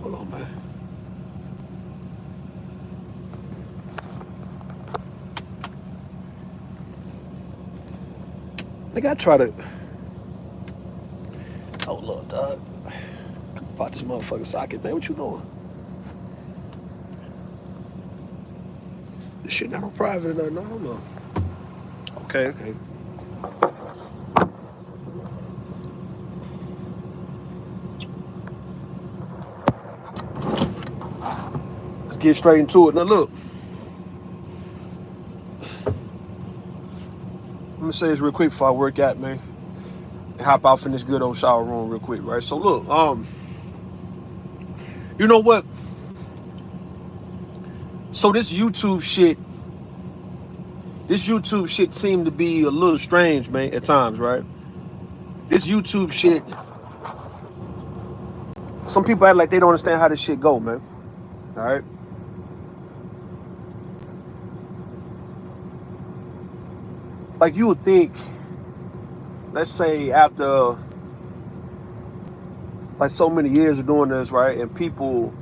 Hold on, man. Nigga, I try to. Oh, Lord, dog. Come about this motherfucking socket, man. What you doing? This shit not on private or nothing. No, hold on. Okay, okay. Let's get straight into it. Now, look. Let me say this real quick before I work out, man. And hop off in this good old shower room real quick, right? So, look, you know what? So this YouTube shit seemed to be a little strange, man, at times, right? This YouTube shit, some people act like they don't understand how this shit go, man. All right? Like you would think, let's say after like so many years of doing this, right? And people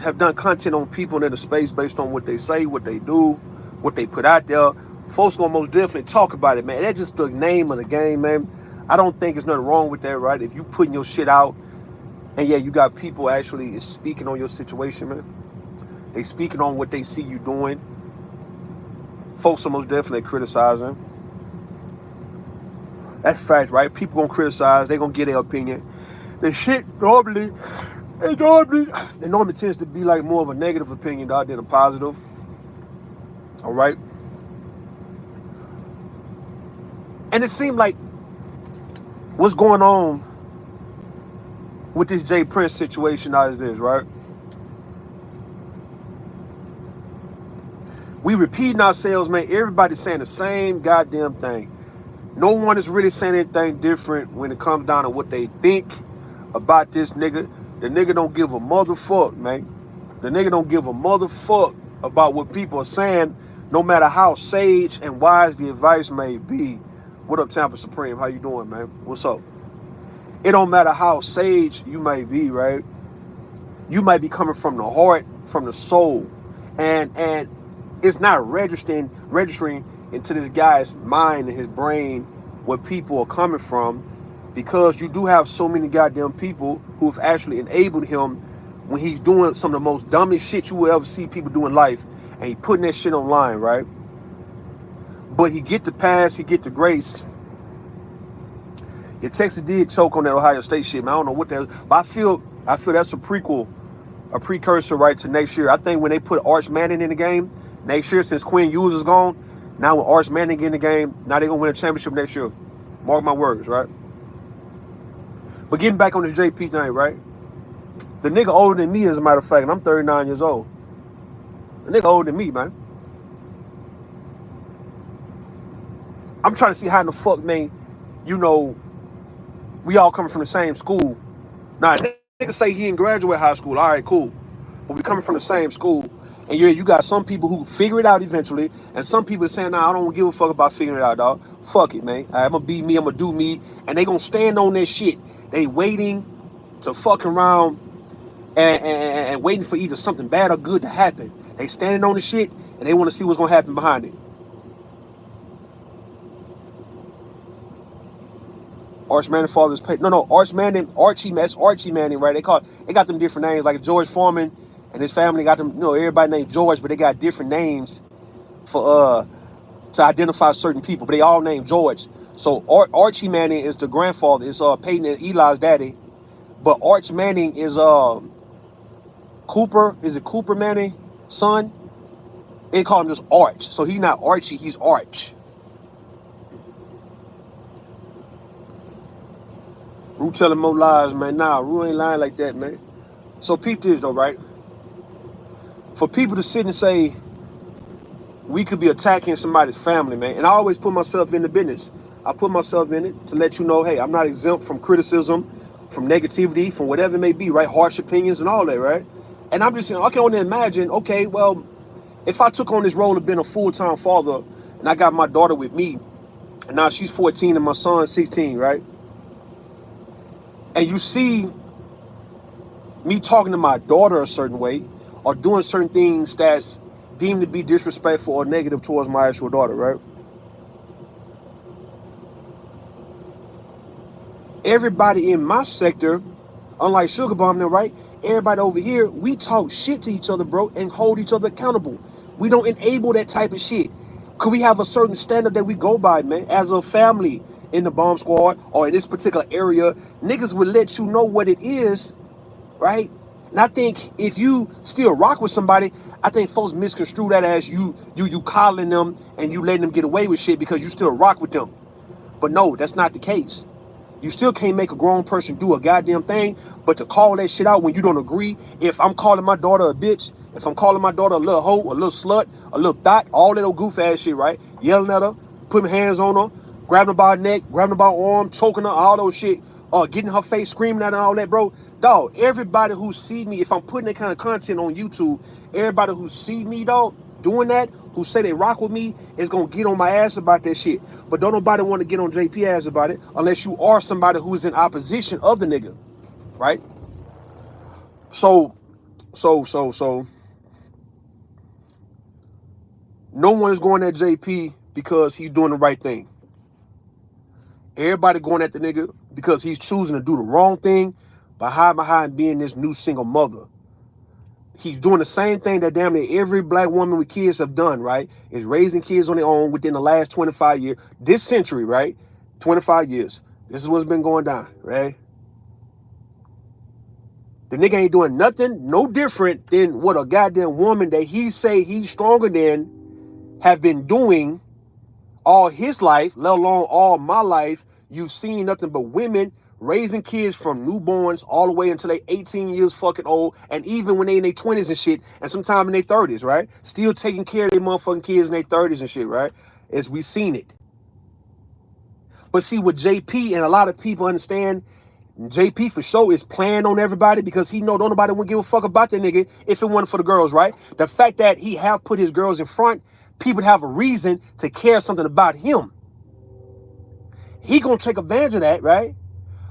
have done content on people in the space based on what they say, what they do, what they put out there. Folks gonna most definitely talk about it, man. That's just the name of the game, man. I don't think there's nothing wrong with that, right? If you putting your shit out and yeah, you got people actually speaking on your situation, man. They speaking on what they see you doing. Folks are most definitely criticizing. That's fact, right? People gonna criticize. They gonna get their opinion. The shit normally tends to be like more of a negative opinion than a positive. All right. And it seemed like what's going on with this Jay Prince situation now is this, right? We repeating ourselves, man. Everybody's saying the same goddamn thing. No one is really saying anything different when it comes down to what they think about this nigga. The nigga don't give a motherfuck, man. The nigga don't give a motherfuck about what people are saying, no matter how sage and wise the advice may be. What up, Tampa Supreme? How you doing, man? What's up? It don't matter how sage you may be, right? You might be coming from the heart, from the soul. And it's not registering into this guy's mind and his brain where people are coming from, because you do have so many goddamn people who've actually enabled him when he's doing some of the most dumbest shit you will ever see people do in life, and he putting that shit online, right? But he get the pass, he get the grace. Yeah, Texas did choke on that Ohio State shit, man. I don't know what that is, but I feel that's a precursor, right, to next year. I think when they put Arch Manning in the game next year, since Quinn Ewers is gone, now with Arch Manning in the game, now they're gonna win a championship next year. Mark my words, right? But getting back on the JP thing, right? The nigga older than me, as a matter of fact, and I'm 39 years old. The nigga older than me, man. I'm trying to see how in the fuck, man, you know, we all coming from the same school. Now, nigga say he didn't graduate high school. All right, cool. But we coming from the same school. And yeah, you got some people who figure it out eventually, and some people saying, nah, I don't give a fuck about figuring it out, dog. Fuck it, man. I'm gonna be me, I'm gonna do me. And they gonna stand on that shit. They waiting to fuck around and waiting for either something bad or good to happen. They standing on the shit, and they want to see what's gonna happen behind it. Arch Manning father's pay. No, Arch Manning, Archie Manning, right? They got them different names, like George Foreman and his family got them, everybody named George, but they got different names for to identify certain people, but they all named George. So Archie Manning is the grandfather, it's Peyton and Eli's daddy. But Arch Manning is Cooper, is it Cooper Manning, son? They call him just Arch. So he's not Archie, he's Arch. Rue telling more lies, man. Nah, Rue ain't lying like that, man. So peep this though, right? For people to sit and say we could be attacking somebody's family, man. And I always put myself in the business. I put myself in it to let you know, hey, I'm not exempt from criticism, from negativity, from whatever it may be, right? Harsh opinions and all that, right? And I'm just saying, I can only imagine, okay, well, if I took on this role of being a full-time father and I got my daughter with me, and now she's 14 and my son's 16, right? And you see Me talking to my daughter a certain way or doing certain things that's deemed to be disrespectful or negative towards my actual daughter, right? Everybody in my sector, unlike Sugar Bomb, right? Everybody over here, we talk shit to each other, bro, and hold each other accountable. We don't enable that type of shit. Could we have a certain standard that we go by, man? As a family in the bomb squad or in this particular area, niggas would let you know what it is, right? And I think if you still rock with somebody, I think folks misconstrue that as you calling them and you letting them get away with shit because you still rock with them. But no, that's not the case. You still can't make a grown person do a goddamn thing, but to call that shit out when you don't agree. If I'm calling my daughter a bitch, if I'm calling my daughter a little hoe, a little slut, a little thot, all that old goof ass shit, right? Yelling at her, putting hands on her, grabbing her by her neck, grabbing her by her arm, choking her, all those shit, getting her face, screaming at her and all that, bro. Dog, everybody who see me, if I'm putting that kind of content on YouTube, everybody who see me, dog, doing that, who say they rock with me, is gonna get on my ass about that shit. But don't nobody want to get on JP ass about it unless you are somebody who's in opposition of the nigga, right? So, no one is going at JP because he's doing the right thing. Everybody going at the nigga because he's choosing to do the wrong thing by hiding behind being this new single mother. He's doing the same thing that damn near every black woman with kids have done, right? Is raising kids on their own within the last 25 years. This century, right? 25 years. This is what's been going down, right? The nigga ain't doing nothing no different than what a goddamn woman that he say he's stronger than have been doing all his life, let alone all my life. You've seen nothing but women raising kids from newborns all the way until they 18 years fucking old, and even when they in their 20s and shit, and sometime in their 30s, right? Still taking care of their motherfucking kids in their 30s and shit, right? As we seen it. But see, with JP, and a lot of people understand, JP for sure is playing on everybody because he know don't nobody would give a fuck about that nigga if it wasn't for the girls, right? The fact that he have put his girls in front, people have a reason to care something about him. He gonna take advantage of that, right?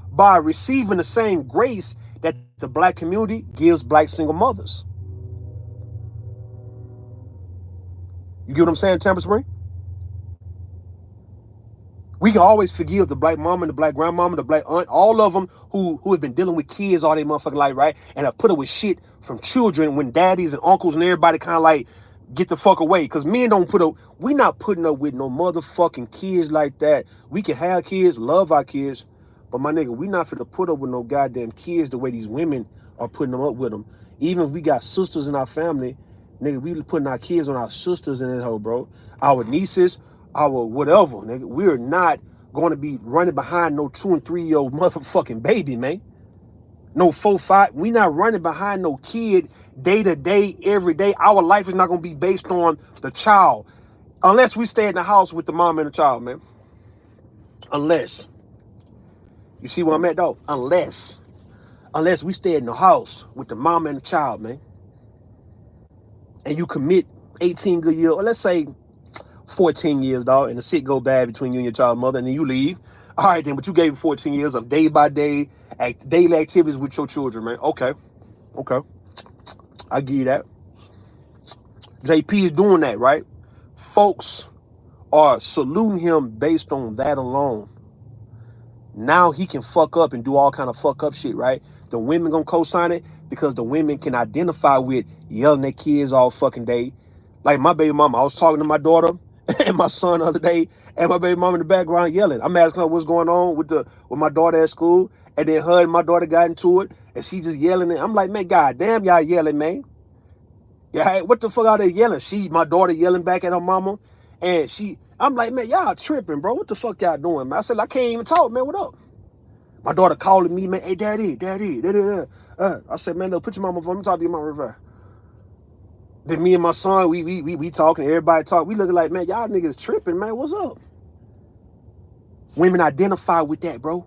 By receiving the same grace that the black community gives black single mothers. You get what I'm saying, Tampa Spring? We can always forgive the black mama and the black grandmama, the black aunt, all of them who have been dealing with kids all their motherfucking life, right? And have put up with shit from children when daddies and uncles and everybody kind of like get the fuck away. Because men don't put up, we not putting up with no motherfucking kids like that. We can have kids, love our kids, but my nigga, we not finna put up with no goddamn kids the way these women are putting them up with them. Even if we got sisters in our family, nigga, we putting our kids on our sisters in this hoe, bro. Our nieces, our whatever, nigga. We're not going to be running behind no 2 and 3 year old motherfucking baby, man. No 4, 5. We not running behind no kid day to day, every day. Our life is not going to be based on the child. Unless we stay in the house with the mom and the child, man. Unless. You see where I'm at, though? Unless we stay in the house with the mom and the child, man. And you commit 18 good years, or let's say 14 years, dog, and the shit go bad between you and your child mother, and then you leave. All right, then, but you gave 14 years of day by day, daily activities with your children, man. Okay. I give you that. JP is doing that, right? Folks are saluting him based on that alone. Now he can fuck up and do all kind of fuck up shit, right? The women gonna co-sign it because the women can identify with yelling at kids all fucking day. Like my baby mama, I was talking to my daughter and my son the other day, and my baby mama in the background yelling. I'm asking her what's going on with my daughter at school, and then her and my daughter got into it, and she just yelling. And I'm like, man, goddamn, y'all yelling, man. Yeah, what the fuck are they yelling? My daughter yelling back at her mama, and I'm like, man, y'all tripping, bro. What the fuck y'all doing, man? I said, I can't even talk, man. What up? My daughter calling me, man, hey, daddy. I said, man, look, put your mama on. Let me talk to your mama real fast. Then me and my son, we talking, everybody talk. We looking like, man, y'all niggas tripping, man. What's up? Women identify with that, bro.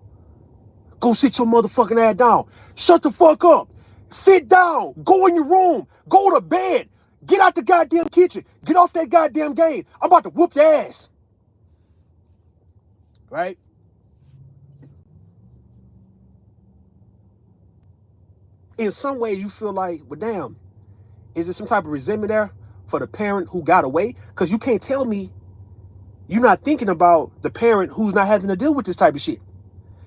Go sit your motherfucking ass down. Shut the fuck up. Sit down. Go in your room. Go to bed. Get out the goddamn kitchen. Get off that goddamn game. I'm about to whoop your ass. Right? in some way you feel like, well, damn, is there some type of resentment there for the parent who got away? Because you can't tell me you're not thinking about the parent who's not having to deal with this type of shit.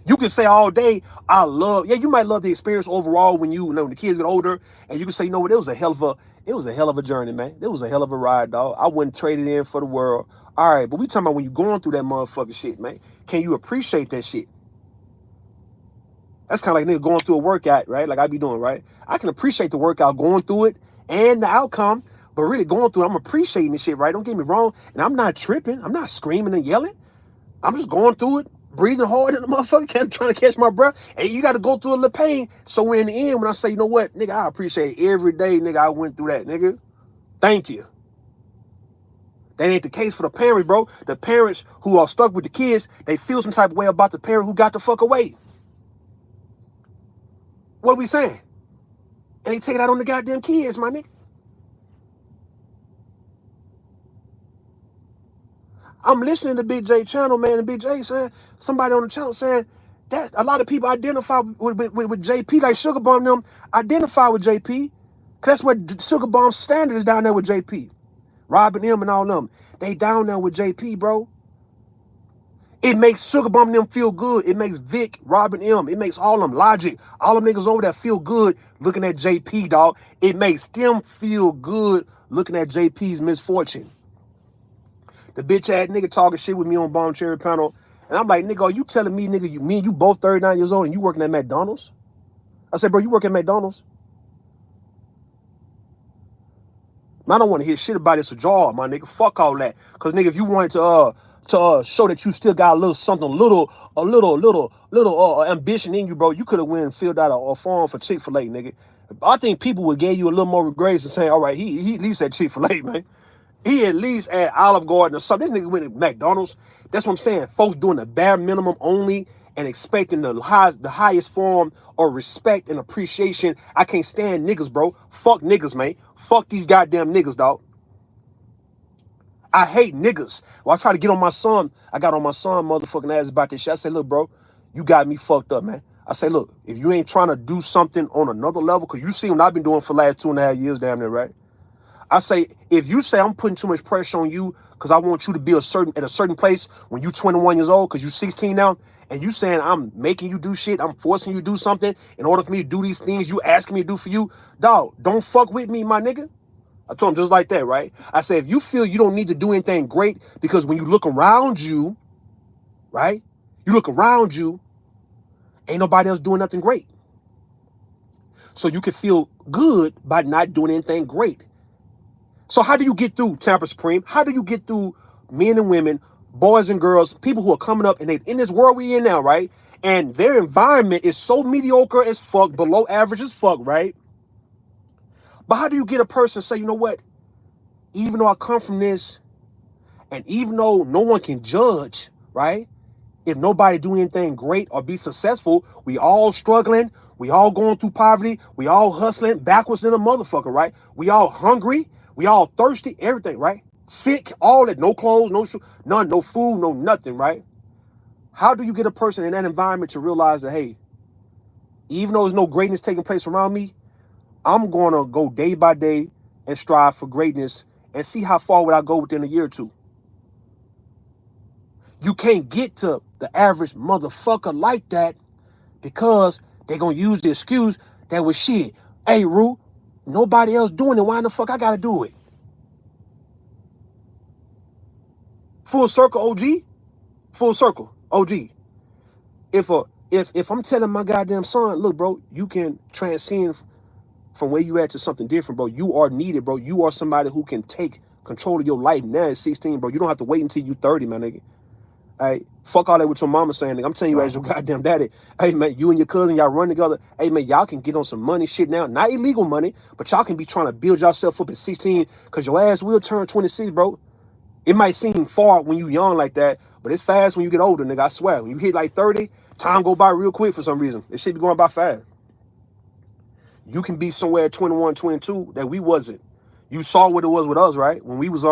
You can say all day, you might love the experience overall when when the kids get older, and you can say, you know what, it was a hell of a journey, man. It was a hell of a ride, dog. I wouldn't trade it in for the world. All right, but we talking about when you're going through that motherfucking shit, man. Can you appreciate that shit? That's kind of like nigga going through a workout, right? Like I be doing, right? I can appreciate the workout, going through it, and the outcome, but really going through it, I'm appreciating this shit, right? Don't get me wrong. And I'm not tripping. I'm not screaming and yelling. I'm just going through it, breathing hard in the motherfucker, trying to catch my breath. And you got to go through a little pain. So in the end, when I say, you know what, nigga, I appreciate every day, nigga, I went through that, nigga. Thank you. That ain't the case for the parents, bro. The parents who are stuck with the kids, they feel some type of way about the parent who got the fuck away. What are we saying? And they take it out on the goddamn kids, my nigga. I'm listening to Big J channel, man, and Big J saying, somebody on the channel saying that a lot of people identify with JP, like Sugar Bomb them identify with JP. Cause that's what Sugar Bomb's standard is down there with JP. Robin M and all them. They down there with JP, bro. It makes Sugar Bomb them feel good. It makes Vic, Robin M, it makes all them Logic, all them niggas over there feel good looking at JP, dog. It makes them feel good looking at JP's misfortune. The bitch ass nigga talking shit with me on Bomb Cherry Panel. And I'm like, nigga, are you telling me, nigga, me and you both 39 years old and you working at McDonald's? I said, bro, you work at McDonald's? I don't want to hear shit about it's a job, my nigga. Fuck all that. Cause nigga, if you wanted to show that you still got a little something, a little ambition in you, bro, you could have went and filled out a form for Chick-fil-A, nigga. I think people would give you a little more grace and say, all right, he at least at Chick-fil-A, man. He at least at Olive Garden or something. This nigga went at McDonald's. That's what I'm saying. Folks doing the bare minimum only and expecting the highest form of respect and appreciation. I can't stand niggas, bro. Fuck niggas, man. Fuck these goddamn niggas, dog. I hate niggas. Well, I try to get on my son. I got on my son motherfucking ass about this shit. I say, look, bro, you got me fucked up, man. I say, look, if you ain't trying to do something on another level, because you see what I've been doing for the last 2.5 years damn near, right? I say, if you say I'm putting too much pressure on you because I want you to be at a certain place when you 21 years old, because you 16 now, and you saying I'm making you do shit, I'm forcing you to do something in order for me to do these things you asking me to do for you, dog, don't fuck with me, my nigga. I told him just like that, right? I say, if you feel you don't need to do anything great because when you look around you, right, you look around you, ain't nobody else doing nothing great. So you can feel good by not doing anything great. So how do you get through Tampa Supreme? How do you get through men and women, boys and girls, people who are coming up and they in this world we in now, right? And their environment is so mediocre as fuck, below average as fuck, right? But how do you get a person to say, you know what? Even though I come from this, and even though no one can judge, right? If nobody do anything great or be successful, we all struggling, we all going through poverty, we all hustling backwards than a motherfucker, right? We all hungry, we all thirsty, everything, right? Sick, all that, no clothes, no shoes, none, no food, no nothing, right? How do you get a person in that environment to realize that, hey, even though there's no greatness taking place around me, I'm going to go day by day and strive for greatness and see how far would I go within a year or two. You can't get to the average motherfucker like that because they're going to use the excuse that was shit. Hey, Rue, nobody else doing it. Why the fuck I got to do it? Full circle, OG. Full circle, OG. If I'm telling my goddamn son, look, bro, you can transcend from where you at to something different, bro. You are needed, bro. You are somebody who can take control of your life now at 16, bro. You don't have to wait until you 30, my nigga. Hey, fuck all that with your mama saying, nigga. I'm telling you as your goddamn daddy. Hey, man, you and your cousin, y'all run together. Hey, man, y'all can get on some money shit now. Not illegal money, but y'all can be trying to build yourself up at 16 because your ass will turn 26, bro. It might seem far when you young like that, but it's fast when you get older, nigga. I swear. When you hit like 30, time go by real quick for some reason. It should be going by fast. You can be somewhere at 21, 22 that we wasn't. You saw what it was with us, right? When we was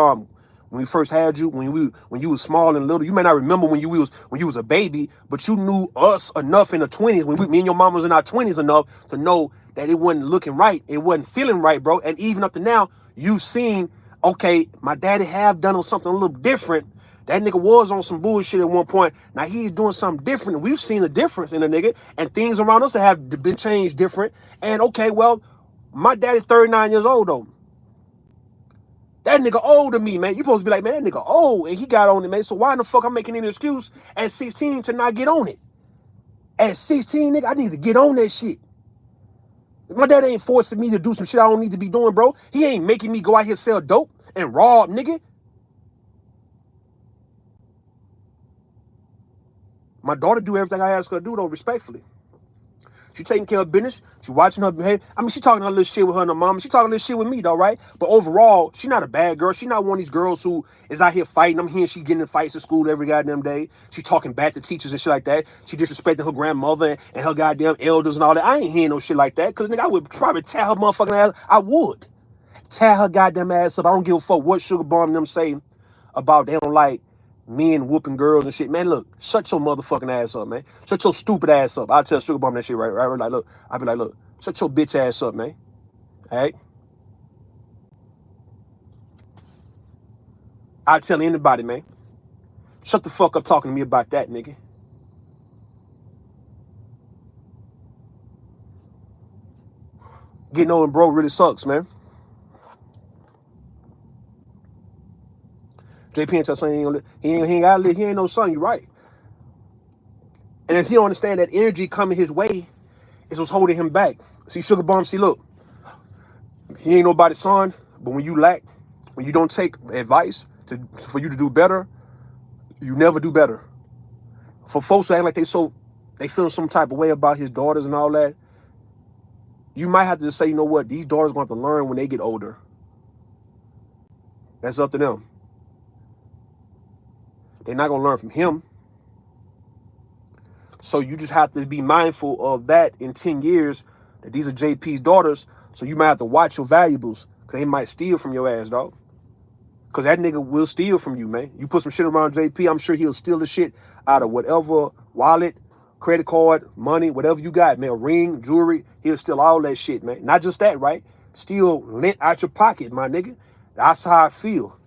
when we first had you, when you was small and little. You may not remember when you was a baby, but you knew us enough in the 20s, when me and your mom was in our 20s enough to know that it wasn't looking right. It wasn't feeling right, bro. And even up to now, you've seen, okay, my daddy have done something a little different. That nigga was on some bullshit at one point. Now he's doing something different. We've seen a difference in the nigga, and things around us that have been changed different. And okay, well, my daddy's 39 years old though. That nigga old to me, man. You supposed to be like, man, that nigga old, and he got on it, man. So why in the fuck I'm making any excuse at 16 to not get on it? At 16, nigga, I need to get on that shit. My dad ain't forcing me to do some shit I don't need to be doing, bro. He ain't making me go out here sell dope and rob, nigga. My daughter do everything I ask her to do, though, respectfully. She taking care of business. She watching her behavior. I mean, she talking her little shit with her and her mama. She talking little shit with me, though, right? But overall, she not a bad girl. She not one of these girls who is out here fighting. I'm hearing she getting in fights at school every goddamn day. She talking back to teachers and shit like that. She disrespecting her grandmother and her goddamn elders and all that. I ain't hearing no shit like that. Because, nigga, I would probably tear her motherfucking ass. I would. Tear her goddamn ass up. I don't give a fuck what Sugar Bomb and them say about they don't like men whooping girls and shit. Man, look, shut your motherfucking ass up, man. Shut your stupid ass up. I'll tell Sugar Bomb that shit right. Like, look, I'll be like, look, shut your bitch ass up, man. All right? I'll tell anybody, man. Shut the fuck up talking to me about that, nigga. Getting old and broke really sucks, man. JP ain't tell son he ain't gotta live. He ain't no son. You right. And if he don't understand that energy coming his way is what's holding him back. See, Sugar Bomb, see, look, he ain't nobody's son. But when you lack, when you don't take advice for you to do better, you never do better. For folks who act like they feel some type of way about his daughters and all that, you might have to just say, you know what, these daughters are going to have to learn when they get older. That's up to them. They're not going to learn from him. So you just have to be mindful of that in 10 years, that these are JP's daughters. So you might have to watch your valuables, because they might steal from your ass, dog. Because that nigga will steal from you, man. You put some shit around JP, I'm sure he'll steal the shit out of whatever wallet, credit card, money, whatever you got, man. Ring, jewelry, he'll steal all that shit, man. Not just that, right? Steal lint out your pocket, my nigga. That's how I feel.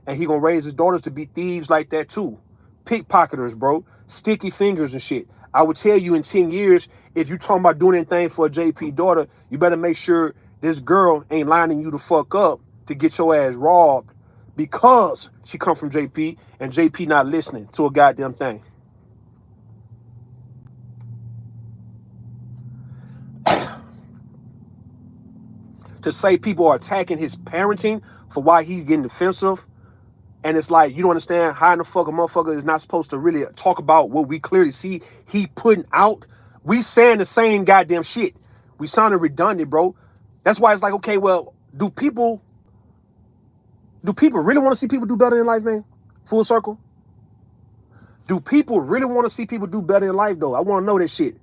And he gonna raise his daughters to be thieves like that too. Pickpocketers, bro. Sticky fingers and shit. I would tell you in 10 years, if you talking about doing anything for a JP daughter, you better make sure this girl ain't lining you the fuck up to get your ass robbed because she come from JP and JP not listening to a goddamn thing. To say people are attacking his parenting for why he's getting defensive, and it's like, you don't understand how in the fuck a motherfucker is not supposed to really talk about what we clearly see he putting out. We saying the same goddamn shit. We sounding redundant, bro. That's why it's like, okay, well, do people really want to see people do better in life, man? Full circle. Do people really want to see people do better in life, though? I want to know that shit.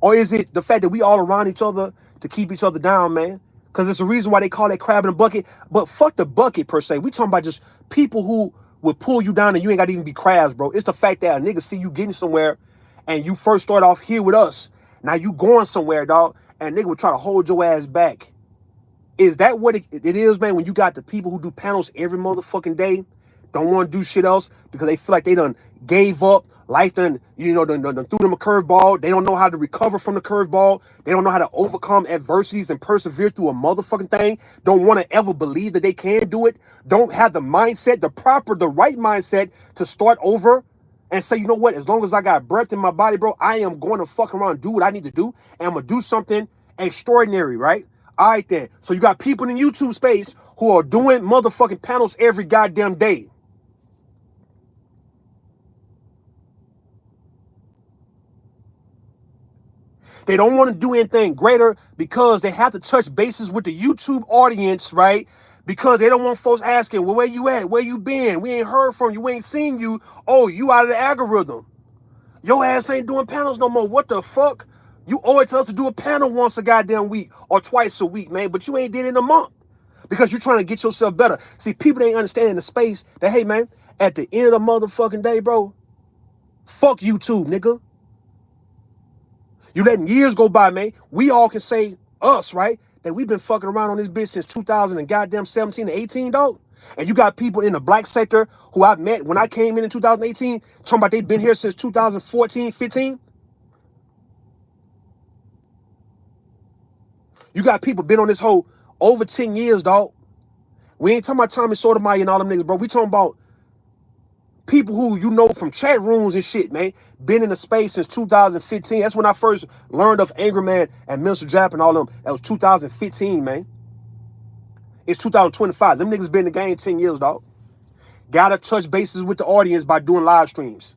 Or is it the fact that we all around each other to keep each other down, man? Because it's a reason why they call that crab in a bucket. But fuck the bucket, per se. We talking about just people who would pull you down and you ain't got to even be crabs, bro. It's the fact that a nigga see you getting somewhere and you first start off here with us. Now you going somewhere, dog, and nigga would try to hold your ass back. Is that what it is, man, when you got the people who do panels every motherfucking day, don't want to do shit else because they feel like they done gave up, life done threw them a curveball. They don't know how to recover from the curveball. They don't know how to overcome adversities and persevere through a motherfucking thing. Don't want to ever believe that they can do it. Don't have the mindset, the right mindset to start over and say, you know what, as long as I got breath in my body, bro, I am going to fuck around and do what I need to do. And I'm going to do something extraordinary, right? All right, then. So you got people in the YouTube space who are doing motherfucking panels every goddamn day. They don't want to do anything greater because they have to touch bases with the YouTube audience, right? Because they don't want folks asking, well, where you at? Where you been? We ain't heard from you. We ain't seen you. Oh, you out of the algorithm. Your ass ain't doing panels no more. What the fuck? You owe it to us to do a panel once a goddamn week or twice a week, man. But you ain't did it in a month. because you're trying to get yourself better. See, people ain't understanding the space that, hey, man, at the end of the motherfucking day, bro, fuck YouTube, nigga. You letting years go by, man. We all can say us, right? That we've been fucking around on this bitch since 2000 and goddamn 17 to 18, dog. And you got people in the black sector who I met when I came in 2018, talking about they've been here since 2014, 15. You got people been on this whole over 10 years, dog. We ain't talking about Tommy Sotomayor and all them niggas, bro. We talking about people who you know from chat rooms and shit, man. Been in the space since 2015. That's when I first learned of Angry Man and Mr. Jap and all them. That was 2015, man. It's 2025. Them niggas been in the game 10 years, dog. Gotta touch bases with the audience by doing live streams.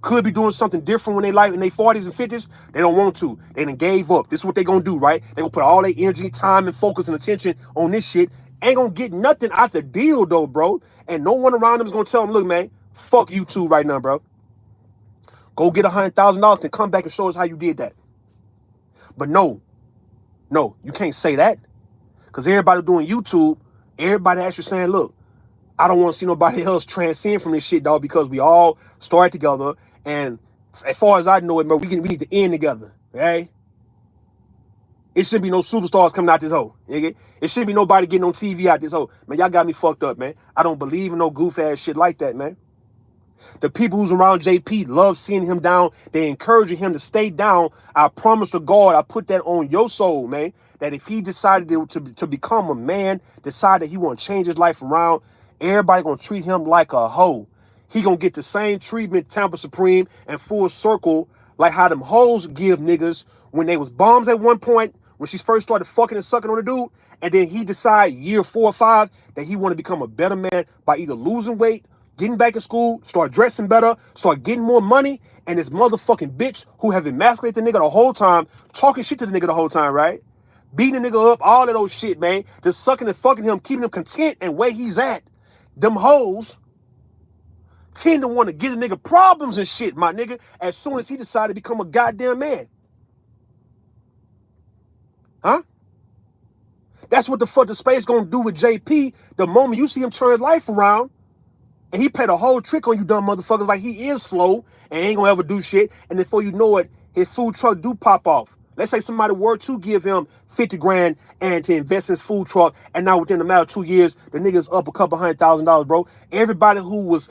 Could be doing something different when they like in their 40s and 50s. They don't want to. They done gave up. This is what they gonna do, right? They gonna put all their energy, time, and focus and attention on this shit. Ain't gonna get nothing out the deal, though, bro. And no one around them is gonna tell them, look, man, fuck YouTube right now, bro. Go get $100,000 and come back and show us how you did that. But no, you can't say that. Because everybody doing YouTube, everybody actually saying, look, I don't want to see nobody else transcend from this shit, dog, because we all started together. And as far as I know it, bro, we need to end together, okay? It shouldn't be no superstars coming out this hole, nigga. It shouldn't be nobody getting on TV out this hole. Man, y'all got me fucked up, man. I don't believe in no goof-ass shit like that, man. The people who's around JP love seeing him down. They encouraging him to stay down. I promise to God, I put that on your soul, man, that if he decided to become a man, decide that he want to change his life around, everybody going to treat him like a hoe. He going to get the same treatment, Tampa Supreme, and Full Circle, like how them hoes give niggas when they was bums at one point, when she first started fucking and sucking on the dude, and then he decide year 4 or 5 that he want to become a better man by either losing weight, getting back in school, start dressing better, start getting more money, and this motherfucking bitch who have emasculated the nigga the whole time, talking shit to the nigga the whole time, right? Beating the nigga up, all of those shit, man. Just sucking and fucking him, keeping him content and where he's at. Them hoes tend to want to give a nigga problems and shit, my nigga, as soon as he decided to become a goddamn man. Huh? That's what the fuck the space gonna do with JP the moment you see him turn his life around. And he played a whole trick on you dumb motherfuckers like he is slow and ain't gonna ever do shit. And before you know it, his food truck do pop off. Let's say somebody were to give him 50 grand and to invest in his food truck, and now within a matter of 2 years, the nigga's up a couple $100,000, bro. Everybody who was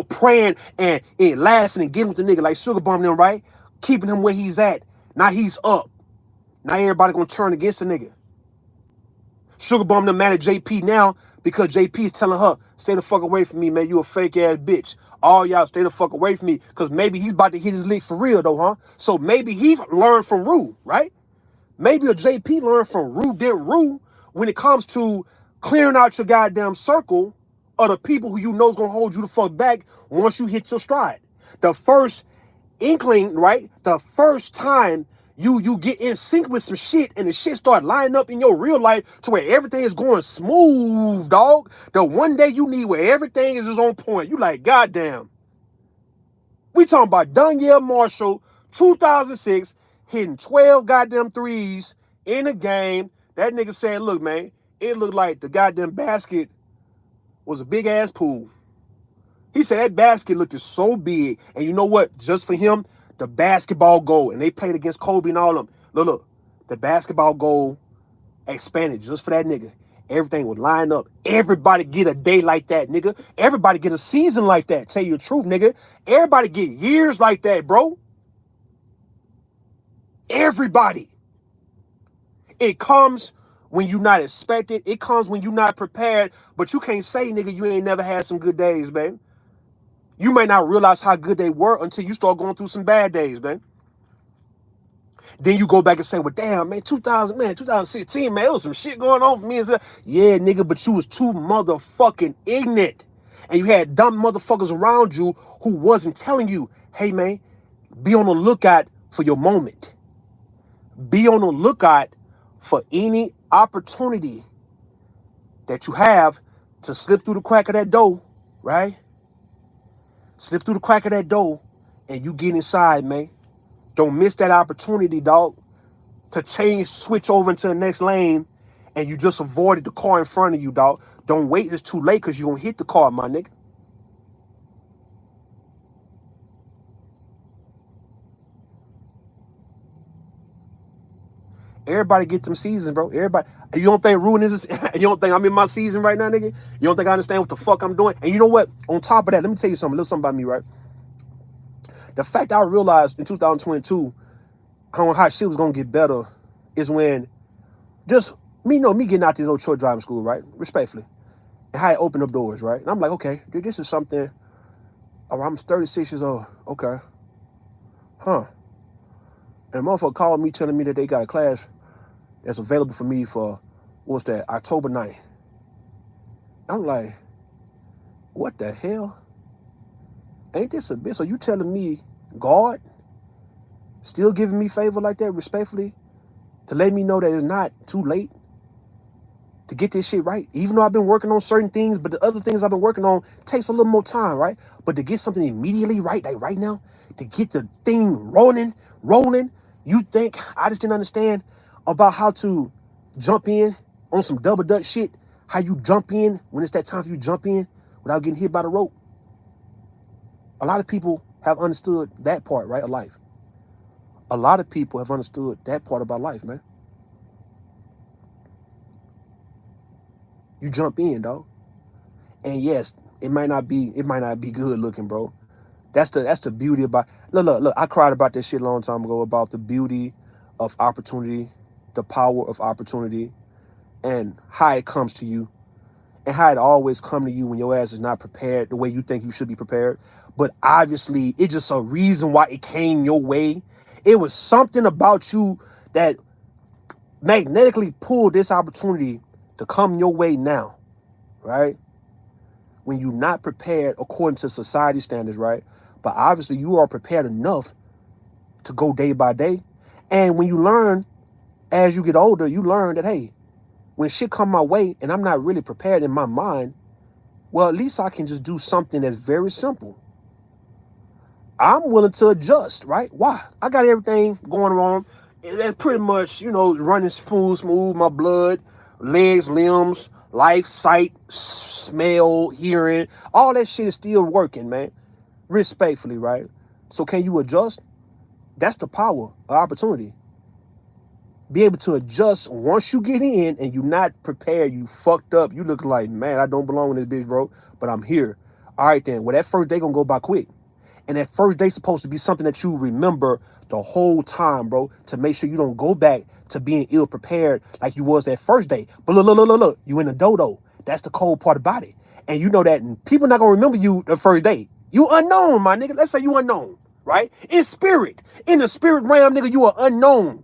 praying and laughing and getting with the nigga like Sugar Bomb them, right? Keeping him where he's at. Now he's up. Now everybody gonna turn against the nigga. Sugar Bomb them mad at JP now because JP is telling her, stay the fuck away from me, man. You a fake ass bitch. All y'all stay the fuck away from me. Because maybe he's about to hit his lick for real, though, huh? So maybe he learned from Rue, right? Maybe a JP learned from Rue when it comes to clearing out your goddamn circle of the people who you know is going to hold you the fuck back once you hit your stride. The first inkling, right? The first time you get in sync with some shit and the shit start lining up in your real life to where everything is going smooth, dog. The one day you need where everything is just on point. You like, goddamn. We talking about Danielle Marshall, 2006, hitting 12 goddamn threes in a game. That nigga saying, look, man, it looked like the goddamn basket was a big ass pool. He said that basket looked so big. And you know what? Just for him, the basketball goal, and they played against Kobe and all of them. Look, the basketball goal expanded just for that nigga. Everything would line up. Everybody get a day like that, nigga. Everybody get a season like that. Tell you the truth, nigga. Everybody get years like that, bro. Everybody. It comes when you not expected. It comes when you not prepared. But you can't say, nigga, you ain't never had some good days, man. You may not realize how good they were until you start going through some bad days, man. Then you go back and say, well, damn, man, 2016, man, there was some shit going on for me. And yeah, nigga, but you was too motherfucking ignorant. And you had dumb motherfuckers around you who wasn't telling you, hey, man, be on the lookout for your moment. Be on the lookout for any opportunity that you have to slip through the crack of that door, right? Slip through the crack of that door and you get inside, man. Don't miss that opportunity, dog, to switch over into the next lane and you just avoided the car in front of you, dog. Don't wait. It's too late because you're going to hit the car, my nigga. Everybody get them seasons, bro. Everybody. You don't think ruin is? You don't think I'm in my season right now, nigga? You don't think I understand what the fuck I'm doing? And you know what? On top of that, let me tell you something. A little something about me, right? The fact I realized in 2022 how shit was gonna get better is when just me getting out this old truck driving school, right? Respectfully. And how it opened up doors, right? And I'm like, okay, dude, this is something. Oh, I'm 36 years old. Okay. Huh. And a motherfucker called me telling me that they got a class that's available for me for, what's that, October 9th. I'm like, what the hell? Ain't this a bitch? So you telling me God still giving me favor like that, respectfully, to let me know that it's not too late to get this shit right? Even though I've been working on certain things, but the other things I've been working on takes a little more time, right? But to get something immediately right, like right now, to get the thing rolling, you think I just didn't understand about how to jump in on some double dutch shit? How you jump in when it's that time for you to jump in without getting hit by the rope? A lot of people have understood that part, right, of life. A lot of people have understood that part about life, man. You jump in, dog. And yes, it might not be good looking, bro. That's the beauty about look, I cried about this shit a long time ago about the beauty of opportunity, the power of opportunity, and how it comes to you. And how it always come to you when your ass is not prepared the way you think you should be prepared. But obviously, it's just a reason why it came your way. It was something about you that magnetically pulled this opportunity to come your way now, right? When you're not prepared according to society standards, right? But obviously, you are prepared enough to go day by day. And when you learn, as you get older, you learn that, hey, when shit come my way and I'm not really prepared in my mind, well, at least I can just do something that's very simple. I'm willing to adjust, right? Why? I got everything going wrong. That's pretty much, running smooth, my blood, legs, limbs, life, sight, smell, hearing, all that shit is still working, man. Respectfully, right? So can you adjust? That's the power of opportunity. Be able to adjust once you get in and you're not prepared, you fucked up. You look like, man, I don't belong in this bitch, bro, but I'm here. All right, then. Well, that first day gonna go by quick. And that first day supposed to be something that you remember the whole time, bro, to make sure you don't go back to being ill prepared like you was that first day. But look, you in the dodo. That's the cold part about it. And you know that people not gonna remember you the first day. You unknown, my nigga. Let's say you unknown, right? In spirit. In the spirit realm, nigga, you are unknown.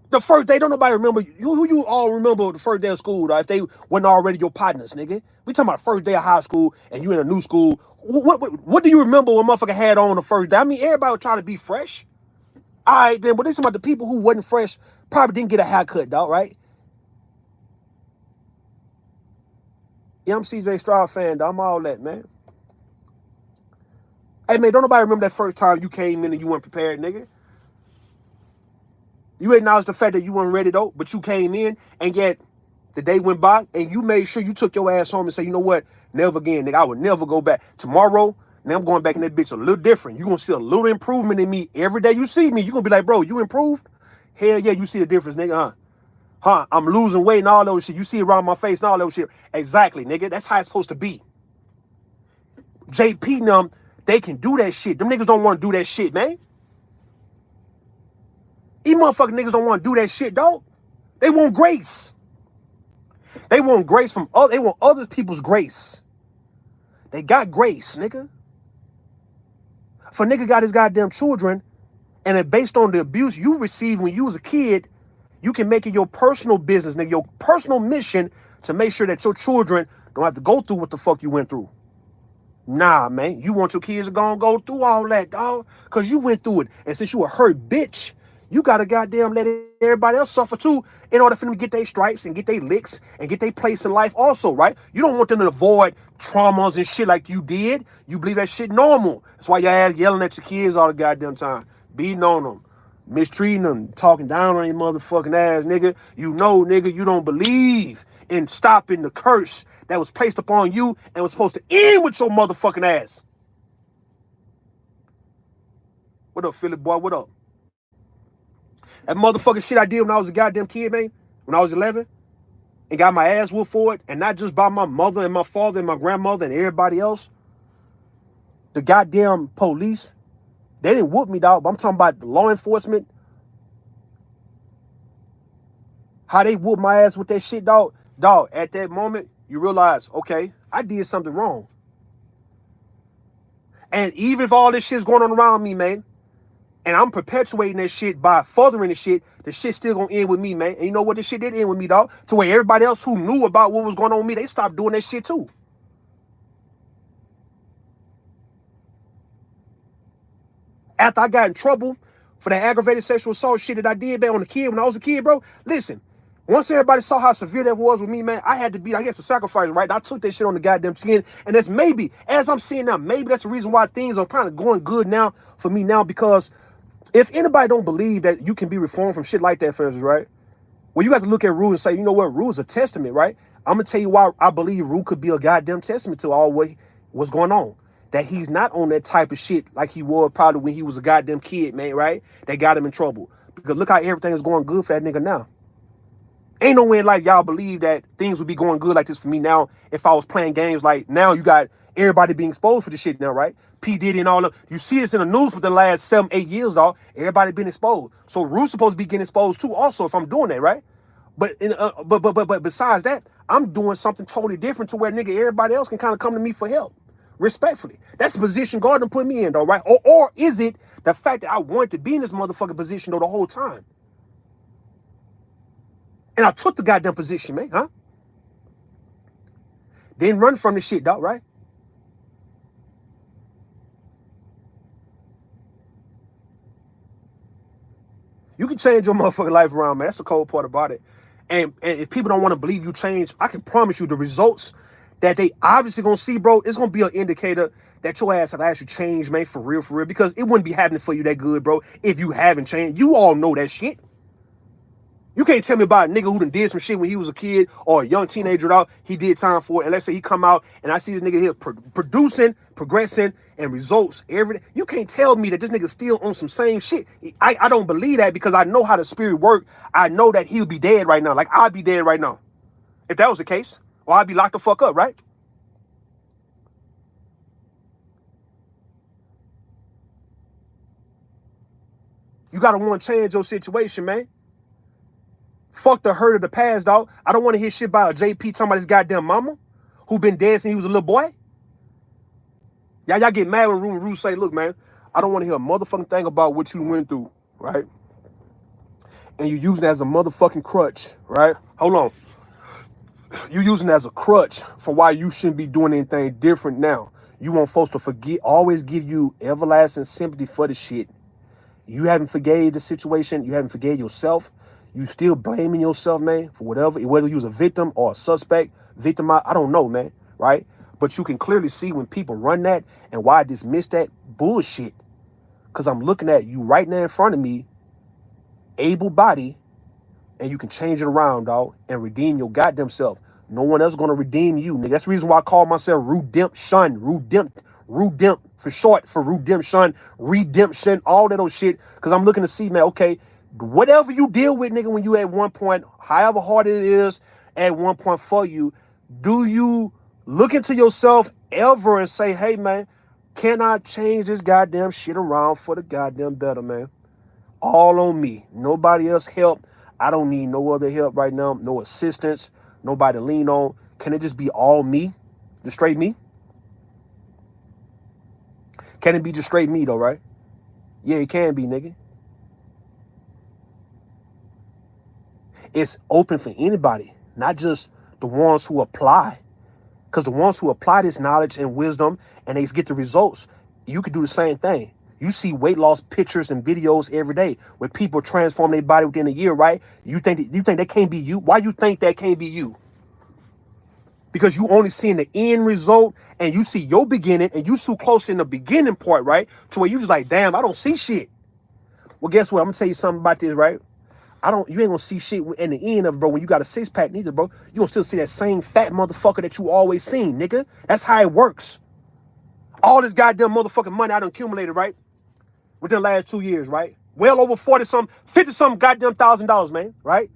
The first day, don't nobody remember you. Who you all remember the first day of school, though, if they weren't already your partners, nigga? We talking about the first day of high school and you in a new school. What do you remember what motherfucker had on the first day? I mean, everybody was trying to be fresh. All right, then, but this is about the people who wasn't fresh, probably didn't get a haircut, dog, right? Yeah, I'm CJ Stroud fan, dog. I'm all that, man. Hey, man, don't nobody remember that first time you came in and you weren't prepared, nigga. You acknowledge the fact that you weren't ready, though, but you came in, and yet the day went by, and you made sure you took your ass home and say, you know what? Never again, nigga. I would never go back. Tomorrow, now I'm going back in that bitch a little different. You're going to see a little improvement in me every day you see me. You're going to be like, bro, you improved? Hell yeah, you see the difference, nigga, huh? I'm losing weight and all those shit. You see it around my face and all those shit. Exactly, nigga. That's how it's supposed to be. JP and them, they can do that shit. Them niggas don't want to do that shit, man. These motherfucking niggas don't want to do that shit, dog. They want grace. They want grace from other. They want other people's grace. They got grace, nigga. If a nigga got his goddamn children, and it based on the abuse you received when you was a kid, you can make it your personal business, nigga, your personal mission to make sure that your children don't have to go through what the fuck you went through. Nah, man. You want your kids to go through all that, dog, because you went through it. And since you a hurt bitch, you got to goddamn let everybody else suffer too in order for them to get their stripes and get their licks and get their place in life also, right? You don't want them to avoid traumas and shit like you did. You believe that shit normal. That's why your ass yelling at your kids all the goddamn time, beating on them. mistreating them, talking down on your motherfucking ass, nigga. You know, nigga, you don't believe in stopping the curse that was placed upon you and was supposed to end with your motherfucking ass. What up, Philip boy? What up? That motherfucking shit I did when I was a goddamn kid, man, when I was 11, and got my ass whooped for it, and not just by my mother and my father and my grandmother and everybody else. The goddamn police, they didn't whoop me, dog, but I'm talking about the law enforcement. How they whooped my ass with that shit, dog. Dog, at that moment, you realize, okay, I did something wrong. And even if all this shit's going on around me, man, and I'm perpetuating that shit by furthering the shit's still gonna end with me, man. And you know what? This shit did end with me, dog. To where everybody else who knew about what was going on with me, they stopped doing that shit too. After I got in trouble for that aggravated sexual assault shit that I did, man, on the kid when I was a kid, bro. Listen, once everybody saw how severe that was with me, man, I had to be, I guess, a sacrifice, right? I took that shit on the goddamn chin. And that's maybe, as I'm seeing now, maybe that's the reason why things are kind of going good now for me now, because if anybody don't believe that you can be reformed from shit like that, for instance, right? Well, you have to look at Rue and say, you know what, Rue is a testament, right? I'm going to tell you why I believe Rue could be a goddamn testament to all what's going on. That he's not on that type of shit like he was probably when he was a goddamn kid, man, right? That got him in trouble. Because look how everything is going good for that nigga now. Ain't no way in life y'all believe that things would be going good like this for me now if I was playing games like now you got everybody being exposed for this shit now, right? P. Diddy and all of you see this in the news for the last 7-8 years, dog. Everybody been exposed. So Rue's supposed to be getting exposed too also if I'm doing that, right? But besides that, I'm doing something totally different to where nigga everybody else can kind of come to me for help. Respectfully. That's the position God done put me in, though, right? Or is it the fact that I wanted to be in this motherfucking position, though, the whole time? And I took the goddamn position, man, huh? Didn't run from the shit, dog, right? You can change your motherfucking life around, man. That's the cold part about it. And if people don't want to believe you change, I can promise you the results that they obviously gonna see, bro, it's gonna be an indicator that your ass have actually changed, man, for real, because it wouldn't be happening for you that good, bro, if you haven't changed. You all know that shit. You can't tell me about a nigga who done did some shit when he was a kid or a young teenager out, he did time for it, and let's say he come out and I see this nigga here producing, progressing, and results every day. You can't tell me that this nigga still on some same shit. I don't believe that because I know how the spirit work. I know that he'll be dead right now. Like, I'd be dead right now if that was the case. Or I'd be locked the fuck up, right? You gotta want to change your situation, man. Fuck the hurt of the past, dog. I don't want to hear shit about a JP talking about his goddamn mama who been dancing. He was a little boy. Y'all get mad when Rue say, look, man, I don't want to hear a motherfucking thing about what you went through, right? And you using it as a motherfucking crutch, right? Hold on. You using it as a crutch for why you shouldn't be doing anything different now. You want folks to forget, always give you everlasting sympathy for the shit. You haven't forgave the situation. You haven't forgave yourself. You still blaming yourself, man, for whatever, whether you was a victim or a suspect, victim, I don't know, man, right? But you can clearly see when people run that and why I dismiss that bullshit. Because I'm looking at you right now in front of me, able body, and you can change it around, dog, and redeem your goddamn self. No one else is going to redeem you, nigga. That's the reason why I call myself Redemption. Redempt for short for redemption, all that old shit. Because I'm looking to see, man, okay, whatever you deal with, nigga, when you at one point, however hard it is at one point for you, do you look into yourself ever and say, hey, man, can I change this goddamn shit around for the goddamn better, man? All on me. Nobody else help. I don't need no other help right now. No assistance. Nobody to lean on. Can it just be all me? Just straight me? Can it be just straight me, though, right? Yeah, it can be, nigga. It's open for anybody, not just the ones who apply. Because the ones who apply this knowledge and wisdom and they get the results, you could do the same thing. You see weight loss pictures and videos every day where people transform their body within a year, right? You think that can't be you? Why you think that can't be you? Because you only seeing the end result and you see your beginning and you so close in the beginning part, right? To where you just like, damn, I don't see shit. Well, guess what? I'm gonna tell you something about this, right? You ain't gonna see shit in the end of it, bro. When you got a 6-pack neither, bro. You gonna still see that same fat motherfucker that you always seen, nigga. That's how it works. All this goddamn motherfucking money I done accumulated, right? Within the last 2 years, right? Well over 40-something, 50-something goddamn $1,000, man, right?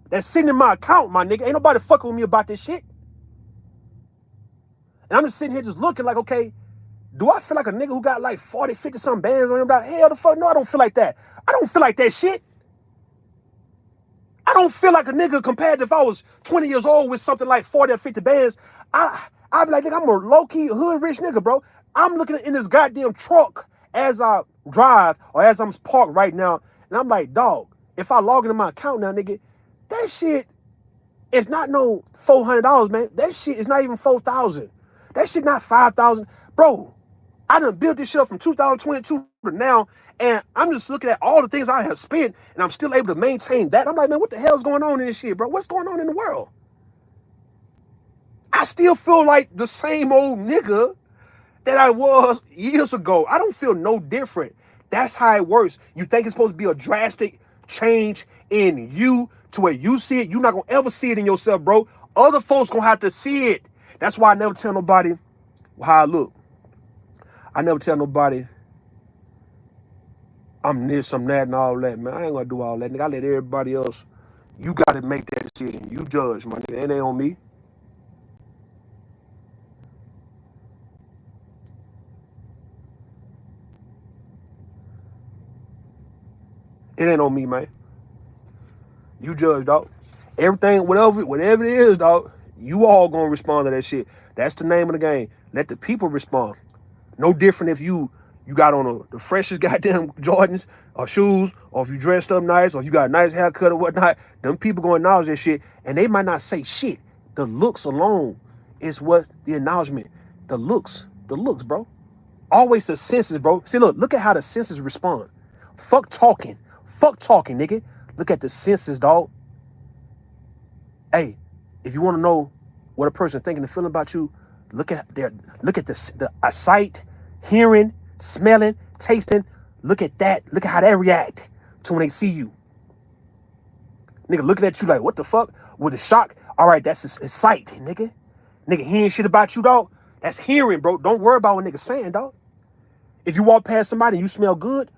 That's sitting in my account, my nigga. Ain't nobody fucking with me about this shit. And I'm just sitting here just looking like, okay, do I feel like a nigga who got like 40, 50-something bands on him? Hell the fuck no, I don't feel like that. I don't feel like that shit. I don't feel like a nigga compared to if I was 20 years old with something like 40 or 50 bands. I'd be like, nigga, I'm a low-key hood rich nigga, bro. I'm looking in this goddamn truck as I drive or as I'm parked right now. And I'm like, dog, if I log into my account now, nigga, that shit is not no $400, man. That shit is not even $4,000. That shit not $5,000. Bro, I done built this shit up from 2022 to now, and I'm just looking at all the things I have spent, and I'm still able to maintain that. I'm like, man, what the hell's going on in this shit, bro? What's going on in the world? I still feel like the same old nigga that I was years ago. I don't feel no different. That's how it works. You think it's supposed to be a drastic change in you to where you see it. You're not going to ever see it in yourself, bro. Other folks going to have to see it. That's why I never tell nobody how I look. I never tell nobody I'm this, I'm that, and all that, man. I ain't going to do all that, nigga. I let everybody else. You got to make that decision. You judge, my nigga. It ain't on me. It ain't on me, man. You judge, dog. Everything, whatever it is, dog, you all gonna respond to that shit. That's the name of the game. Let the people respond. No different if you got on the freshest goddamn Jordans or shoes, or if you dressed up nice, or if you got a nice haircut or whatnot. Them people gonna acknowledge that shit, and they might not say shit. The looks alone is what the acknowledgement. The looks, bro. Always the senses, bro. See, look at how the senses respond. Fuck talking, nigga. Look at the senses, dog. Hey, if you want to know what a person thinking and feeling about you, look at the sight, hearing, smelling, tasting. Look at that. Look at how they react to when they see you. Nigga looking at you like, what the fuck? With a shock. All right, that's his sight, nigga. Nigga hearing shit about you, dog. That's hearing, bro. Don't worry about what niggas saying, dog. If you walk past somebody and you smell good,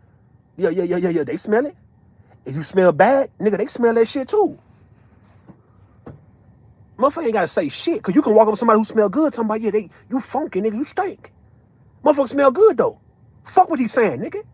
yeah, they smell it. If you smell bad, nigga, they smell that shit too. Motherfucker ain't gotta say shit, cause you can walk up to somebody who smell good, talking about, yeah, you funky, nigga, you stink. Motherfucker smell good though. Fuck what he's saying, nigga.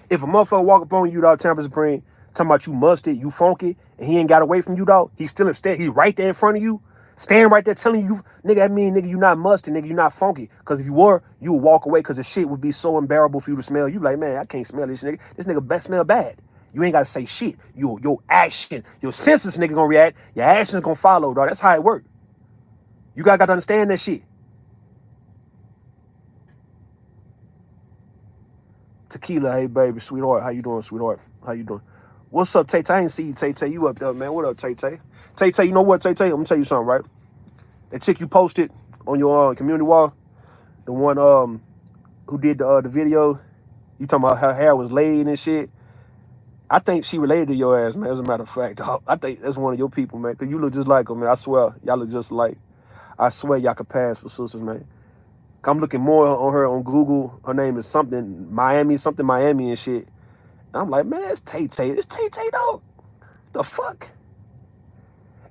If a motherfucker walk up on you, dog, Tampa Supreme, talking about you musty, you funky, and he ain't got away from you, dog, he's still instead, he's right there in front of you, standing right there telling you, nigga, that mean, nigga, you not musty, nigga, you not funky. Cause if you were, you would walk away, cause the shit would be so unbearable for you to smell. You like, man, I can't smell this nigga. This nigga smell bad. You ain't gotta say shit. Your action, your senses, nigga, gonna react. Your actions gonna follow, dog. That's how it work. You got to understand that shit. Tequila, hey baby, sweetheart, how you doing, sweetheart? How you doing? What's up, Tay Tay? I ain't see you, Tay Tay. You up there, man? What up, Tay Tay? Tay Tay, you know what, Tay Tay? I'm gonna tell you something, right? That chick you posted on your community wall, the one who did the video, you talking about her hair was laid and shit. I think she related to your ass, man. As a matter of fact, dog. I think that's one of your people, man. Cause you look just like her, man. I swear, y'all look just like. I swear, y'all could pass for sisters, man. I'm looking more on her on Google. Her name is something Miami and shit. And I'm like, man, it's Tay Tay. It's Tay Tay, dog. The fuck?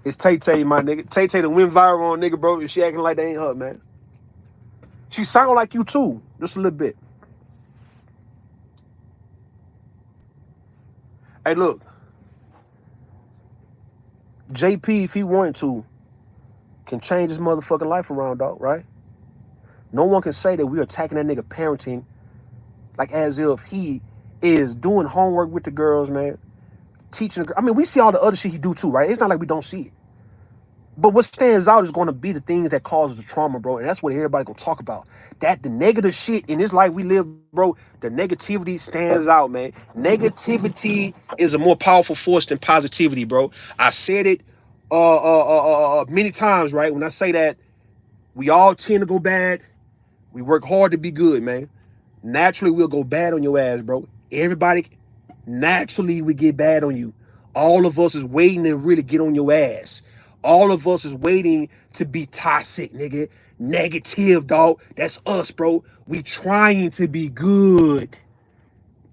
It's Tay Tay, my nigga. Tay Tay done went viral on nigga, bro. And she acting like they ain't her, man. She sound like you too, just a little bit. Hey, look. JP, if he wanted to, can change his motherfucking life around, dog, right? No one can say that we're attacking that nigga parenting like as if he is doing homework with the girls, man. Teaching the girl. I mean, we see all the other shit he do too, right? It's not like we don't see it. But what stands out is going to be the things that causes the trauma, bro. And that's what everybody gonna talk about. That the negative shit in this life we live, bro, the negativity stands out, man. Negativity is a more powerful force than positivity, bro. I said it many times, right? When I say that we all tend to go bad, we work hard to be good, man. naturally will go bad on your ass, bro. Everybody naturally we get bad on you. All of us is waiting to really get on your ass. All of us is waiting to be toxic, nigga. Negative, dog. That's us, bro. We trying to be good.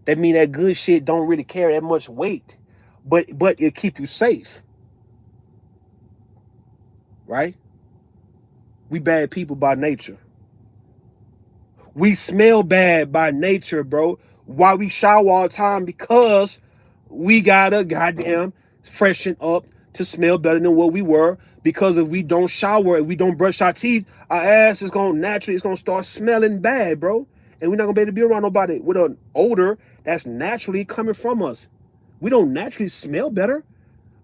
That mean that good shit don't really carry that much weight. But it keep you safe. Right? We bad people by nature. We smell bad by nature, bro. Why we shower all the time? Because we gotta goddamn freshen up to smell better than what we were. Because if we don't shower, if we don't brush our teeth, our ass is gonna naturally, it's gonna start smelling bad, bro. And we're not gonna be able to be around nobody with an odor that's naturally coming from us. We don't naturally smell better.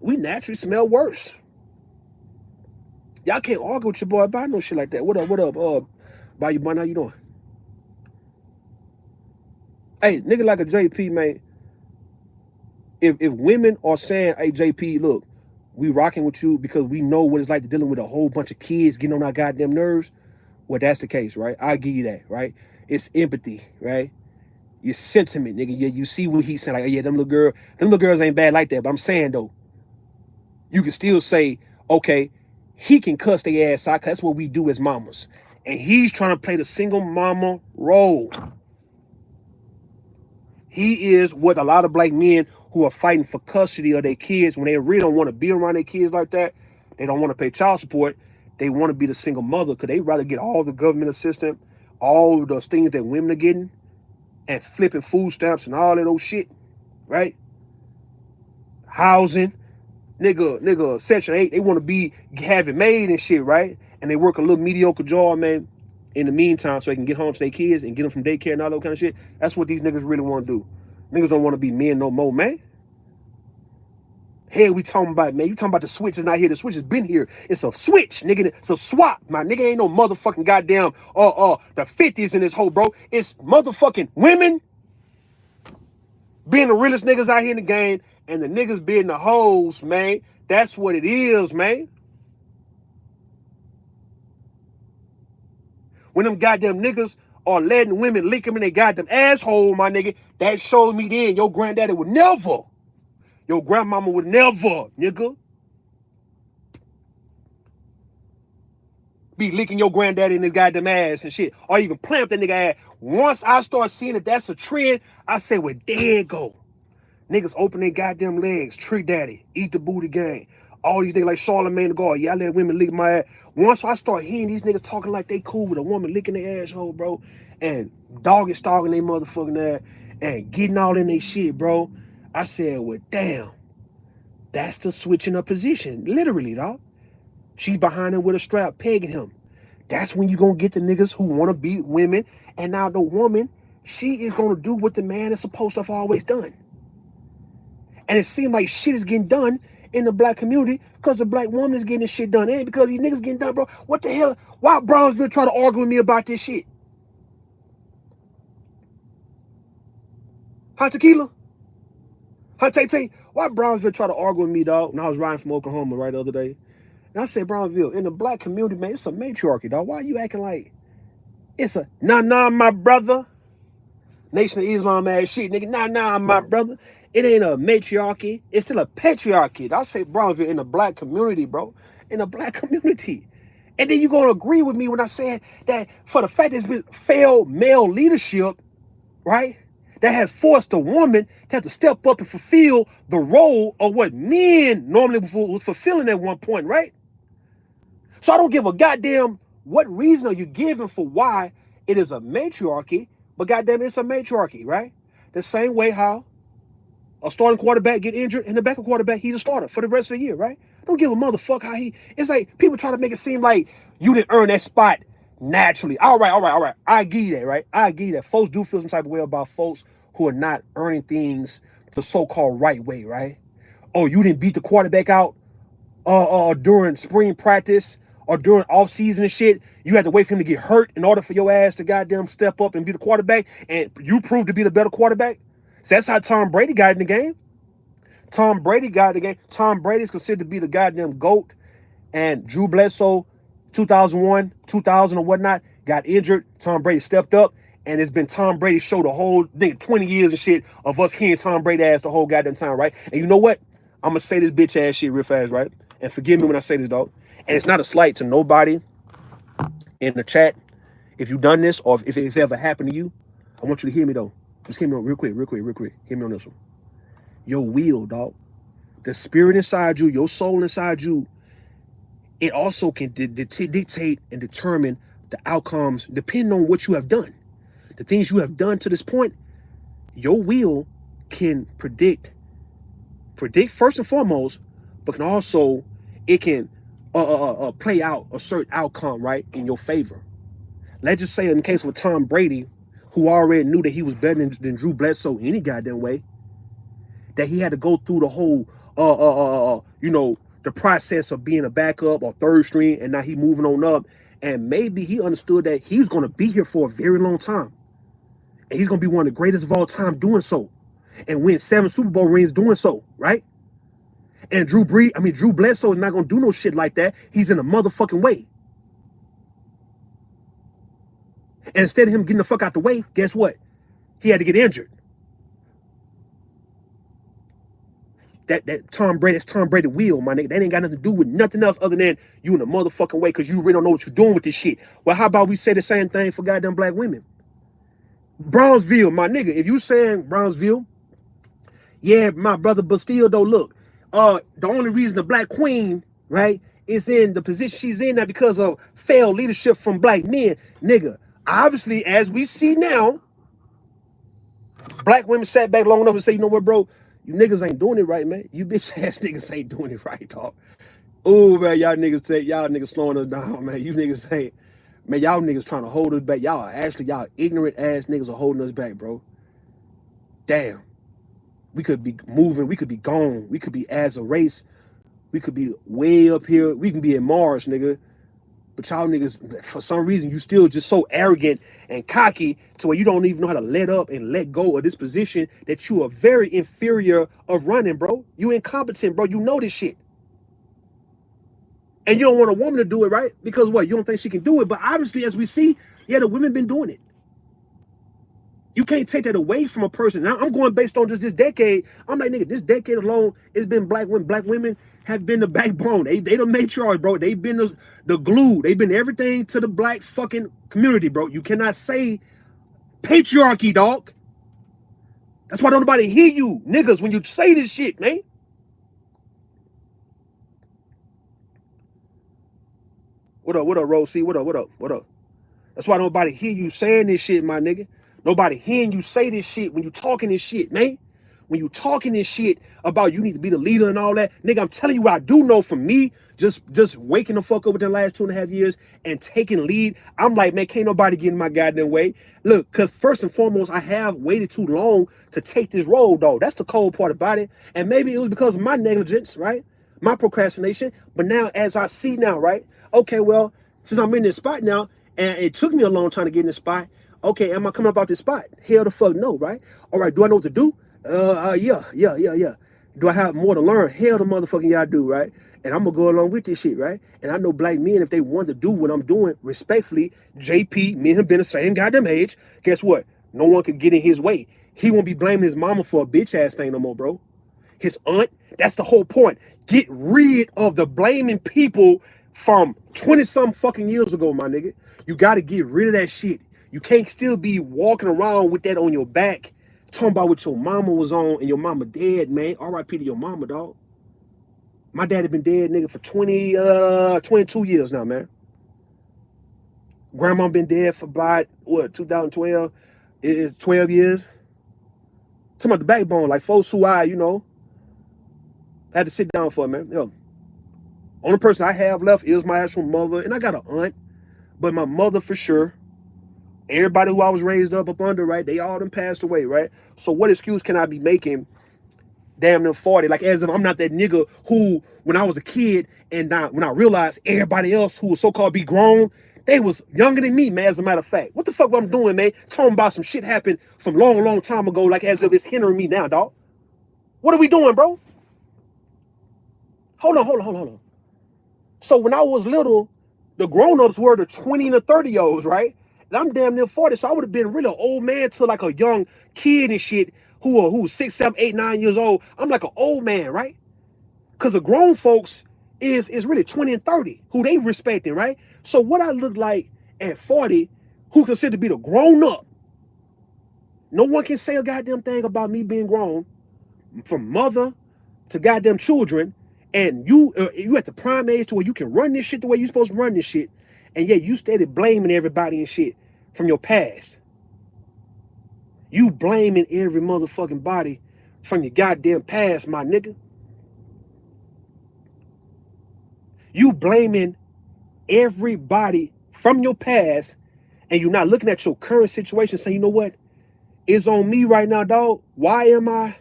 We naturally smell worse. Y'all can't argue with your boy about no shit like that. What up? By you, man, how you doing? Hey, nigga like a JP, man. If women are saying, hey, JP, look, we rocking with you because we know what it's like to dealing with a whole bunch of kids getting on our goddamn nerves, well, that's the case, right? I give you that, right? It's empathy, right? Your sentiment, nigga. You see what he's saying, like, yeah, them little girls ain't bad like that. But I'm saying, though, you can still say, okay, he can cuss their ass out, 'cause that's what we do as mamas. And he's trying to play the single mama role. He is what a lot of black men who are fighting for custody of their kids, when they really don't want to be around their kids like that, they don't want to pay child support, they want to be the single mother because they rather get all the government assistance, all those things that women are getting, and flipping food stamps and all that old shit, right? Housing, nigga, Section 8, they want to have it made and shit, right? And they work a little mediocre job, man, in the meantime, so they can get home to their kids and get them from daycare and all that kind of shit. That's what these niggas really want to do. Niggas don't want to be men no more, man. Hell, we talking about, man. You talking about the switch is not here. The switch has been here. It's a switch, nigga. It's a swap. My nigga ain't no motherfucking goddamn the 50s in this whole, bro. It's motherfucking women being the realest niggas out here in the game and the niggas being the hoes, man. That's what it is, man. When them goddamn niggas are letting women lick them in their goddamn asshole, my nigga, that showed me then your granddaddy would never. Your grandmama would never, nigga, be licking your granddaddy in his goddamn ass and shit, or even playing with that nigga ass. Once I start seeing that that's a trend, I say, well, there it go. Niggas open their goddamn legs, Trick Daddy, Eat the Booty Gang. All these niggas like Charlamagne the God. Yeah, I let women lick my ass. Once I start hearing these niggas talking like they cool with a woman licking their asshole, bro, and dog is stalking their motherfucking ass and getting all in their shit, bro, I said, well, damn. That's the switching of position, literally, dog. She's behind him with a strap, pegging him. That's when you gonna get the niggas who wanna beat women, and now the woman, she is gonna do what the man is supposed to have always done. And it seems like shit is getting done in the black community because the black woman is getting this shit done. And because these niggas getting done, bro. What the hell? Why Brownsville try to argue with me about this shit? Hot tequila? Hot Tay? Why Brownsville try to argue with me, dog, when I was riding from Oklahoma right the other day? And I said, Brownsville, in the black community, man, it's a matriarchy, dog. Why are you acting like it's a nah, my brother? Nation of Islam ass shit, nigga. Nah, my brother. It ain't a matriarchy. It's still a patriarchy. I say Brownsville in the black community, bro. In the black community. And then you gonna agree with me when I said that for the fact that it's been failed male leadership, right? That has forced a woman to have to step up and fulfill the role of what men normally was fulfilling at one point, right? So I don't give a goddamn what reason are you giving for why it is a matriarchy, but goddamn it's a matriarchy, right? The same way how a starting quarterback get injured and the backup quarterback, he's a starter for the rest of the year, right? Don't give a motherfuck how it's like people try to make it seem like you didn't earn that spot naturally. All right. I give you that, right? I give you that. Folks do feel some type of way about folks who are not earning things the so-called right way, right? Oh, you didn't beat the quarterback out during spring practice or during off-season and shit. You had to wait for him to get hurt in order for your ass to goddamn step up and be the quarterback, and you proved to be the better quarterback. So that's how Tom Brady got in the game. Tom Brady is considered to be the goddamn GOAT, and Drew Bledsoe, 2001, 2000 or whatnot, got injured. Tom Brady stepped up And it's been Tom Brady show the whole nigga 20 years and shit of us hearing Tom Brady ass the whole goddamn time, right? And you know what? I'm gonna say this bitch ass shit real fast, right? And forgive me when I say this, dog. And it's not a slight to nobody in the chat. If you done this or if it's ever happened to you, I want you to hear me though. Just hear me real quick. Hear me on this one. Your will, dog. The spirit inside you, your soul inside you, it also can dictate and determine the outcomes depending on what you have done. The things you have done to this point, your will can predict first and foremost, but can also, it can play out a certain outcome, right, in your favor. Let's just say in the case of Tom Brady, who already knew that he was better than Drew Bledsoe any goddamn way, that he had to go through the whole, you know, the process of being a backup or third string, and now he moving on up. And maybe he understood that he's going to be here for a very long time. And he's going to be one of the greatest of all time doing so. And win 7 Super Bowl rings doing so, right? And Drew Bledsoe is not going to do no shit like that. He's in a motherfucking way. And instead of him getting the fuck out the way, guess what? He had to get injured. That's Tom Brady wheel, my nigga. That ain't got nothing to do with nothing else other than you in a motherfucking way because you really don't know what you're doing with this shit. Well, how about we say the same thing for goddamn black women? Brownsville, my nigga. If you saying Brownsville, yeah, my brother, but still though, look, the only reason the black queen, right, is in the position she's in now because of failed leadership from black men, nigga. Obviously, as we see now, black women sat back long enough to say, you know what, bro? You niggas ain't doing it right, man. You bitch ass niggas ain't doing it right, dog. Oh, man, y'all niggas slowing us down, man. You niggas ain't, man, y'all niggas trying to hold us back. Y'all ignorant ass niggas are holding us back, bro. Damn. We could be moving. We could be gone. We could be as a race. We could be way up here. We can be in Mars, nigga. But y'all niggas, for some reason, you still just so arrogant and cocky to where you don't even know how to let up and let go of this position that you are very inferior of running, bro. You incompetent, bro. You know this shit. And you don't want a woman to do it, right? Because what? You don't think she can do it. But obviously, as we see, yeah, the women been doing it. You can't take that away from a person. Now, I'm going based on just this decade. I'm like, nigga, this decade alone, it's been black women. Black women have been the backbone. They the matriarchs, bro. They've been the glue. They've been everything to the black fucking community, bro. You cannot say patriarchy, dog. That's why don't nobody hear you, niggas, when you say this shit, man. What up, Rose C? What up? That's why nobody hear you saying this shit, my nigga. Nobody hearing you say this shit when you talking this shit, man. When you talking this shit about you need to be the leader and all that, nigga, I'm telling you what I do know from me, just waking the fuck up within the last 2.5 years and taking lead. I'm like, man, can't nobody get in my goddamn way. Look, because first and foremost, I have waited too long to take this role, though. That's the cold part about it. And maybe it was because of my negligence, right? My procrastination. But now, as I see now, right? Okay, well, since I'm in this spot now, and it took me a long time to get in this spot, okay, am I coming up out this spot? Hell the fuck no, right? All right, do I know what to do? Yeah. Do I have more to learn? Hell the motherfucking y'all do, right? And I'm gonna go along with this shit, right? And I know black men, if they want to do what I'm doing respectfully, JP, me and him been the same goddamn age, guess what? No one could get in his way. He won't be blaming his mama for a bitch ass thing no more, bro. His aunt, that's the whole point. Get rid of the blaming people from 20-something fucking years ago, my nigga. You gotta get rid of that shit. You can't still be walking around with that on your back, talking about what your mama was on and your mama dead, man. R.I.P. to your mama, dog. My daddy been dead, nigga, for 22 years now, man. Grandma been dead for about, 2012? It's 12 years. Talking about the backbone, like folks who I, had to sit down for, man. Only person I have left is my actual mother, and I got an aunt, but my mother for sure. Everybody who I was raised up under, right, they all done passed away, right? So what excuse can I be making damn near 40? Like, as if I'm not that nigga who, when I was a kid, and when I realized everybody else who was so-called be grown, they was younger than me, man, as a matter of fact. What the fuck I'm doing, man? Talking about some shit happened from long time ago, like as if it's hindering me now, dog. What are we doing, bro? Hold on. So when I was little, the grown-ups were the 20 and the 30-year-olds, right? And I'm damn near 40, so I would have been really an old man to like a young kid and shit who's 6, 7, 8, 9 years old. I'm like an old man, right? Because the grown folks is really 20 and 30 who they respecting, right? So what I look like at 40, who considered to be the grown up, no one can say a goddamn thing about me being grown, from mother to goddamn children, and you at the prime age to where you can run this shit the way you supposed to run this shit, and yet you started blaming everybody and shit from your past. You blaming every motherfucking body from your goddamn past, my nigga. You blaming everybody from your past, and you're not looking at your current situation saying, you know what? It's on me right now, dog. Why am I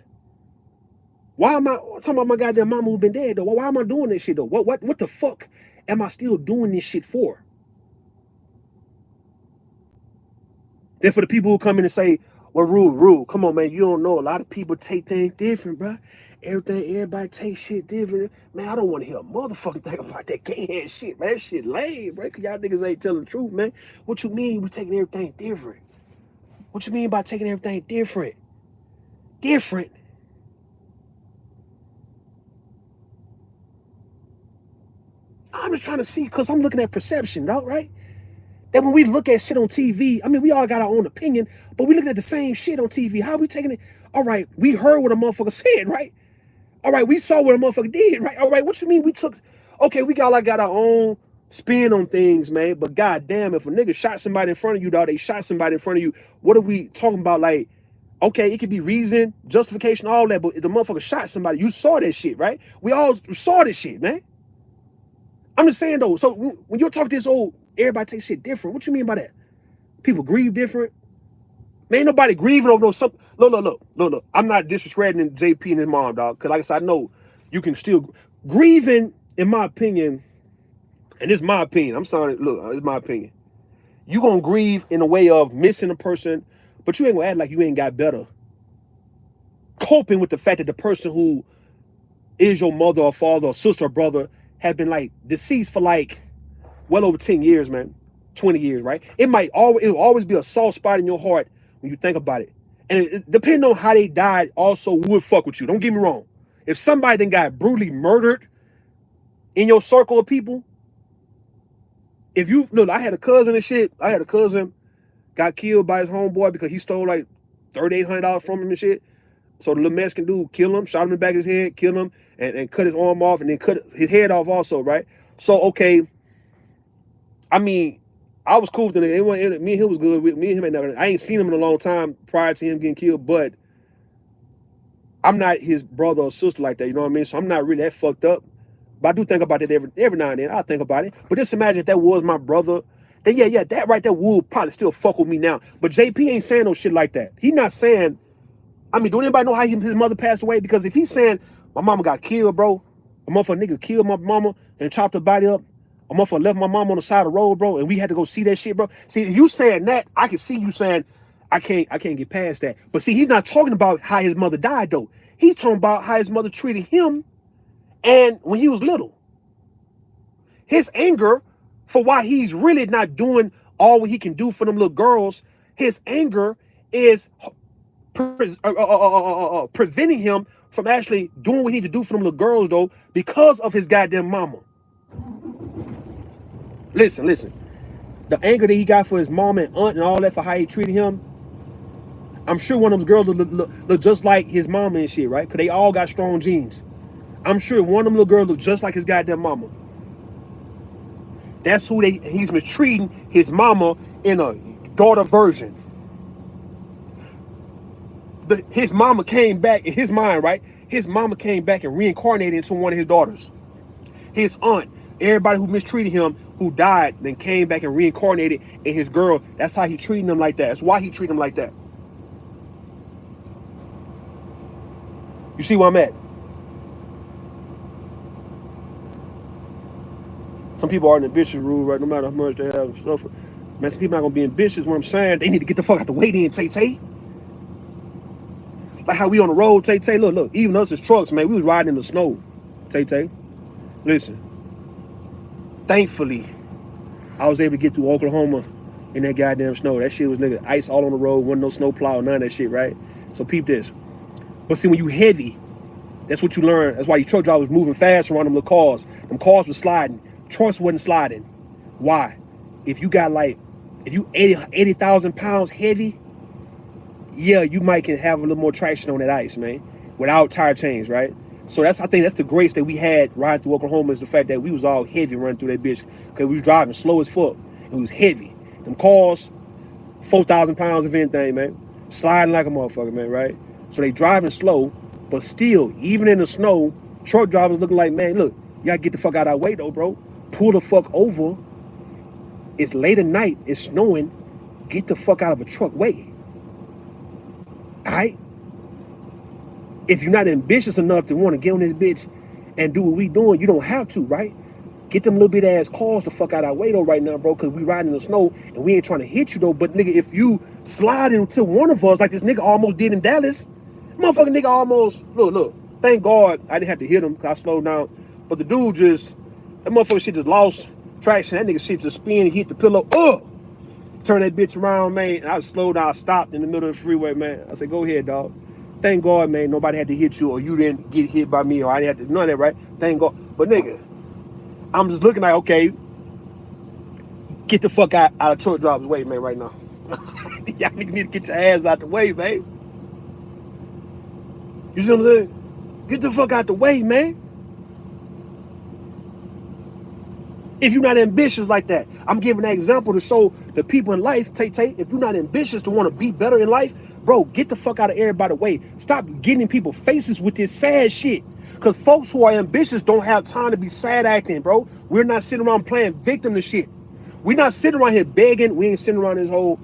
talking about my goddamn mama who been dead, though? Why am I doing this shit, though? What the fuck am I still doing this shit for? Then for the people who come in and say, well, Rule, come on, man, you don't know. A lot of people take things different, bro. Everybody takes shit different. Man, I don't want to hear a motherfucking thing about that gay ass shit, man. That shit lame, bro. Cause y'all niggas ain't telling the truth, man. What you mean we taking everything different? What you mean by taking everything different? Different. I'm just trying to see, because I'm looking at perception, dog, right? That when we look at shit on TV, I mean, we all got our own opinion, but we looking at the same shit on TV. How are we taking it? All right, we heard what a motherfucker said, right? All right, we saw what a motherfucker did, right? All right, what you mean we took... Okay, we got our own spin on things, man, but goddamn, if a nigga shot somebody in front of you, dog, they shot somebody in front of you, what are we talking about? Like, okay, it could be reason, justification, all that, but if the motherfucker shot somebody, you saw that shit, right? We all saw this shit, man. I'm just saying, though, so when you talk this old, everybody takes shit different, what you mean by that? People grieve different? Man, ain't nobody grieving over no something. Look. I'm not disrespecting JP and his mom, dog. Because like I said, I know you can still... Grieving, in my opinion, and this is my opinion. I'm sorry, look, it's my opinion. You gonna grieve in a way of missing a person, but you ain't gonna act like you ain't got better coping with the fact that the person who is your mother or father or sister or brother have been like deceased for like well over 10 years, man. 20 years, right? It'll always be a soft spot in your heart when you think about it. And it depending on how they died also would fuck with you. Don't get me wrong. If somebody then got brutally murdered in your circle of people, if you look, I had a cousin and shit. I had a cousin got killed by his homeboy because he stole like $3,800 from him and shit. So the little Mexican dude killed him, shot him in the back of his head, killed him, and cut his arm off, and then cut his head off also, right? So, okay, I mean, I was cool with it. Me and him was good. Me and him, I ain't seen him in a long time prior to him getting killed, but I'm not his brother or sister like that, you know what I mean? So I'm not really that fucked up. But I do think about it every now and then. I think about it. But just imagine if that was my brother, then yeah, that right there would probably still fuck with me now. But JP ain't saying no shit like that. He not saying... I mean, do anybody know how his mother passed away? Because if he's saying, my mama got killed, bro, a motherfucker nigga killed my mama and chopped her body up, a motherfucker left my mama on the side of the road, bro, and we had to go see that shit, bro. See, if you saying that, I can see you saying, I can't get past that. But see, he's not talking about how his mother died, though. He's talking about how his mother treated him and when he was little. His anger for why he's really not doing all what he can do for them little girls, his anger is... preventing him from actually doing what he need to do for them little girls, though, because of his goddamn mama. Listen. The anger that he got for his mom and aunt and all that for how he treated him, I'm sure one of those girls look just like his mama and shit, right? Because they all got strong genes. I'm sure one of them little girls look just like his goddamn mama. That's who he's mistreating his mama in a daughter version. His mama came back in his mind, right? His mama came back and reincarnated into one of his daughters. His aunt, everybody who mistreated him, who died, then came back and reincarnated in his girl. That's how he treated them like that. That's why he treated them like that. You see where I'm at? Some people are in the bitches rule, right? No matter how much they have and stuff. Man, some people not gonna be in bitches. What I'm saying, they need to get the fuck out the way then, Tay. Like how we on the road, Tay. Look, even us as trucks, man, we was riding in the snow, Tay. Listen, thankfully, I was able to get through Oklahoma in that goddamn snow. That shit was nigga ice all on the road, wasn't no snow plow, none of that shit, right? So peep this. But see, when you heavy, that's what you learn. That's why your truck driver was moving fast around them little cars. Them cars were sliding. Trucks wasn't sliding. Why? If you got like, if you 80,000 pounds heavy, yeah, you might can have a little more traction on that ice, man, without tire chains, right? So I think that's the grace that we had riding through Oklahoma, is the fact that we was all heavy running through that bitch, because we was driving slow as fuck. It was heavy. Them cars, 4,000 pounds of anything, man, sliding like a motherfucker, man, right? So they driving slow, but still, even in the snow, truck drivers looking like, man, look, y'all get the fuck out of our way though, bro. Pull the fuck over. It's late at night. It's snowing. Get the fuck out of a truck way. All right? If you're not ambitious enough to want to get on this bitch and do what we doing, you don't have to, right? Get them little bit ass cars the fuck out of our way though right now, bro, because we riding in the snow and we ain't trying to hit you though. But nigga, if you slide into one of us like this nigga almost did in Dallas, motherfucking nigga almost, look, thank God I didn't have to hit him because I slowed down. But the dude just, that motherfucker shit just lost traction. That nigga shit just spin, hit the pillow, turn that bitch around, man. And I slowed down, I stopped in the middle of the freeway, man. I said, go ahead, dog. Thank God, man, nobody had to hit you, or you didn't get hit by me, or I didn't have to, none of that, right? Thank God. But nigga, I'm just looking like, okay, get the fuck out of truck driver's way, man, right now. Y'all niggas need to get your ass out the way, man. You see what I'm saying? Get the fuck out the way, man. If you're not ambitious like that, I'm giving an example to show the people in life, Tay, if you're not ambitious to want to be better in life, bro, get the fuck out of everybody's way. Stop getting in people's faces with this sad shit. Because folks who are ambitious don't have time to be sad acting, bro. We're not sitting around playing victim to shit. We're not sitting around here begging. We ain't sitting around this whole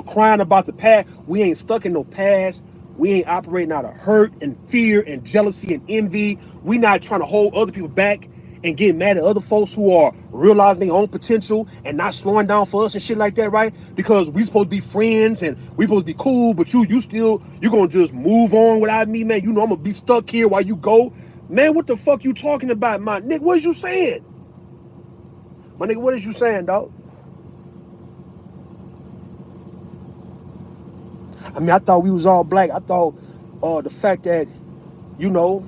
crying about the past. We ain't stuck in no past. We ain't operating out of hurt and fear and jealousy and envy. We not trying to hold other people back and getting mad at other folks who are realizing their own potential and not slowing down for us and shit like that, right? Because we supposed to be friends and we supposed to be cool, but you gonna just move on without me, man. You know I'm gonna be stuck here while you go. Man, what the fuck you talking about, my nigga? What is you saying? My nigga, what is you saying, dog? I mean, I thought we was all black. I thought the fact that, you know,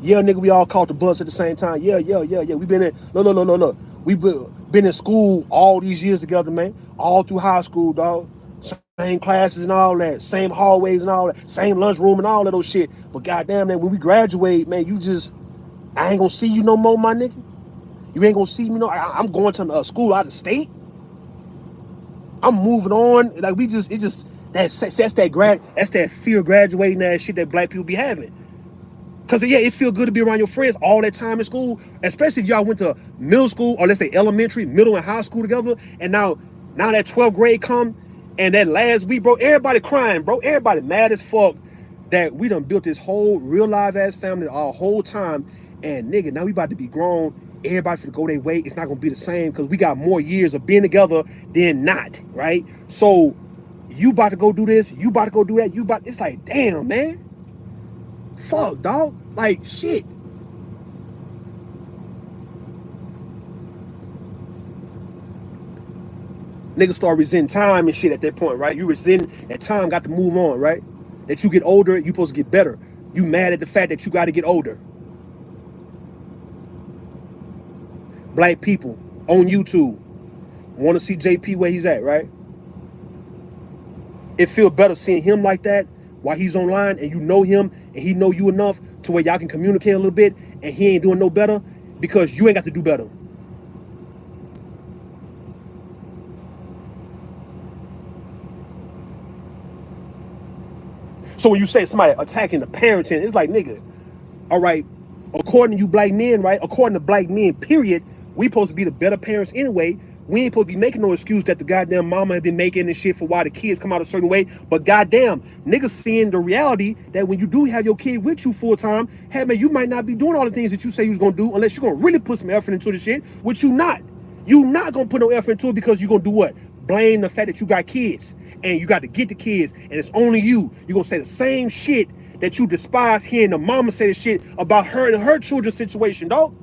yeah, nigga, we all caught the bus at the same time. Yeah. We been in, look. We been in school all these years together, man. All through high school, dog. Same classes and all that. Same hallways and all that. Same lunchroom and all of those shit. But goddamn, man, when we graduate, man, I ain't gonna see you no more, my nigga. You ain't gonna see me no. I'm going to school out of state. I'm moving on. Like that's that fear of graduating ass shit that black people be having. Cause yeah, it feel good to be around your friends all that time in school, especially if y'all went to middle school, or let's say elementary, middle and high school together. And now that 12th grade come and that last week, bro, everybody crying, bro. Everybody mad as fuck that we done built this whole real live ass family our whole time. And nigga, now we about to be grown. Everybody finna go their way. It's not gonna be the same because we got more years of being together than not, right? So you about to go do this, you about to go do that, it's like, damn, man. Fuck, dog. Like, shit. Niggas start resenting time and shit at that point, right? You resenting that time got to move on, right? That you get older, you supposed to get better. You mad at the fact that you got to get older. Black people on YouTube want to see JP where he's at, right? It feel better seeing him like that while he's online and you know him and he know you enough to where y'all can communicate a little bit and he ain't doing no better because you ain't got to do better. So when you say somebody attacking the parenting, it's like, nigga, all right, according to you black men, right? According to black men, period, we supposed to be the better parents anyway. We ain't supposed to be making no excuse that the goddamn mama has been making and shit for why the kids come out a certain way. But goddamn, niggas seeing the reality that when you do have your kid with you full time, hey man, you might not be doing all the things that you say you was gonna do unless you're gonna really put some effort into the shit, which you not. You not gonna put no effort into it because you're gonna do what? Blame the fact that you got kids and you got to get the kids and it's only you. You're gonna say the same shit that you despise hearing the mama say the shit about her and her children's situation, dog.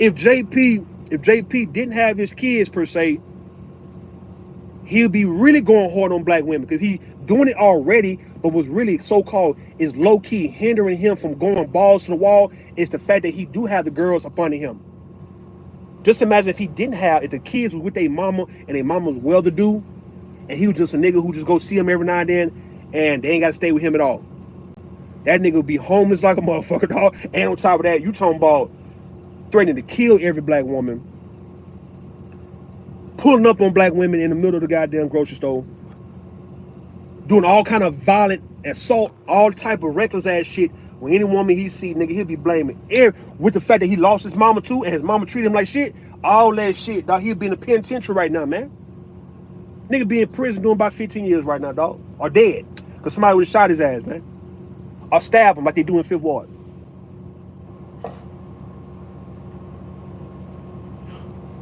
If JP didn't have his kids per se, he'll be really going hard on black women because he doing it already, but was really so-called is low-key hindering him from going balls to the wall is the fact that he do have the girls up under him. Just imagine if he didn't have, if the kids was with their mama and their mama was well-to-do, and he was just a nigga who just go see him every now and then, and they ain't got to stay with him at all. That nigga would be homeless like a motherfucker, dog. And on top of that, you talking about threatening to kill every black woman, pulling up on black women in the middle of the goddamn grocery store, doing all kind of violent assault, all type of reckless ass shit. When any woman he see, nigga, he'll be blaming with the fact that he lost his mama too, and his mama treated him like shit. All that shit, dog. He'll be in the penitentiary right now, man. Nigga be in prison doing about 15 years right now, dog. Or dead. Because somebody would have shot his ass, man. Or stab him like they do in Fifth Ward.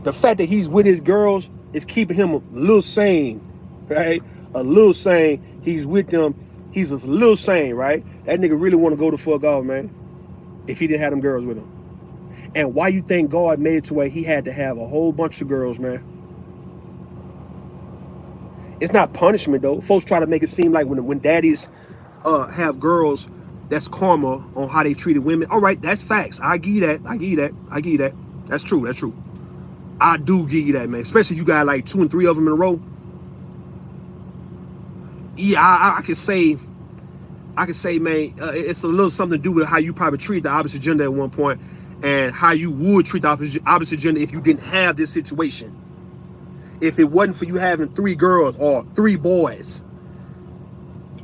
The fact that he's with his girls is keeping him a little sane, right? A little sane. He's with them. He's a little sane, right? That nigga really want to go the fuck off, man. If he didn't have them girls with him. And why you think God made it to where he had to have a whole bunch of girls, man? It's not punishment, though. Folks try to make it seem like when daddies have girls, that's karma on how they treated women. All right, that's facts. I give you that. I give you that. I give you that. That's true. That's true. I do give you that, man. Especially if you got like 2 and 3 of them in a row. Yeah, I can say, man, it's a little something to do with how you probably treat the opposite gender at one point and how you would treat the opposite gender if you didn't have this situation. If it wasn't for you having 3 girls or 3 boys,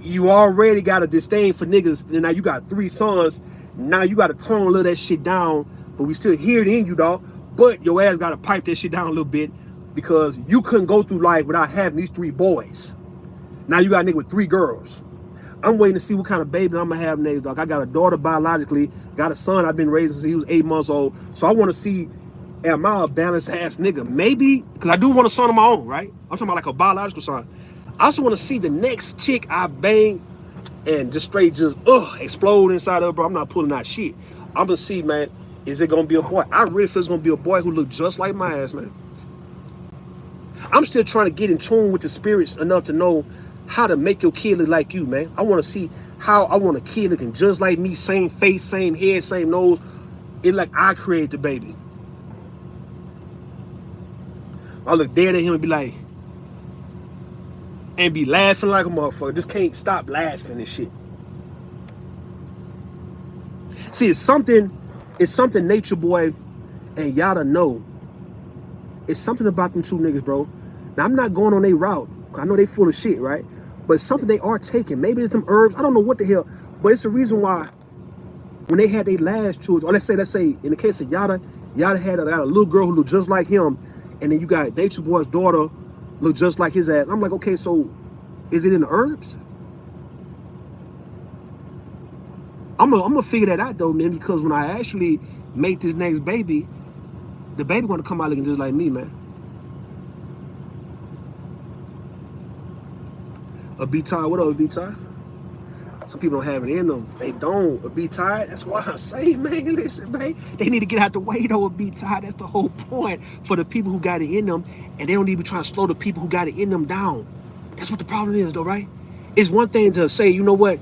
you already got a disdain for niggas, and now you got 3 sons. Now you got to tone a little of that shit down, but we still hear it in you, dog. But your ass got to pipe that shit down a little bit because you couldn't go through life without having these 3 boys. Now you got a nigga with 3 girls. I'm waiting to see what kind of baby I'm going to have next, dog. I got a daughter biologically, got a son I've been raising since he was 8 months old. So I want to see, am I a balanced ass nigga? Maybe, because I do want a son of my own, right? I'm talking about like a biological son. I also want to see the next chick I bang and just straight just explode inside of her, bro. I'm not pulling out shit. I'm going to see, man, is it going to be a boy? I really feel it's going to be a boy who looks just like my ass, man. I'm still trying to get in tune with the spirits enough to know how to make your kid look like you, man. I want to see how I want a kid looking just like me, same face, same head, same nose. It like I created the baby. I look dead at him and be like, and be laughing like a motherfucker. Just can't stop laughing and shit. See, it's something Nature Boy and Yada know. It's something about them 2 niggas, bro. Now, I'm not going on their route. I know they full of shit, right? But it's something they are taking. Maybe it's them herbs. I don't know what the hell. But it's the reason why when they had their last children, or let's say, in the case of Yada had a little girl who looked just like him. And then you got Nature Boy's daughter look just like his ass. I'm like, okay, so is it in the herbs? I'm gonna figure that out though, man, because when I actually make this next baby, the baby gonna come out looking just like me, man. A B-Tie, what up, B-Tie? Some people don't have it in them. They don't. A B-Tie, that's why I say, man, listen, man. They need to get out the way, though, a B-Tie. That's the whole point for the people who got it in them. And they don't need to be trying to slow the people who got it in them down. That's what the problem is, though, right? It's one thing to say, you know what?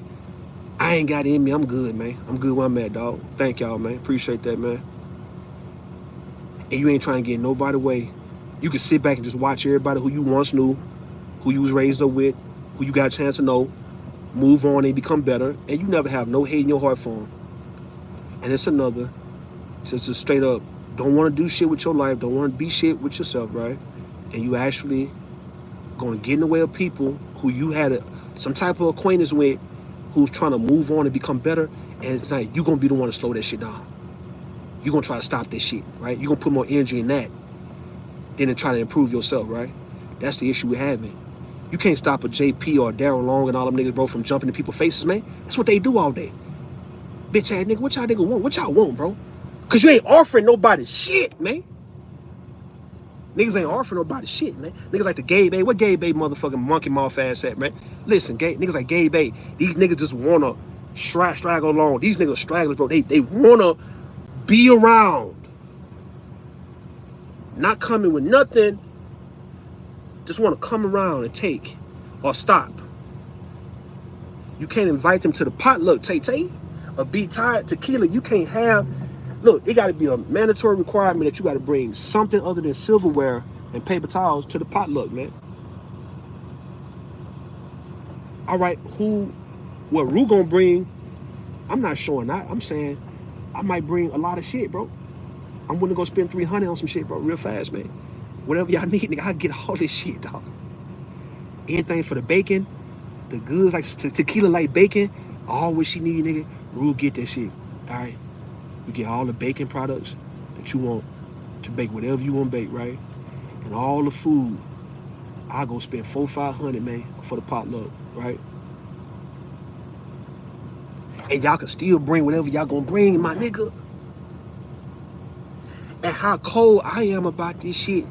I ain't got it in me. I'm good, man. I'm good where I'm at, dog. Thank y'all, man. Appreciate that, man. And you ain't trying to get nobody way. You can sit back and just watch everybody who you once knew, who you was raised up with, who you got a chance to know, move on and become better, and you never have no hate in your heart for them. And it's another, just straight up, don't want to do shit with your life, don't want to be shit with yourself, right? And you actually going to get in the way of people who you had some type of acquaintance with, who's trying to move on and become better, and it's like, you're going to be the one to slow that shit down. You're going to try to stop that shit, right? You're going to put more energy in that than to try to improve yourself, right? That's the issue we're having. You can't stop a JP or Daryl Long and all them niggas, bro, from jumping in people's faces, man. That's what they do all day. Bitch ass nigga, what y'all nigga want? What y'all want, bro? Because you ain't offering nobody shit, man. Niggas ain't offering nobody shit, man. Niggas like the gay babe. What gay babe motherfucking monkey mouth ass at, man? Listen, niggas like gay babe. These niggas just want to straggle along. These niggas stragglers, bro. They want to be around. not coming with nothing, just want to come around and take or stop. You can't invite them to the potluck, Tay-Tay, or be tired tequila. You can't have, look, it got to be a mandatory requirement that you got to bring something other than silverware and paper towels to the potluck, man. All right, what Rue gonna bring, I'm not showing that. I'm saying I might bring a lot of shit, bro. I'm gonna go spend $300 on some shit, bro, real fast, man. Whatever y'all need, nigga, I get all this shit, dog. Anything for the bacon, the goods like tequila like bacon, all what she need, nigga, Rue get that shit. All right, you get all the bacon products that you want to bake whatever you want to bake, right? And all the food, I go spend $400-500, man, for the potluck, right? And y'all can still bring whatever y'all gonna bring, my nigga. And how cold I am about this shit.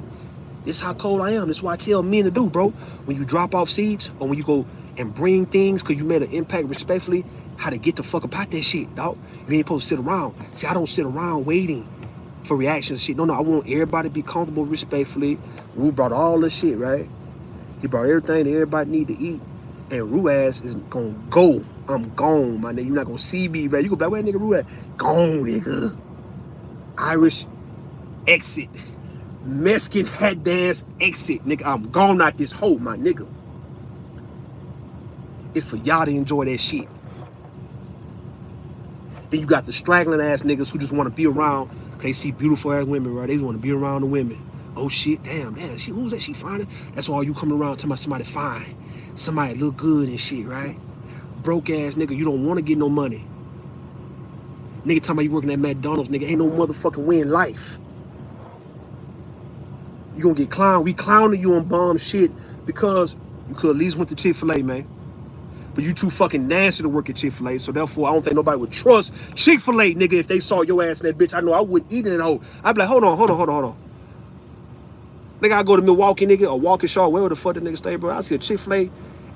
This how cold I am. This is what I tell men to do, bro. When you drop off seeds or when you go and bring things because you made an impact respectfully, how to get the fuck about that shit, dog. You ain't supposed to sit around. See, I don't sit around waiting for reactions and shit. No, I want everybody to be comfortable respectfully. Rue brought all the shit, right? He brought everything that everybody need to eat. And Rue ass is gonna go. I'm gone, my nigga. You're not gonna see me, right? You go be like, where nigga Rue at? Gone, nigga. Irish exit. Mexican hat dance exit, nigga. I'm gone out this hole, my nigga. It's for y'all to enjoy that shit. Then you got the straggling ass niggas who just want to be around. They see beautiful ass women, right? They just want to be around the women. Oh shit, damn, who's that? She fine? That's all you coming around talking about somebody fine. Somebody look good and shit, right? Broke ass nigga, you don't want to get no money. Nigga talking about you working at McDonald's, nigga. Ain't no motherfucking way in life. You gonna get clowned. We clowning you on bomb shit because you could at least went to Chick-fil-A, man. But you too fucking nasty to work at Chick-fil-A, so therefore I don't think nobody would trust Chick-fil-A, nigga, if they saw your ass in that bitch. I know I wouldn't eat it at all. I'd be like, hold on. Nigga, I go to Milwaukee, nigga, or Waukesha, wherever the fuck that nigga stay, bro. I see a Chick-fil-A,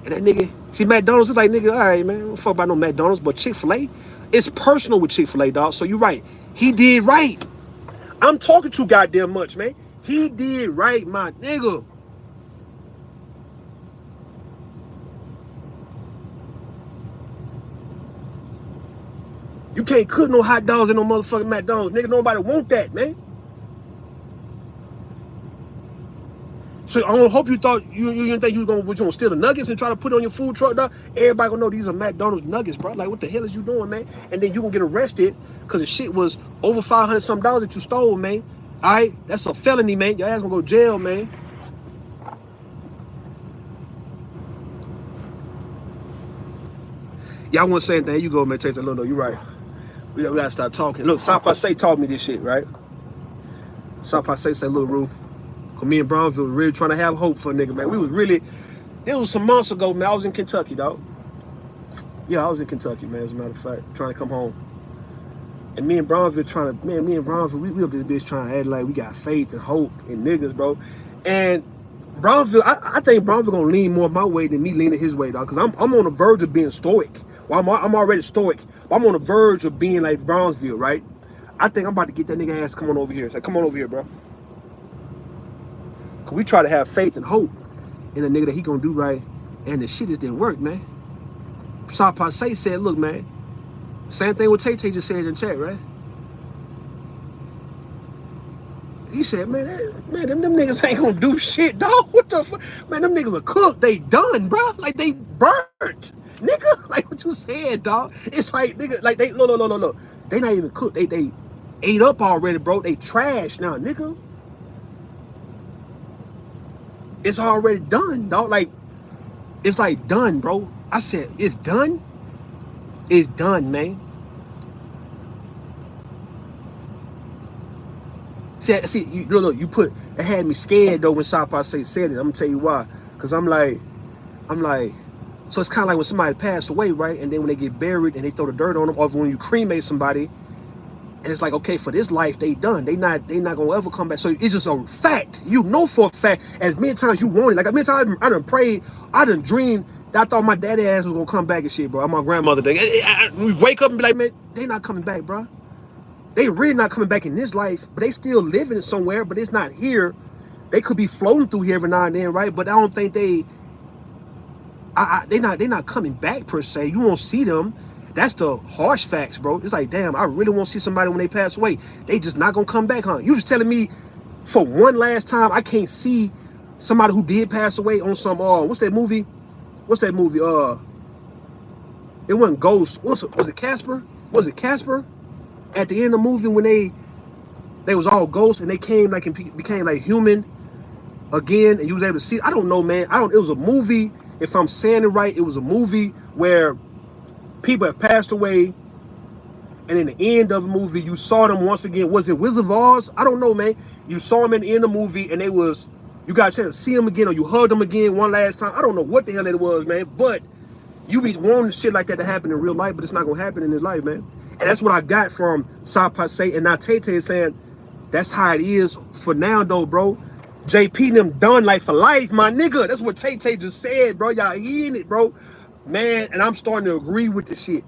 and that nigga, see McDonald's is like, nigga, all right, man, don't fuck about no McDonald's, but Chick-fil-A, it's personal with Chick-fil-A, dog. So you're right. He did right. I'm talking too goddamn much, man. He did right, my nigga. You can't cook no hot dogs in no motherfucking McDonald's. Nigga, nobody want that, man. So I don't hope you thought you didn't think you was gonna steal the nuggets and try to put it on your food truck, dog. Everybody gonna know these are McDonald's nuggets, bro. Like, what the hell is you doing, man? And then you gonna get arrested because the shit was over $500 some that you stole, man. All right, that's a felony, man. Your ass gonna go to jail, man. Y'all want to say anything? You go, man. Take that little. You right. We gotta stop talking. Look, South Passe taught me this shit, right? South Passe said, "Little Roof, cause me and Brownsville were really trying to have hope for a nigga, man. We was really, it was some months ago, man. I was in Kentucky, dog. Yeah, I was in Kentucky, man. As a matter of fact, trying to come home. And me and Brownsville we up this bitch trying to act like we got faith and hope in niggas, bro. And Brownsville, I think Brownsville gonna lean more my way than me leaning his way, dog. Cause I'm on the verge of being stoic. Well, I'm already stoic, but I'm on the verge of being like Brownsville, right? I think I'm about to get that nigga ass come on over here. It's like, come on over here, bro. Cause we try to have faith and hope in a nigga that he gonna do right, and the shit just didn't work, man. South Passe said, look, man, same thing what Tay-Tay just said in chat, right? He said, man, them niggas ain't gonna do shit, dog. What the fuck? Man, them niggas are cooked. They done, bro. Like, they burnt. Nigga, like what you said, dog. It's like, nigga, like they, look. They not even cooked. They ate up already, bro. They trash now, nigga. It's already done, dog. Like, it's like done, bro. I said, it's done? It's done, man. See, you put, it had me scared though when South Passe said it. I'm gonna tell you why. Cause I'm like, so it's kind of like when somebody passed away, right? And then when they get buried and they throw the dirt on them, or when you cremate somebody, and it's like, okay, for this life, they done. They not gonna ever come back. So it's just a fact. You know for a fact, as many times you want it. Like, many times I done prayed, I done dreamed, I thought my daddy ass was gonna come back and shit, bro. I'm my grandmother. We wake up and be like, man, they not coming back, bro. They really not coming back in this life, but they still living somewhere, but it's not here. They could be floating through here every now and then, right? But I don't think they not coming back per se. You won't see them. That's the harsh facts, bro. It's like, damn, I really won't see somebody when they pass away. They just not gonna come back, huh? You just telling me for one last time I can't see somebody who did pass away on some what's that movie? What's that movie? It wasn't Ghost. Was it Casper? Was it Casper? At the end of the movie when they was all ghosts and they came like and became like human again, and you was able to see. I don't know, man. It was a movie. If I'm saying it right, it was a movie where people have passed away, and in the end of the movie, you saw them once again. Was it Wizard of Oz? I don't know, man. You saw them in the end of the movie, and you got a chance to see them again, or you hugged them again one last time. I don't know what the hell it was, man. But you be wanting shit like that to happen in real life, but it's not gonna happen in this life, man. And that's what I got from Sa Passe, and now Tay Tay is saying that's how it is for now, though, bro. JP and them done like for life, my nigga. That's what Tay Tay just said, bro. Y'all hearing it, bro. Man, and I'm starting to agree with the shit.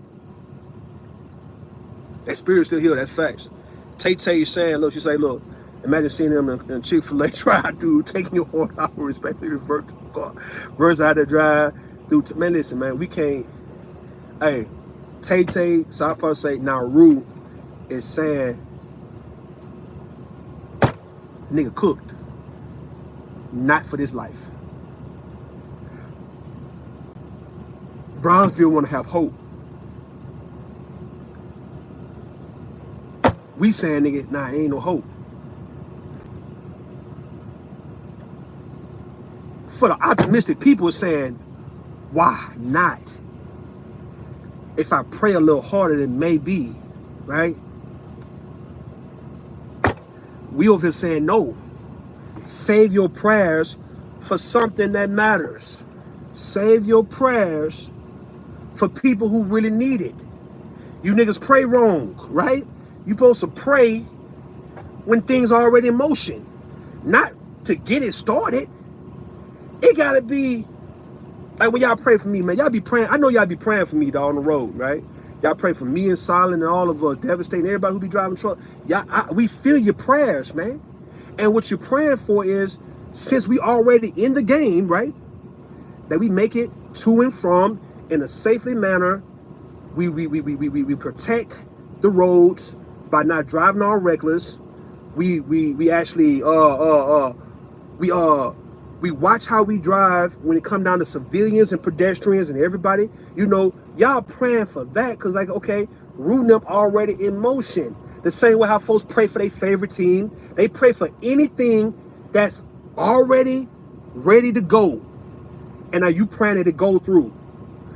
That spirit's still here, that's facts. Tay Tay is saying, look, she say, look, imagine seeing them in Chick-fil-A drive, dude, taking your order out, respectfully reverse to the car. Reverse out the drive, dude. Man, listen, man, we can't. Hey, Tay Tay, Sa Passe, now Rue is saying, nigga cooked. Not for this life. Brownsville want to have hope. We saying, nigga, nah, ain't no hope. For the optimistic people saying, why not? If I pray a little harder than maybe, right? We over here saying no. Save your prayers for something that matters. Save your prayers for people who really need it. You niggas pray wrong, right? You supposed to pray when things are already in motion. Not to get it started. It gotta be like when y'all pray for me, man. Y'all be praying. I know y'all be praying for me, dog, on the road, right? Y'all pray for me and Silent and all of Devastating, everybody who be driving truck. We feel your prayers, man. And what you're praying for is, since we already in the game, right? That we make it to and from in a safely manner. We protect the roads by not driving all reckless. We actually we watch how we drive when it come down to civilians and pedestrians and everybody. You know, y'all praying for that because, like, okay, rooting them already in motion. The same way how folks pray for their favorite team. They pray for anything that's already ready to go. And now you praying that it go through.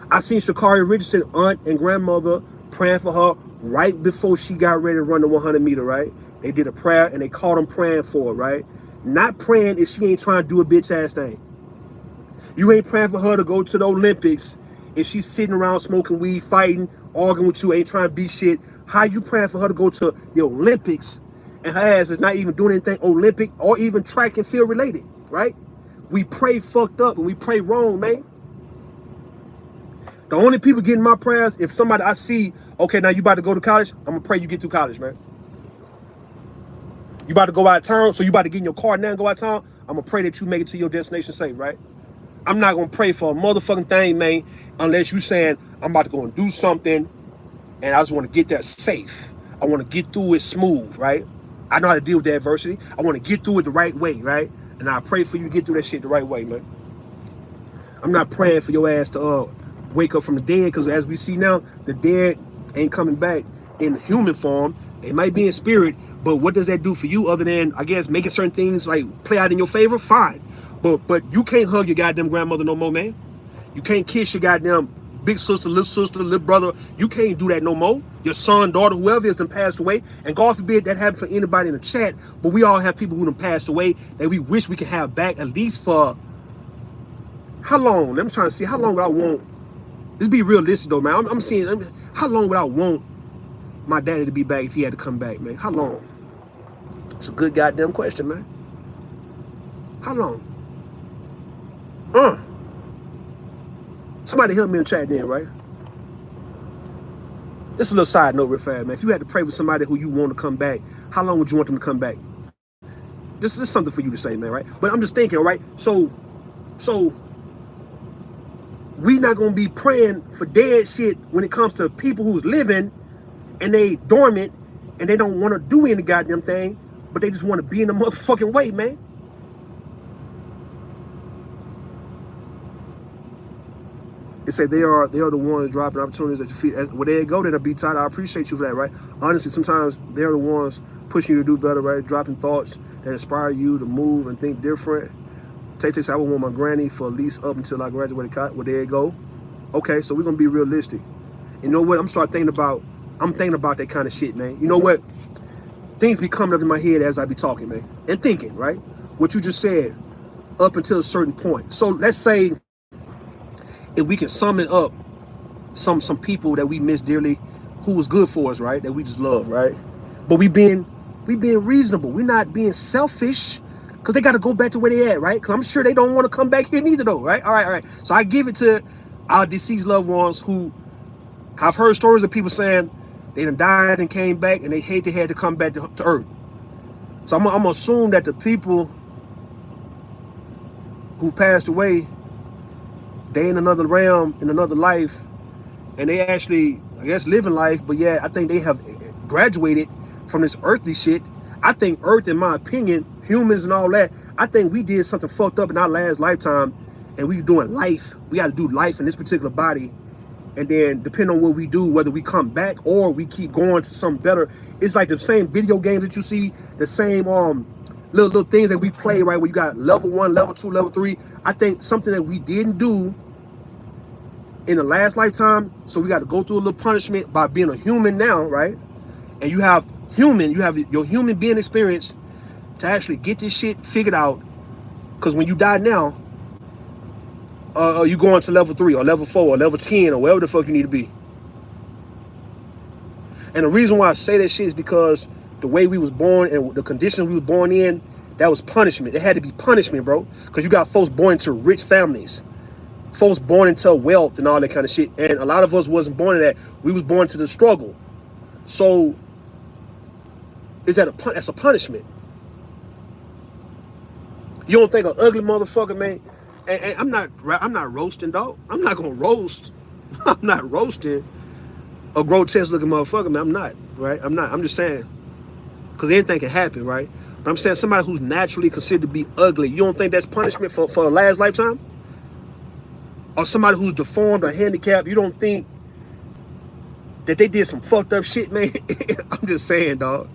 I seen Shakari Richardson, aunt and grandmother, praying for her right before she got ready to run the 100-meter, right? They did a prayer and they called them praying for it, right? Not praying if she ain't trying to do a bitch ass thing. You ain't praying for her to go to the Olympics if she's sitting around smoking weed, fighting, arguing with you, ain't trying to be shit. How you praying for her to go to the Olympics and her ass is not even doing anything Olympic or even track and field related, right? We pray fucked up and we pray wrong, man. The only people getting my prayers, if somebody I see, okay, now you about to go to college, I'm gonna pray you get through college, man. You about to go out of town, so you about to get in your car now and go out of town, I'm gonna pray that you make it to your destination safe, right? I'm not gonna pray for a motherfucking thing, man, unless you saying I'm about to go and do something and I just want to get that safe. I want to get through it smooth, right? I know how to deal with the adversity. I want to get through it the right way, right? And I pray for you to get through that shit the right way, man. I'm not praying for your ass to wake up from the dead, because as we see now, the dead ain't coming back in human form. They might be in spirit, but what does that do for you other than, I guess, making certain things like play out in your favor? Fine. But you can't hug your goddamn grandmother no more, man. You can't kiss your goddamn big sister, little brother. You can't do that no more. Your son, daughter, whoever is done passed away. And God forbid that happen for anybody in the chat, but we all have people who done passed away that we wish we could have back at least for how long? I'm trying to see how long would I want. Let's be realistic though, man. I'm seeing how long would I want my daddy to be back if he had to come back, man? How long? It's a good goddamn question, man. How long? Somebody help me in the chat then, right? This is a little side note real fast, man. If you had to pray for somebody who you want to come back, how long would you want them to come back? This is something for you to say, man, right? But I'm just thinking, all right? So we not gonna be praying for dead shit when it comes to people who's living and they dormant and they don't want to do any goddamn thing, but they just want to be in the motherfucking way, man. They say they are the ones dropping opportunities at your feet. Where they go, they'll be tired. I appreciate you for that, right? Honestly, sometimes they're the ones pushing you to do better, right? Dropping thoughts that inspire you to move and think different. Tay said, I would want my granny for at least up until I graduated college. Where they go. Okay, so we're gonna be realistic. You know what? I'm thinking about that kind of shit, man. You know what? Things be coming up in my head as I be talking, man, and thinking, right? What you just said, up until a certain point. So let's say if we can summon up some people that we miss dearly, who was good for us, right? That we just love, right? But we being reasonable. We're not being selfish, because they got to go back to where they at, right? Because I'm sure they don't want to come back here neither, though, right? All right. So I give it to our deceased loved ones who I've heard stories of people saying they done died and came back and they hate they had to come back to earth. So I'm gonna assume that the people who passed away, they in another realm, in another life, and they actually, I guess, living life, but yeah, I think they have graduated from this earthly shit. I think Earth, in my opinion, humans and all that, I think we did something fucked up in our last lifetime, and we doing life. We got to do life in this particular body, and then depending on what we do, whether we come back or we keep going to something better, it's like the same video games that you see, the same little things that we play, right? Where you got level 1, level 2, level 3. I think something that we didn't do in the last lifetime, so we got to go through a little punishment by being a human now, right? And you have your human being experience to actually get this shit figured out, because when you die now, you going to level 3 or level 4 or level 10 or wherever the fuck you need to be. And the reason why I say that shit is because the way we was born and the conditions we was born in, that was punishment. It had to be punishment, bro, because you got folks born into rich families, folks born into wealth and all that kind of shit, and a lot of us wasn't born in that. We was born to the struggle. So that's a punishment. You don't think an ugly motherfucker, man? And I'm not roasting, dog. I'm not gonna roast. I'm not roasting a grotesque looking motherfucker, man. I'm not, right? I'm not. I'm just saying, because anything can happen, right? But I'm saying somebody who's naturally considered to be ugly, you don't think that's punishment for a last lifetime? Or somebody who's deformed or handicapped, you don't think that they did some fucked up shit, man? I'm just saying, dog.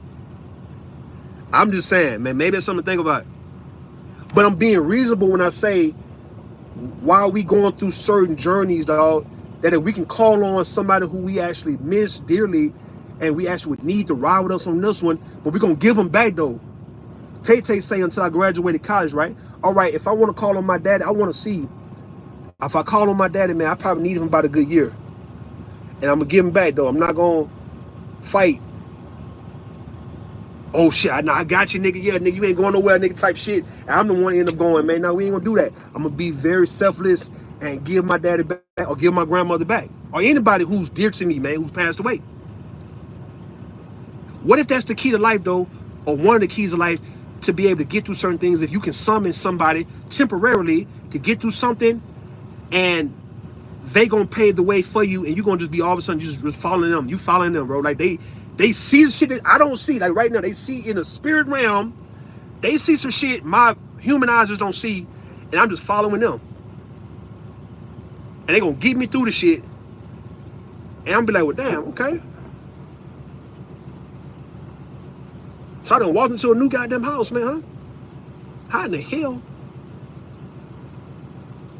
I'm just saying, man, maybe it's something to think about. But I'm being reasonable when I say, while we going through certain journeys, dog, that if we can call on somebody who we actually miss dearly and we actually would need to ride with us on this one, but we're going to give them back, though. Tay say until I graduated college, right? All right, if I want to call on my daddy, I want to see. If I call on my daddy, man, I probably need him about a good year. And I'm going to give him back, though. I'm not going to fight. Oh, shit, I got you, nigga. Yeah, nigga, you ain't going nowhere, nigga, type shit. And I'm the one that end up going, man. No, we ain't going to do that. I'm going to be very selfless and give my daddy back or give my grandmother back. Or anybody who's dear to me, man, who's passed away. What if that's the key to life, though, or one of the keys of life to be able to get through certain things? If you can summon somebody temporarily to get through something, and they gonna pave the way for you, and you're gonna just be all of a sudden just following them. You following them, bro. Like they see shit that I don't see. Like right now, they see in the spirit realm, they see some shit my human eyes just don't see, and I'm just following them. And they gonna get me through the shit, and I'm be like, well, damn, okay. So I done walked into a new goddamn house, man, huh? How in the hell?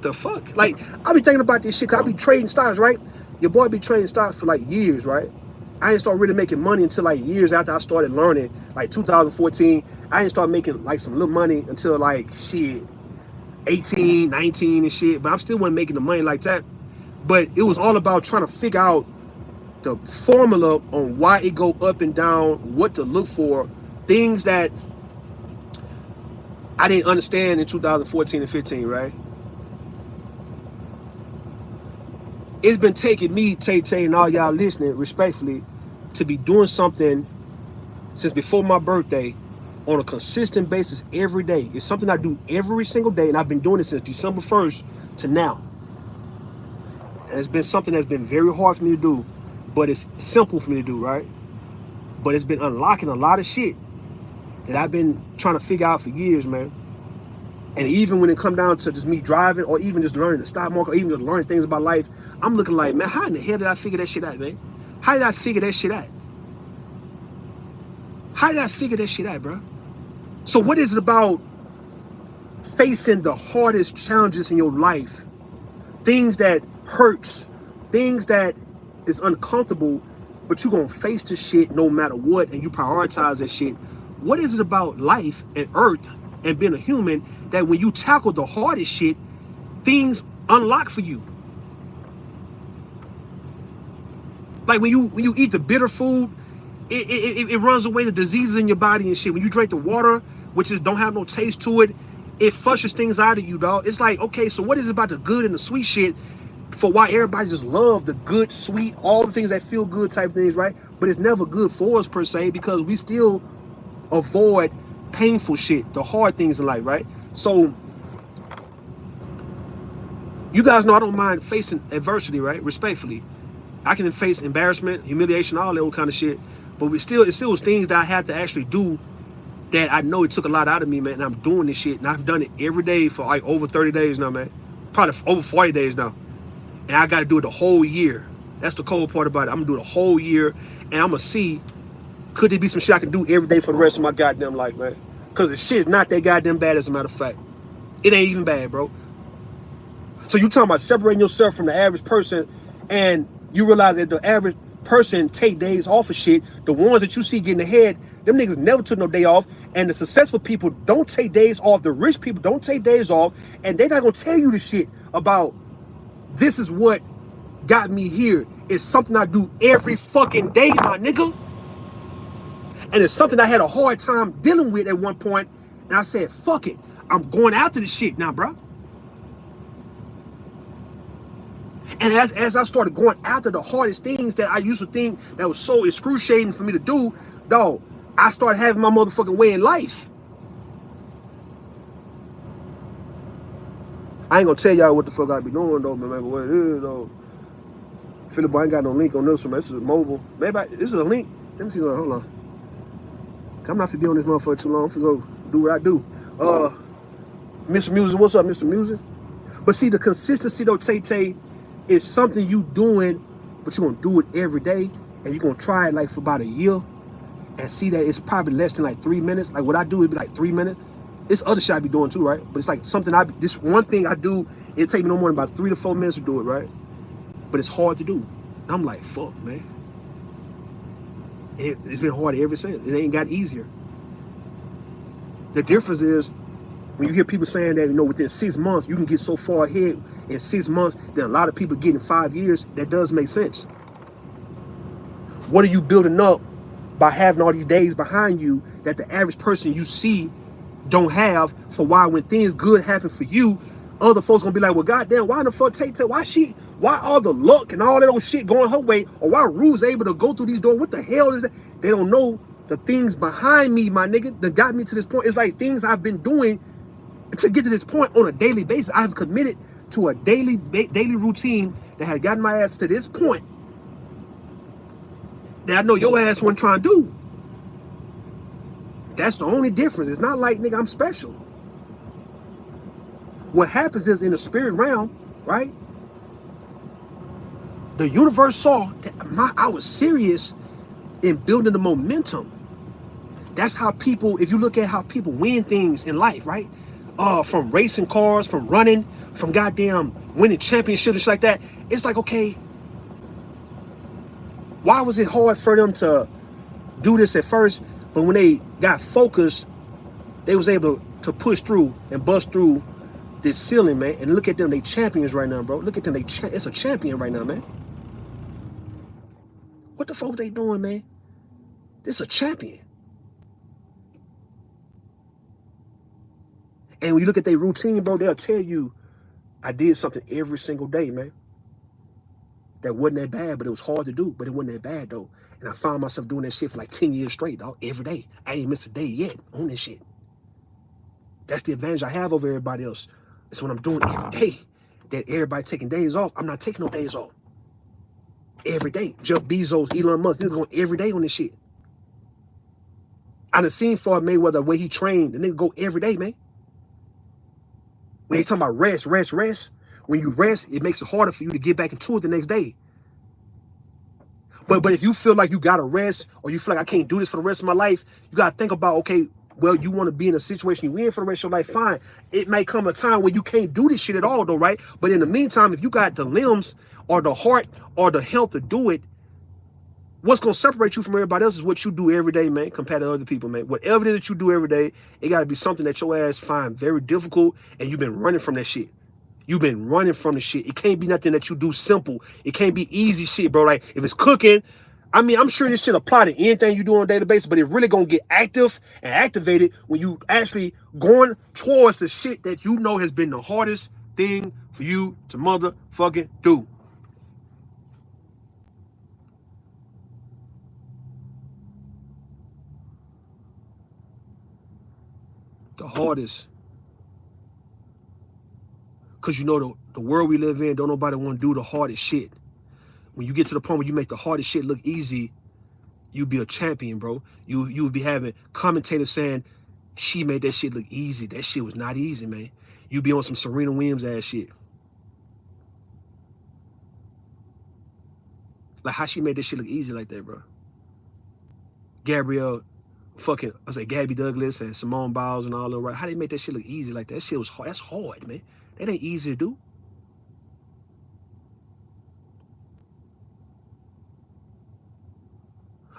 The fuck? Like, I be thinking about this shit, cause I be trading stocks, right? Your boy be trading stocks for like years, right? I ain't start really making money until like years after I started learning, like 2014. I ain't start making like some little money until like shit, 18, 19 and shit. But I'm still wasn't making the money like that. But it was all about trying to figure out the formula on why it go up and down, what to look for, things that I didn't understand in 2014 and 15, right? It's been taking me, Tay and all y'all listening, respectfully, to be doing something since before my birthday on a consistent basis every day. It's something I do every single day, and I've been doing it since December 1st to now. And it's been something that's been very hard for me to do, but it's simple for me to do, right? But it's been unlocking a lot of shit that I've been trying to figure out for years, man. And even when it come down to just me driving, or even just learning the stock market, or even just learning things about life, I'm looking like, man, how in the hell did I figure that shit out, man? How did I figure that shit out? How did I figure that shit out, bro? So what is it about facing the hardest challenges in your life, things that hurts, things that is uncomfortable, but you're gonna face the shit no matter what, and you prioritize that shit? What is it about life and earth and being a human that when you tackle the hardest shit, things unlock for you? Like when you eat the bitter food, it runs away the diseases in your body and shit. When you drink the water, which is don't have no taste to it, it flushes things out of you, dog. It's like, okay, so what is it about the good and the sweet shit for why everybody just love the good, sweet, all the things that feel good type things, right? But it's never good for us per se, because we still avoid painful shit, the hard things in life, right? So you guys know I don't mind facing adversity, right? Respectfully. I can face embarrassment, humiliation, all that old kind of shit. But it still was things that I had to actually do that I know it took a lot out of me, man. And I'm doing this shit, and I've done it every day for like over 30 days now, man. Probably over 40 days now. And I got to do it the whole year. That's the cold part about it. I'm going to do it the whole year, and I'm going to see, could there be some shit I can do every day for the rest of my goddamn life, man? Because the shit's not that goddamn bad, as a matter of fact. It ain't even bad, bro. So you talking about separating yourself from the average person, and you realize that the average person take days off of shit. The ones that you see getting ahead, them niggas never took no day off. And the successful people don't take days off. The rich people don't take days off. And they're not gonna tell you the shit about, this is what got me here. It's something I do every fucking day, my nigga. And it's something I had a hard time dealing with at one point. And I said, fuck it. I'm going after this shit now, bro. And as I started going after the hardest things that I used to think that was so excruciating for me to do, dog, I started having my motherfucking way in life. I ain't gonna tell y'all what the fuck I be doing though, man, but what it is though. Philip, I ain't got no link on this one, man. This is mobile. Maybe this is a link. Let me see. Hold on. I'm not finna be on this motherfucker too long. I'm finna go do what I do. Mr. Music, what's up, Mr. Music? But see, the consistency though, Tay, is something you doing, but you're gonna do it every day, and you're gonna try it like for about a year, and see that it's probably less than like 3 minutes. Like what I do, it'd be like 3 minutes. This other shit I be doing too, right? But it's like something this one thing I do, it take me no more than about 3 to 4 minutes to do it, right? But it's hard to do. And I'm like, fuck, man. It's been hard ever since. It ain't got easier. The difference is, when you hear people saying that, within 6 months, you can get so far ahead in 6 months that a lot of people get in 5 years, that does make sense. What are you building up by having all these days behind you that the average person you see don't have, for why when things good happen for you, other folks gonna be like, well, goddamn, why in the fuck why all the luck and all that old shit going her way, or why Rue's able to go through these doors? What the hell is that? They don't know the things behind me, my nigga, that got me to this point. It's like things I've been doing to get to this point on a daily basis. I've committed to a daily routine that has gotten my ass to this point that I know your ass wasn't trying to do. That's the only difference. It's not like, nigga, I'm special. What happens is, in the spirit realm, right? The universe saw that I was serious in building the momentum. That's how people, if you look at how people win things in life, right? From racing cars, from running, from goddamn winning championships and shit like that. It's like, okay, why was it hard for them to do this at first? But when they got focused, they was able to push through and bust through this ceiling, man. And look at them, they champions right now, bro. Look at them, it's a champion right now, man. What the fuck they doing, man? This is a champion. And when you look at their routine, bro, they'll tell you, I did something every single day, man. that wasn't that bad, but it was hard to do, but it wasn't that bad though. And I found myself doing that shit for like 10 years straight, dog, every day. I ain't missed a day yet on this shit. That's the advantage I have over everybody else. It's when I'm doing it every day. That everybody taking days off. I'm not taking no days off. Every day. Jeff Bezos, Elon Musk, they're going every day on this shit. I done seen Floyd Mayweather, the way he trained, the nigga go every day, man. When they talking about rest, when you rest, it makes it harder for you to get back into it the next day. But if you feel like you gotta rest, or you feel like I can't do this for the rest of my life, you gotta think about, okay, well, you want to be in a situation you in for the rest of your life, fine. It may come a time where you can't do this shit at all, though, right? But in the meantime, if you got the limbs or the heart or the health to do it, what's going to separate you from everybody else is what you do every day, man, compared to other people, man. Whatever it is that you do every day, it got to be something that your ass find very difficult, and you've been running from that shit. You've been running from the shit. It can't be nothing that you do simple. It can't be easy shit, bro. Like, if it's cooking, I mean, I'm sure this shit apply to anything you do on a daily basis, but it really gonna get active and activated when you actually going towards the shit that you know has been the hardest thing for you to motherfucking do. The hardest. Because you know the world we live in, don't nobody want to do the hardest shit. When you get to the point where you make the hardest shit look easy, you be a champion, bro. You would be having commentators saying, she made that shit look easy. That shit was not easy, man. You be on some Serena Williams ass shit. Like, how she made that shit look easy like that, bro? Gabby Douglas and Simone Biles and all them, right? How they make that shit look easy like that? That shit was hard. That's hard, man. That ain't easy to do.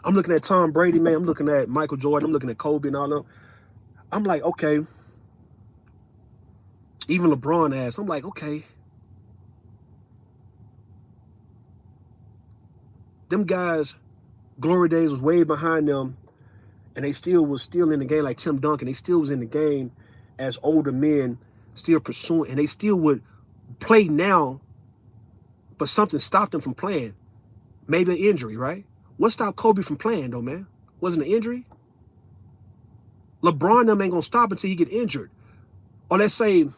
I'm looking at Tom Brady, man. I'm looking at Michael Jordan. I'm looking at Kobe and all them. I'm like, okay. Even LeBron ass. I'm like, okay. Them guys, glory days was way behind them, and they was still in the game, like Tim Duncan. They still was in the game as older men, still pursuing, and they still would play now, but something stopped them from playing. Maybe an injury, right? What stopped Kobe from playing, though, man? Wasn't an injury? LeBron them ain't gonna stop until he get injured. Or let's say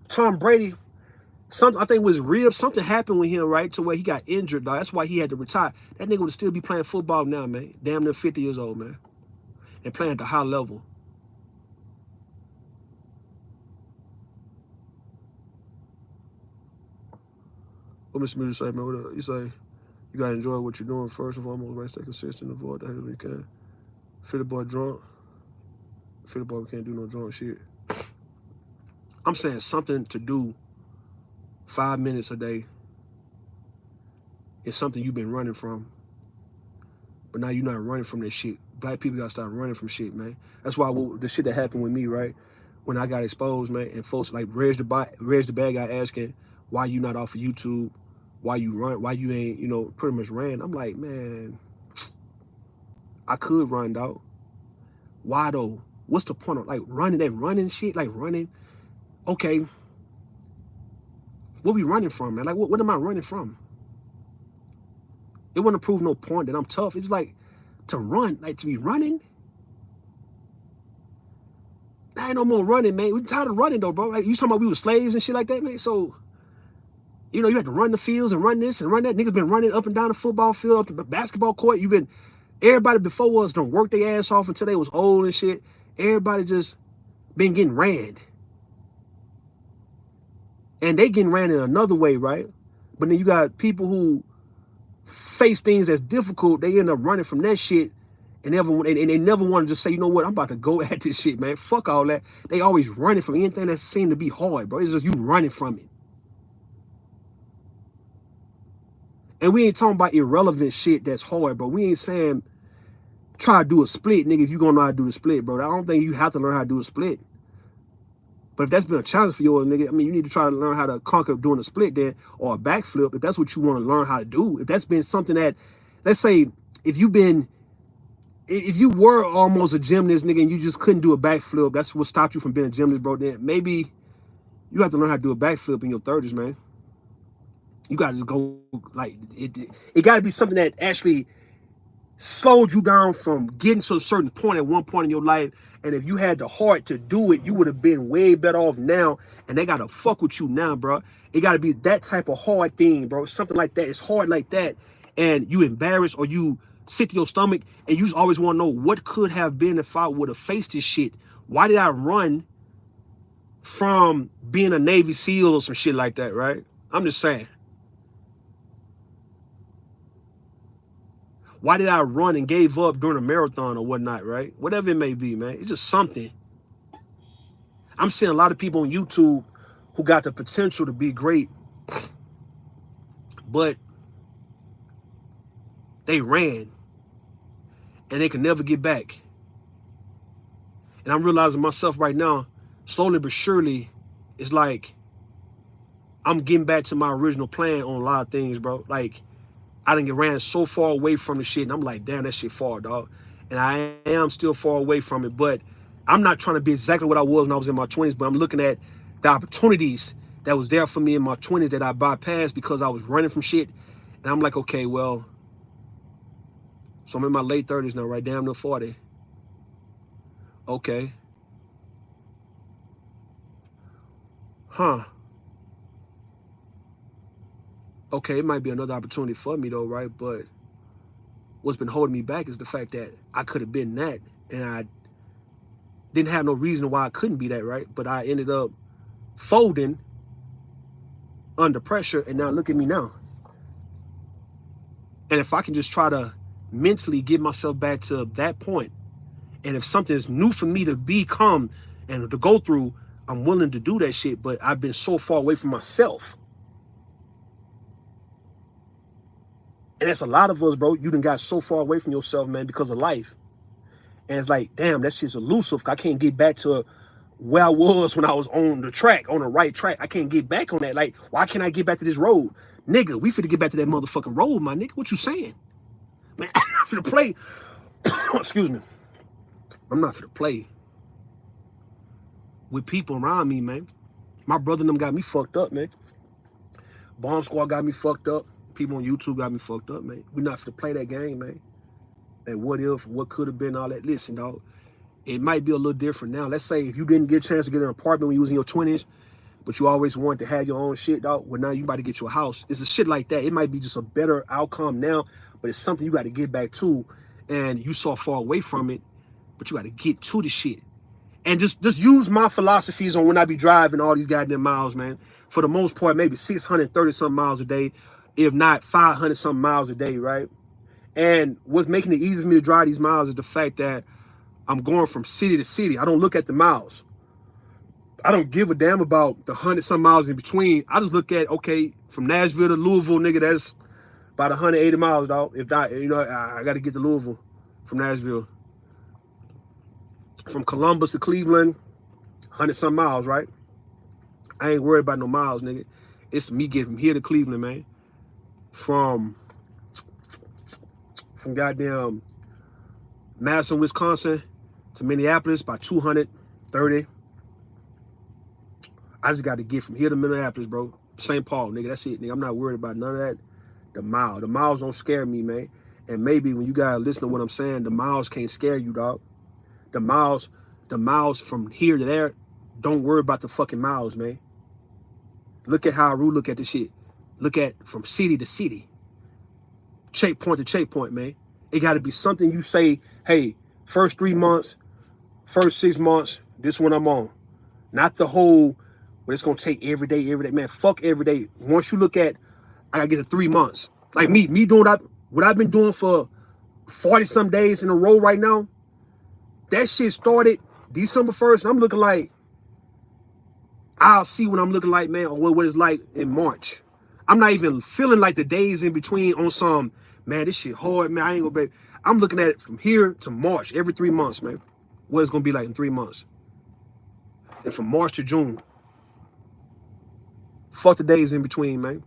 Tom Brady, I think it was ribs. Something happened with him, right, to where he got injured, dog. That's why he had to retire. That nigga would still be playing football now, man. Damn near 50 years old, man. And playing at the high level. What Mr. Miller say, man? What you say? You gotta enjoy what you're doing first and foremost, right? Stay consistent, avoid the hell you can. Philly boy drunk. Philly boy can't do no drunk shit. I'm saying something to do 5 minutes a day is something you've been running from. But now you're not running from that shit. Black people gotta start running from shit, man. That's why the shit that happened with me, right? When I got exposed, man, and folks like Reg the Bad Guy asking why you not off of YouTube, why you run, why you ain't, you know, pretty much ran. I'm like, man, I could run, dog. Why though? What's the point of like running shit, like running? Okay, what we running from, man? Like, what am I running from? It wouldn't prove no point that I'm tough. It's like to run, like to be running. I ain't no more running, man. We tired of running though, bro. Like, you talking about we were slaves and shit like that, man? So, you know, you had to run the fields and run this and run that. Niggas been running up and down the football field, up the basketball court. Everybody before us don't work their ass off until they was old and shit. Everybody just been getting ran. And they getting ran in another way, right? But then you got people who face things as difficult. They end up running from that shit and they never want to just say, you know what, I'm about to go at this shit, man. Fuck all that. They always running from anything that seemed to be hard, bro. It's just you running from it. And we ain't talking about irrelevant shit that's hard, bro. We ain't saying try to do a split, nigga, if you gonna know how to do the split, bro. I don't think you have to learn how to do a split. But if that's been a challenge for you, nigga, I mean, you need to try to learn how to conquer doing a split then, or a backflip, if that's what you want to learn how to do. If that's been something that, let's say, if you were almost a gymnast, nigga, and you just couldn't do a backflip, that's what stopped you from being a gymnast, bro, then maybe you have to learn how to do a backflip in your 30s, man. You gotta just go, like, it gotta be something that actually slowed you down from getting to a certain point at one point in your life. And if you had the heart to do it, you would have been way better off now. And they gotta fuck with you now, bro. It gotta be that type of hard thing, bro. Something like that. It's hard like that. And you embarrassed or you sick to your stomach and you just always want to know what could have been if I would have faced this shit. Why did I run from being a Navy SEAL or some shit like that, right? I'm just saying. Why did I run and gave up during a marathon or whatnot, right? Whatever it may be, man. It's just something. I'm seeing a lot of people on YouTube who got the potential to be great, but they ran and they can never get back. And I'm realizing myself right now, slowly but surely, it's like I'm getting back to my original plan on a lot of things, bro. Like, I didn't get ran so far away from the shit, and I'm like, damn, that shit far, dog. And I am still far away from it, but I'm not trying to be exactly what I was when I was in my 20s, but I'm looking at the opportunities that was there for me in my 20s that I bypassed because I was running from shit. And I'm like, okay, well, so I'm in my late 30s now, right? Damn near 40. Okay. Huh. Okay, it might be another opportunity for me though, right? But what's been holding me back is the fact that I could have been that and I didn't have no reason why I couldn't be that, right? But I ended up folding under pressure, and now look at me now. And if I can just try to mentally get myself back to that point, and if something is new for me to become and to go through, I'm willing to do that shit, but I've been so far away from myself. And that's a lot of us, bro. You done got so far away from yourself, man, because of life. And it's like, damn, that shit's elusive. I can't get back to where I was when I was on the track, on the right track. I can't get back on that. Like, why can't I get back to this road? Nigga, we finna get back to that motherfucking road, my nigga. What you saying? Man, I'm not finna play. Excuse me. I'm not finna play with people around me, man. My brother and them got me fucked up, man. Bomb Squad got me fucked up. People on YouTube got me fucked up, man. We're not finna play that game, man. And what if, what could have been, all that. Listen, dog, it might be a little different now. Let's say if you didn't get a chance to get an apartment when you was in your 20s, but you always wanted to have your own shit, dog, well, now you about to get your house. It's a shit like that. It might be just a better outcome now, but it's something you got to get back to, and you so far away from it, but you got to get to the shit. And just use my philosophies on when I be driving all these goddamn miles, man. For the most part, maybe 630-something miles a day, if not 500-something miles a day, right? And what's making it easy for me to drive these miles is the fact that I'm going from city to city. I don't look at the miles. I don't give a damn about the 100-some miles in between. I just look at, okay, from Nashville to Louisville, nigga, that's about 180 miles, dog. If not, you know, I got to get to Louisville from Nashville. From Columbus to Cleveland, 100-some miles, right? I ain't worried about no miles, nigga. It's me getting from here to Cleveland, man. From goddamn Madison, Wisconsin to Minneapolis by 230. I just got to get from here to Minneapolis, bro. St. Paul, nigga. That's it, nigga. I'm not worried about none of that. The miles don't scare me, man. And maybe when you guys listen to what I'm saying, the miles can't scare you, dog. The miles from here to there, don't worry about the fucking miles, man. Look at how I look at this shit. Look at from city to city. Checkpoint to checkpoint, man. It got to be something you say, hey, first 3 months, first 6 months, this one I'm on. Not the whole, but it's going to take every day. Man, fuck every day. Once you look at, I got to get to 3 months. Like me doing what I've been doing for 40-some days in a row right now, that shit started December 1st. I'm looking like, I'll see what I'm looking like, man, or what it's like in March. I'm not even feeling like the days in between on some, man, this shit hard, man. I ain't gonna be. I'm looking at it from here to March, every 3 months, man. What it's gonna be like in 3 months. And from March to June. Fuck the days in between, man.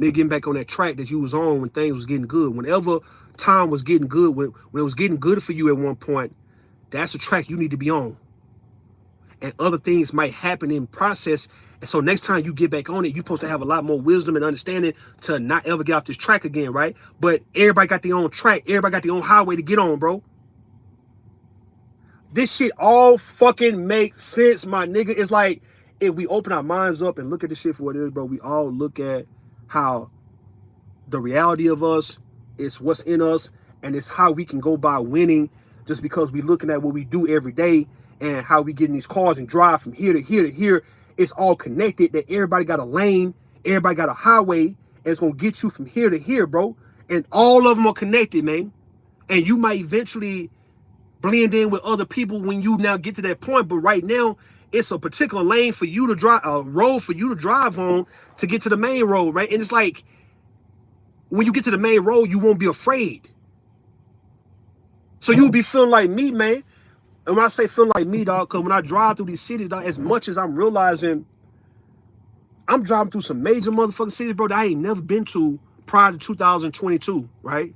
Nigga getting back on that track that you was on when things was getting good. Whenever time was getting good, when it was getting good for you at one point, that's a track you need to be on. and other things might happen in process. And so next time you get back on it, you're supposed to have a lot more wisdom and understanding to not ever get off this track again, right? But everybody got their own track. Everybody got their own highway to get on, bro. This shit all fucking makes sense, my nigga. It's like, if we open our minds up and look at this shit for what it is, bro, we all look at how the reality of us is what's in us, and it's how we can go by winning just because we looking at what we do every day and how we get in these cars and drive from here to here to here. It's all connected, that everybody got a lane, everybody got a highway, and it's going to get you from here to here, bro. And all of them are connected, man. And you might eventually blend in with other people when you now get to that point. But right now, it's a particular lane for you to drive, a road for you to drive on to get to the main road, right? And it's like, when you get to the main road, you won't be afraid. So you'll be feeling like me, man. And when I say feeling like me, dog, because when I drive through these cities, dog, as much as I'm realizing I'm driving through some major motherfucking cities, bro, that I ain't never been to prior to 2022, right?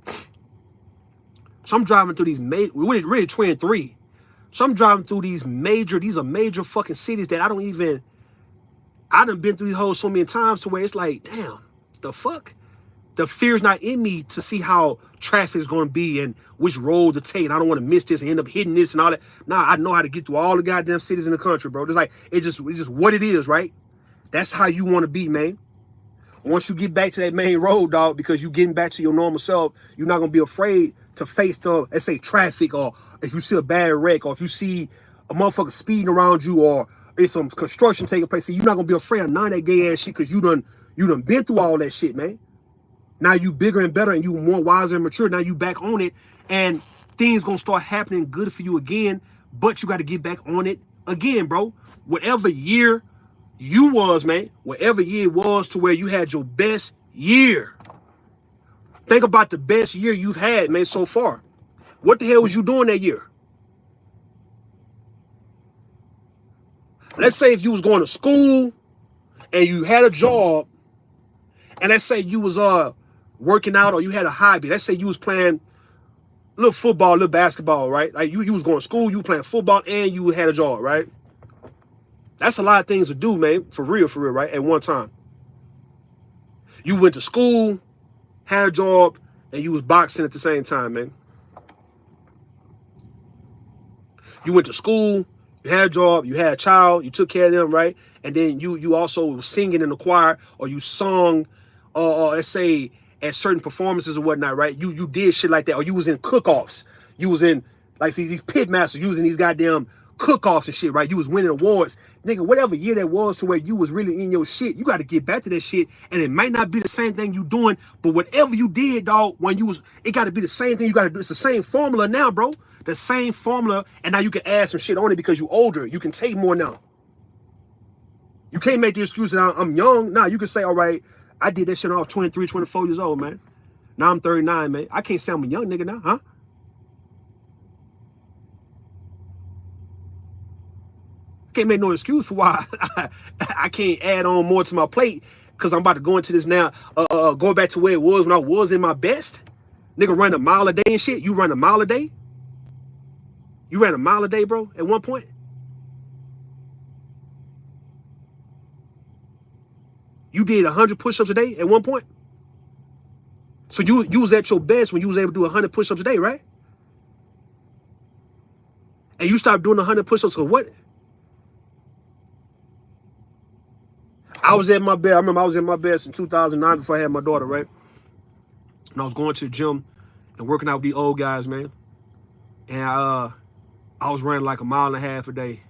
So I'm driving through these really 23. So I'm driving through these are major fucking cities that I done been through these hoes so many times to where it's like, damn, the fuck? The fear's not in me to see how traffic is going to be and which road to take. And I don't want to miss this and end up hitting this and all that. Nah, I know how to get through all the goddamn cities in the country, bro. It's like, it's just what it is, right? That's how you want to be, man. Once you get back to that main road, dog, because you getting back to your normal self, you're not going to be afraid to face the, let's say, traffic, or if you see a bad wreck, or if you see a motherfucker speeding around you, or there's some construction taking place. So you're not going to be afraid of none of that gay ass shit because you done been through all that shit, man. Now you bigger and better and you more wiser and mature. Now you back on it and things gonna start happening good for you again, but you got to get back on it again, bro. Whatever year you was, man, whatever year it was to where you had your best year. Think about the best year you've had, man, so far. What the hell was you doing that year? Let's say if you was going to school and you had a job, and let's say you was working out, or you had a hobby. Let's say you was playing a little football, a little basketball, right? Like you was going to school, you playing football, and you had a job, right? That's a lot of things to do, man, for real, right? At one time. You went to school, had a job, and you was boxing at the same time, man. You went to school, you had a job, you had a child, you took care of them, right? And then you also was singing in the choir, or you sung, or let's say at certain performances or whatnot, right? You did shit like that, or you was in cook-offs. You was in like these pit masters using these goddamn cook-offs and shit, right? You was winning awards. Nigga, whatever year that was to where you was really in your shit, you got to get back to that shit. And it might not be the same thing you doing, but whatever you did, dog, when you was, it got to be the same thing you got to do. It's the same formula now, bro. The same formula, and now you can add some shit on it because you older. You can take more now. You can't make the excuse that I'm young. Nah, you can say, all right, I did that shit when I was 23, 24 years old, man. Now I'm 39, man. I can't say I'm a young nigga now, huh? Can't make no excuse for why I can't add on more to my plate because I'm about to go into this now, going back to where it was when I was in my best. Nigga run a mile a day and shit. You run a mile a day? You ran a mile a day, bro, at one point? You did 100 push-ups a day at one point? So you was at your best when you was able to do 100 push-ups a day, right? And you stopped doing 100 push-ups for what? I was at my best. I remember I was at my best in 2009 before I had my daughter, right? And I was going to the gym and working out with the old guys, man. And I was running like a mile and a half a day.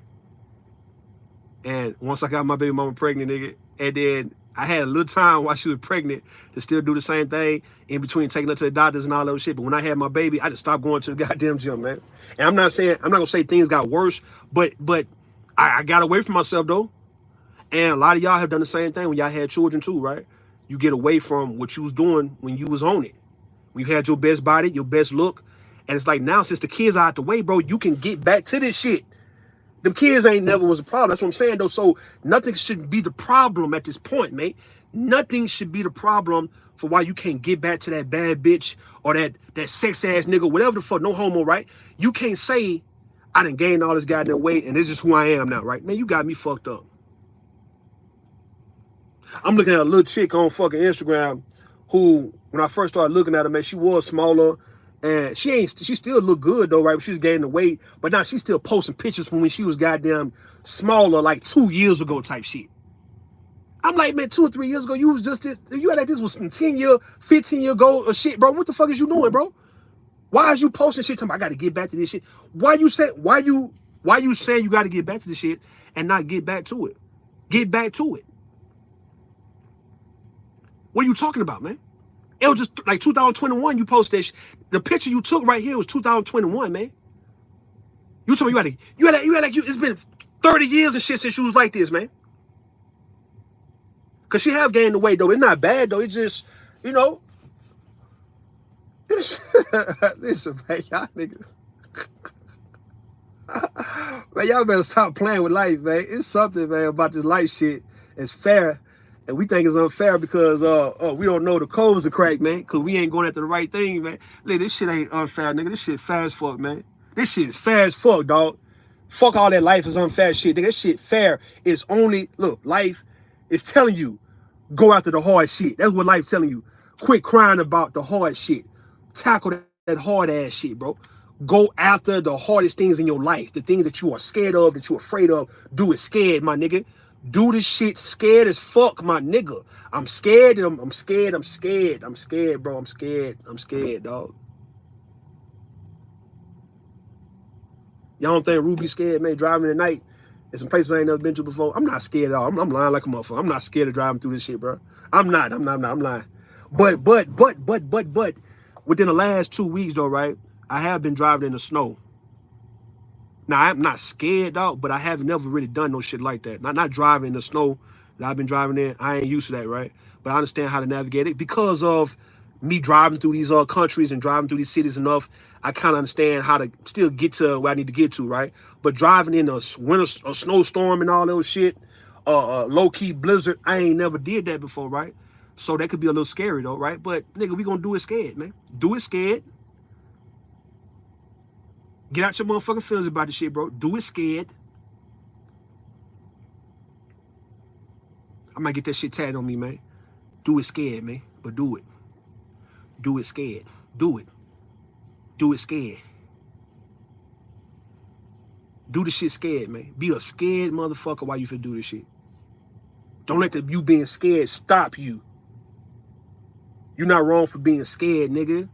And once I got my baby mama pregnant, nigga, and then I had a little time while she was pregnant to still do the same thing in between taking her to the doctors and all that shit. But when I had my baby, I just stopped going to the goddamn gym, man. And I'm not gonna say things got worse, but I got away from myself though. And a lot of y'all have done the same thing when y'all had children too, right? You get away from what you was doing when you was on it. When you had your best body, your best look. And it's like now, since the kids are out the way, bro, you can get back to this shit. Them kids ain't never was a problem. That's what I'm saying, though. So nothing should be the problem at this point, mate. Nothing should be the problem for why you can't get back to that bad bitch or that sex ass nigga, whatever the fuck, no homo, right? You can't say, I done gained all this goddamn weight, and this is who I am now, right? Man, you got me fucked up. I'm looking at a little chick on fucking Instagram who, when I first started looking at her, man, she was smaller. And she still look good though, right? She's gaining the weight, but now she's still posting pictures from when she was goddamn smaller, like 2 years ago type shit. I'm like, man, 2 or 3 years ago, you was just this, you had like this was some 10-year, 15-year ago or shit, bro. What the fuck is you doing, bro? Why is you posting shit? I gotta get back to this shit. Why you saying you gotta get back to this shit and not get back to it? Get back to it. What are you talking about, man? It was just like 2021 you posted that the picture you took right here was 2021, man. You told me it's been 30 years and shit since you was like this, man. Cause she have gained the weight though. It's not bad though. It's just, you know. Listen, man, y'all niggas. Man, y'all better stop playing with life, man. It's something, man, about this life shit. It's fair. And we think it's unfair because we don't know the codes are cracked, man. Because we ain't going after the right thing, man. Look, this shit ain't unfair, nigga. This shit fair as fuck, man. This shit is fair as fuck, dog. Fuck all that life is unfair shit, nigga. That shit fair. It's only, look, life is telling you, go after the hard shit. That's what life's telling you. Quit crying about the hard shit. Tackle that hard ass shit, bro. Go after the hardest things in your life. The things that you are scared of, that you're afraid of. Do it scared, my nigga. Do this shit scared as fuck, my nigga. I'm scared. I'm scared. I'm scared. I'm scared, bro. I'm scared. I'm scared, dog. Y'all don't think Ruby scared, man? Driving at night in some places I ain't never been to before. I'm not scared at all. I'm lying like a motherfucker. I'm not scared of driving through this shit, bro. I'm not. I'm lying. But within the last 2 weeks, though, right? I have been driving in the snow. Now, I'm not scared, dog, but I have never really done no shit like that. Not driving in the snow that I've been driving in. I ain't used to that, right? But I understand how to navigate it because of me driving through these countries and driving through these cities enough. I kind of understand how to still get to where I need to get to, right? But driving in a winter, a snowstorm and all those shit, low-key blizzard, I ain't never did that before, right? So that could be a little scary, though, right? But, nigga, we gonna do it scared, man. Do it scared. Get out your motherfucking feelings about this shit, bro. Do it scared. I might get that shit tatted on me, man. Do it scared, man. But do it. Do it scared. Do it. Do it scared. Do the shit scared, man. Be a scared motherfucker while you finna do this shit. Don't let you being scared stop you. You're not wrong for being scared, nigga.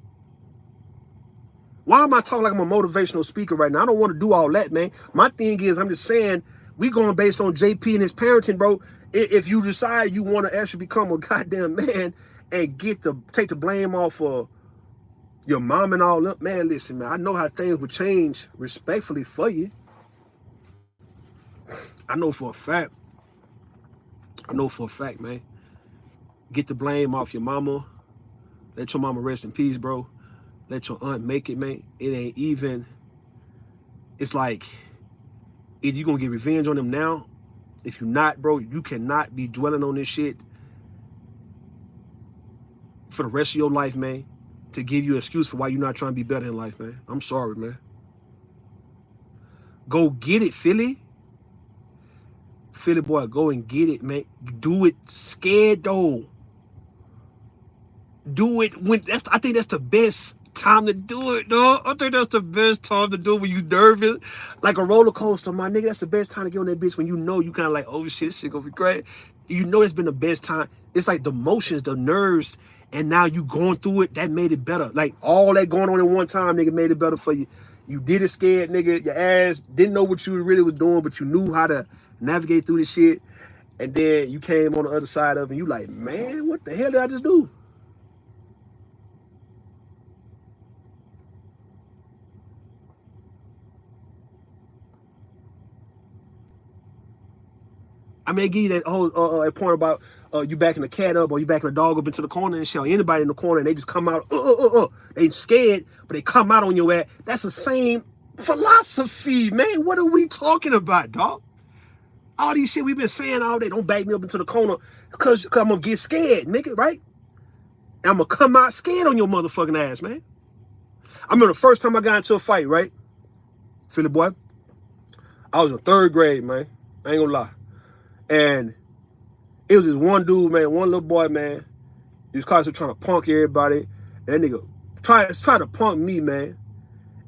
Why am I talking like I'm a motivational speaker right now? I don't want to do all that, man. My thing is, I'm just saying, we going based on JP and his parenting, bro. If you decide you want to actually become a goddamn man and take the blame off of your mom and all that, man, listen, man, I know how things would change respectfully for you. I know for a fact. I know for a fact, man. Get the blame off your mama. Let your mama rest in peace, bro. Let your aunt make it, man. It ain't even. It's like, either you gonna get revenge on them now. If you're not, bro, you cannot be dwelling on this shit for the rest of your life, man, to give you an excuse for why you're not trying to be better in life, man. I'm sorry, man. Go get it, Philly. Philly boy, go and get it, man. Do it scared, though. Do it when I think that's the best time to do it, dog. I think that's the best time to do it when you nervous. Like a roller coaster, my nigga. That's the best time to get on that bitch when you know you kind of like, oh shit, shit gonna be great. You know it's been the best time. It's like the motions, the nerves, and now you going through it, that made it better. Like all that going on at one time, nigga, made it better for you. You did it scared, nigga. Your ass didn't know what you really was doing, but you knew how to navigate through this shit. And then you came on the other side of it, and you like, man, what the hell did I just do? I may give you that whole point about you backing the cat up or you backing the dog up into the corner and shit. Anybody in the corner and they just come out, they scared, but they come out on your ass. That's the same philosophy, man. What are we talking about, dog? All these shit we've been saying all day, don't back me up into the corner because I'm going to get scared, nigga, right? And I'm going to come out scared on your motherfucking ass, man. I remember the first time I got into a fight, right? Philly boy, I was in 3rd grade, man. I ain't gonna lie. And it was this one dude, man, one little boy, man. He was constantly trying to punk everybody. And that nigga tried to punk me, man.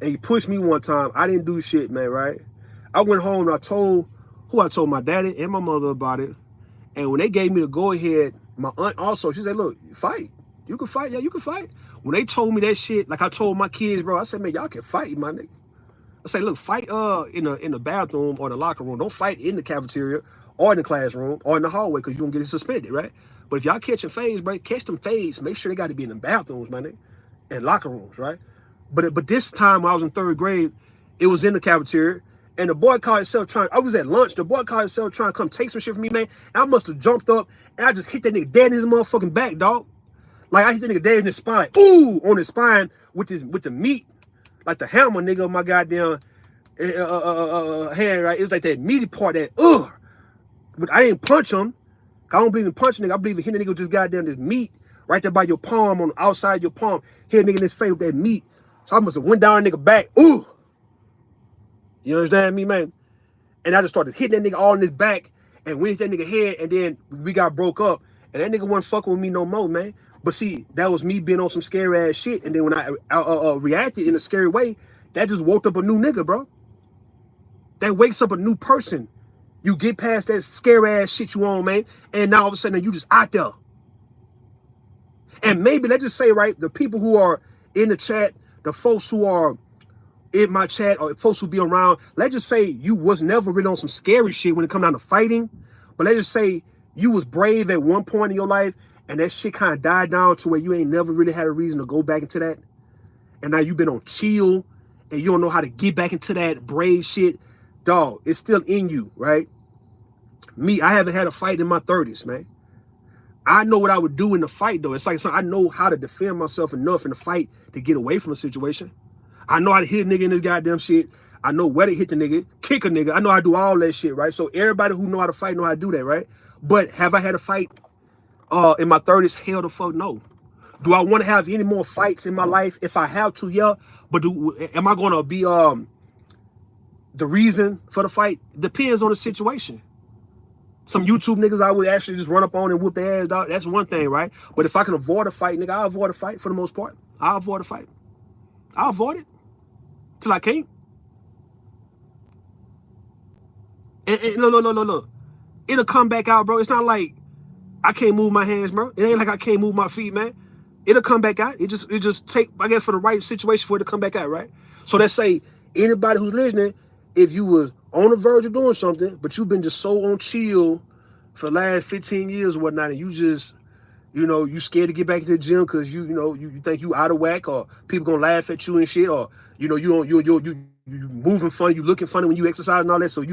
And he pushed me one time. I didn't do shit, man, right? I went home and I told my daddy and my mother about it. And when they gave me the go-ahead, my aunt also, she said, look, fight. You can fight. Yeah, you can fight. When they told me that shit, like I told my kids, bro, I said, man, y'all can fight, my nigga. I say, look, fight in the bathroom or the locker room. Don't fight in the cafeteria or in the classroom or in the hallway because you're going to get suspended, right? But if y'all catching fades, bro, catch them fades. Make sure they got to be in the bathrooms, my nigga, and locker rooms, right? But this time when I was in 3rd grade, it was in the cafeteria. And the boy called himself I was at lunch. The boy called himself trying to come take some shit from me, man. And I must have jumped up and I just hit that nigga dead in his motherfucking back, dog. Like I hit that nigga dead in his spine, like, ooh, on his spine with the meat, like the hammer, nigga, of my goddamn hand, right? It was like that meaty part, that, But I didn't punch him. I don't believe in punching nigga. I believe in hitting a nigga with just goddamn this meat right there by your palm, on the outside of your palm. Hit a nigga in his face with that meat. So I must have went down a nigga back. Ooh. You understand me, man? And I just started hitting that nigga all in his back and went hit that nigga head, and then we got broke up. And that nigga wasn't fucking with me no more, man. But see, that was me being on some scary ass shit. And then when I reacted in a scary way, that just woke up a new nigga, bro. That wakes up a new person. You get past that scary ass shit you on, man. And now all of a sudden you just out there. And maybe, let's just say, right, the people who are in the chat, the folks who are in my chat, or folks who be around, let's just say you was never really on some scary shit when it come down to fighting. But let's just say you was brave at one point in your life and that shit kind of died down to where you ain't never really had a reason to go back into that. And now you've been on chill and you don't know how to get back into that brave shit. Dog, it's still in you, right? Me, I haven't had a fight in my 30s, man. I know what I would do in the fight, though. It's like I know how to defend myself enough in the fight to get away from a situation. I know how to hit a nigga in this goddamn shit. I know where to hit the nigga, kick a nigga. I know how to do all that shit, right? So everybody who know how to fight know how to do that, right? But have I had a fight in my 30s? Hell the fuck no. Do I want to have any more fights in my life? If I have to, yeah. But am I going to be the reason for the fight? Depends on the situation. Some YouTube niggas I would actually just run up on and whoop their ass, dog. That's one thing, right? But if I can avoid a fight, nigga, I'll avoid a fight for the most part. I'll avoid a fight. I'll avoid it till I can't. And look. It'll come back out, bro. It's not like I can't move my hands, bro. It ain't like I can't move my feet, man. It'll come back out. It just take, I guess, for the right situation for it to come back out, right? So let's say anybody who's listening, if you was on the verge of doing something, but you've been just so on chill for the last 15 years or whatnot, and you just, you scared to get back to the gym because you think you out of whack, or people gonna laugh at you and shit, or you moving funny, you looking funny when you exercise and all that, so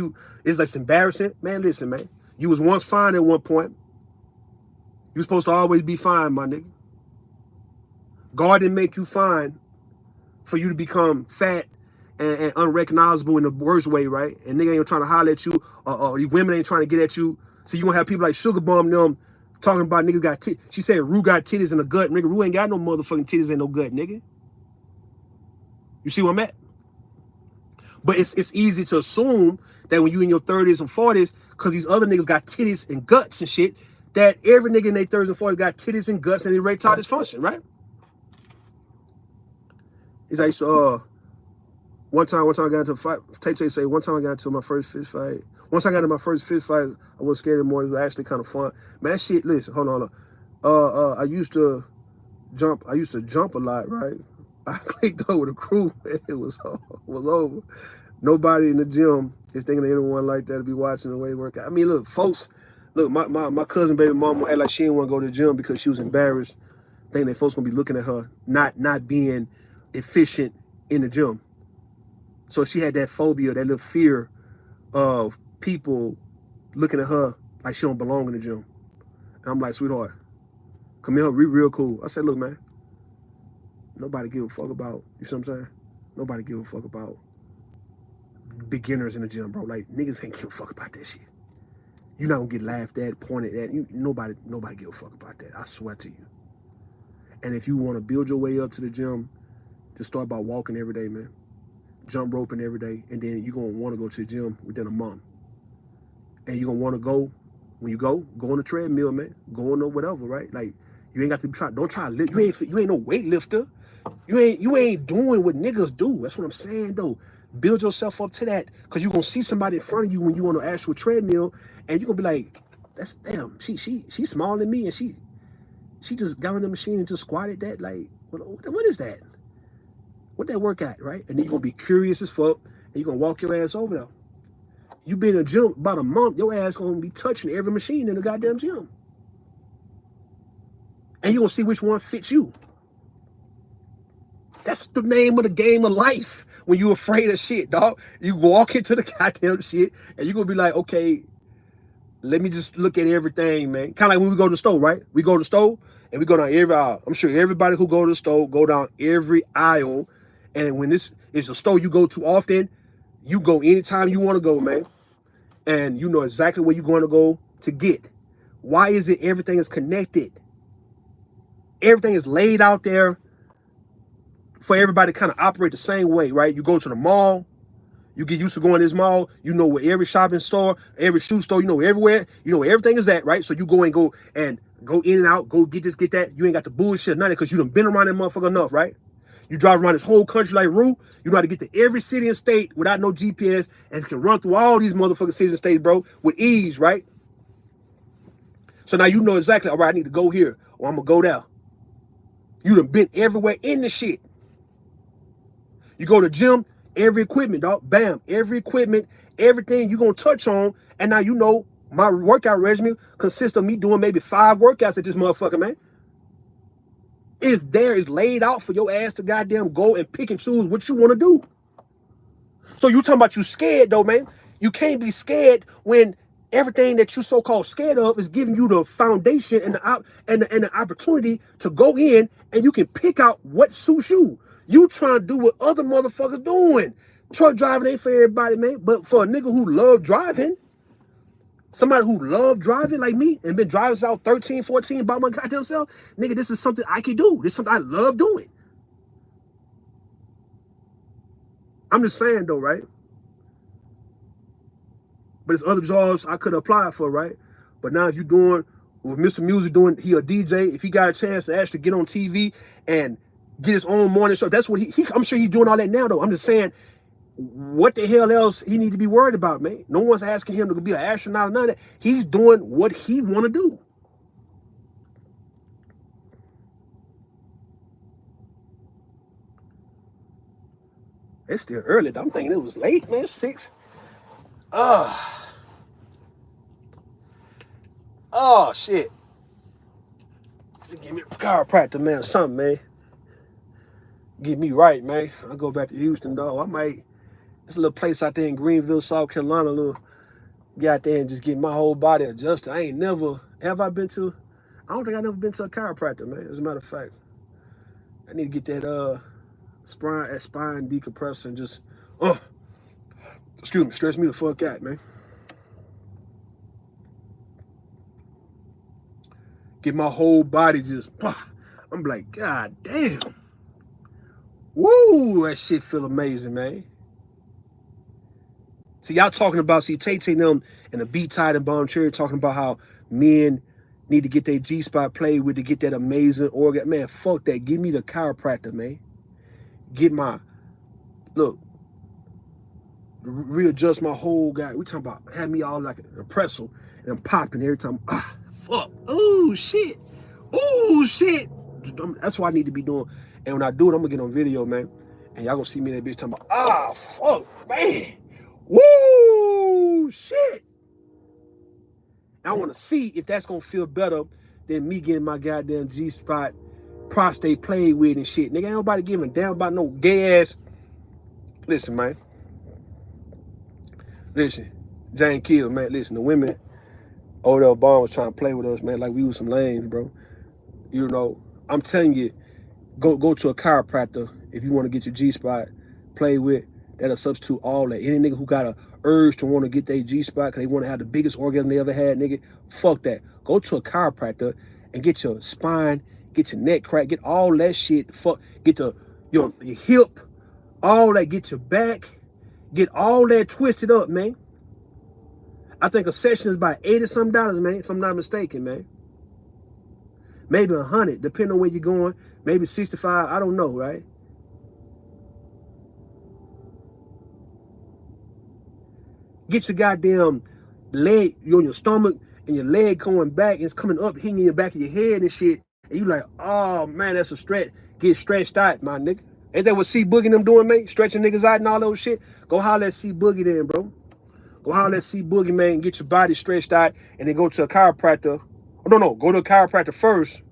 it's like embarrassing. Man, listen, man. You was once fine at one point. You supposed to always be fine, my nigga. God didn't make you fine for you to become fat and unrecognizable in the worst way, right? And nigga ain't trying to holler at you, or these women ain't trying to get at you. So you gonna have people like Sugar Bum them talking about niggas got titties. She said Rue got titties in the gut. Nigga, Rue ain't got no motherfucking titties in no gut, nigga. You see where I'm at? But it's easy to assume that when you in your 30s and 40s, because these other niggas got titties and guts and shit, that every nigga in their 30s and 40s got titties and guts and erectile dysfunction, right? He's like, one time I got into a fight. Tay say, one time I got into my first fist fight. Once I got into my first fist fight, I wasn't scared anymore. It was actually kind of fun. Man, that shit, listen, hold on. I used to jump a lot, right? I clicked over the crew, man. It was over. Nobody in the gym is thinking of anyone like that to be watching the way it work out. I mean, look, folks, my cousin baby mama act like she didn't want to go to the gym because she was embarrassed, thinking that folks gonna be looking at her, not being efficient in the gym. So she had that phobia, that little fear of people looking at her like she don't belong in the gym. And I'm like, sweetheart, come here, we real cool. I said, look, man, nobody give a fuck about, you see what I'm saying? Nobody give a fuck about beginners in the gym, bro. Like, niggas ain't give a fuck about that shit. You're not gonna get laughed at, pointed at. Nobody give a fuck about that. I swear to you. And if you want to build your way up to the gym, just start by walking every day, man. jump roping every day, and then you're gonna want to go to the gym within a month. And you're gonna want to go, when you go on the treadmill, man. Go on the whatever, right? Like, you ain't got to try, don't try to lift. You ain't no weightlifter. You ain't doing what niggas do. That's what I'm saying though. Build yourself up to that, because you're gonna see somebody in front of you when you on an actual treadmill, and you're gonna be like, that's damn, she's smaller than me, and she just got on the machine and just squatted that. Like, what is that? What that work at, right? And then you're gonna be curious as fuck, and you're gonna walk your ass over there. You been in a gym about a month, your ass gonna be touching every machine in the goddamn gym. And you're gonna see which one fits you. That's the name of the game of life. When you're afraid of shit, dog. You walk into the goddamn shit, and you're gonna be like, okay, let me just look at everything, man. Kind of like when we go to the store, right? We go to the store, and we go down every aisle. I'm sure everybody who go to the store go down every aisle. And when this is a store you go to often, you go anytime you want to go, man. And you know exactly where you're going to go to get. Why is it everything is connected? Everything is laid out there for everybody to kind of operate the same way, right? You go to the mall, you get used to going to this mall, you know where every shopping store, every shoe store, you know everywhere, you know where everything is at, right? So you go in and out, go get this, get that. You ain't got the bullshit, none of it, because you done been around that motherfucker enough, right? You drive around this whole country like Rue. You know how to get to every city and state without no GPS, and can run through all these motherfucking cities and states, bro, with ease, right? So now you know exactly, all right, I need to go here, or I'm going to go there. You done been everywhere in the shit. You go to the gym, every equipment, dog, bam, every equipment, everything you going to touch on, and now you know my workout regimen consists of me doing maybe 5 workouts at this motherfucker, man. Is laid out for your ass to goddamn go and pick and choose what you want to do. So you talking about you scared though, man. You can't be scared when everything that you so-called scared of is giving you the foundation and the opportunity to go in, and you can pick out what suits you. You trying to do what other motherfuckers doing. Truck driving ain't for everybody, man. But for a nigga who love driving, somebody who love driving like me and been driving since I was 13, 14 by my goddamn self, nigga, this is something I can do. This is something I love doing. I'm just saying though, right? But there's other jobs I could apply for, right? But now if you're doing, with Mr. Music doing, he a DJ, if he got a chance to actually get on TV and get his own morning show, that's what I'm sure he's doing all that now though. I'm just saying, what the hell else he need to be worried about, man? No one's asking him to be an astronaut or none of that. He's doing what he want to do. It's still early. I'm thinking it was late, man. 6. Oh, shit. Give me a chiropractor, man, or something, man. Get me right, man. I go back to Houston, dog. It's a little place out there in Greenville, South Carolina, get out there and just get my whole body adjusted. I don't think I've never been to a chiropractor, man. As a matter of fact, I need to get that spine decompressor and just, stress me the fuck out, man. Get my whole body just, I'm like, God damn. Woo, that shit feel amazing, man. See, y'all talking about, Tay-Tay them and the B-Tide and Bomb Cherry talking about how men need to get their G-spot played with to get that amazing organ. Man, fuck that. Give me the chiropractor, man. Readjust my whole guy. We talking about have me all like a pretzel and I'm popping every time. Fuck. Ooh, shit. Ooh, shit. That's what I need to be doing. And when I do it, I'm gonna get on video, man. And y'all gonna see me in that bitch talking about, fuck, man. Woo, shit. I want to see if that's going to feel better than me getting my goddamn G-spot prostate played with and shit. Nigga, ain't nobody giving a damn about no gay ass. Listen, man. Listen, Jane Kill, man. Listen, the women over there, Obama was trying to play with us, man, like we was some lames, bro. You know, I'm telling you, go to a chiropractor if you want to get your G-spot played with. That'll substitute all that. Any nigga who got a urge to want to get their G-spot because they want to have the biggest orgasm they ever had, nigga, fuck that. Go to a chiropractor and get your spine, get your neck cracked, get all that shit. Fuck, get your hip, all that, get your back, get all that twisted up, man. I think a session is about $80-something, man, if I'm not mistaken, man. Maybe 100, depending on where you're going. Maybe 65, I don't know, right? Get your goddamn leg, you on your stomach, and your leg going back, and it's coming up, hitting in the back of your head and shit. And you like, oh man, that's a stretch. Get stretched out, my nigga. Ain't that what C Boogie them doing, man? Stretching niggas out and all those shit? Go holler at C Boogie then, bro. Go holler at C Boogie, man, and get your body stretched out, and then go to a chiropractor. Oh, no, go to a chiropractor first,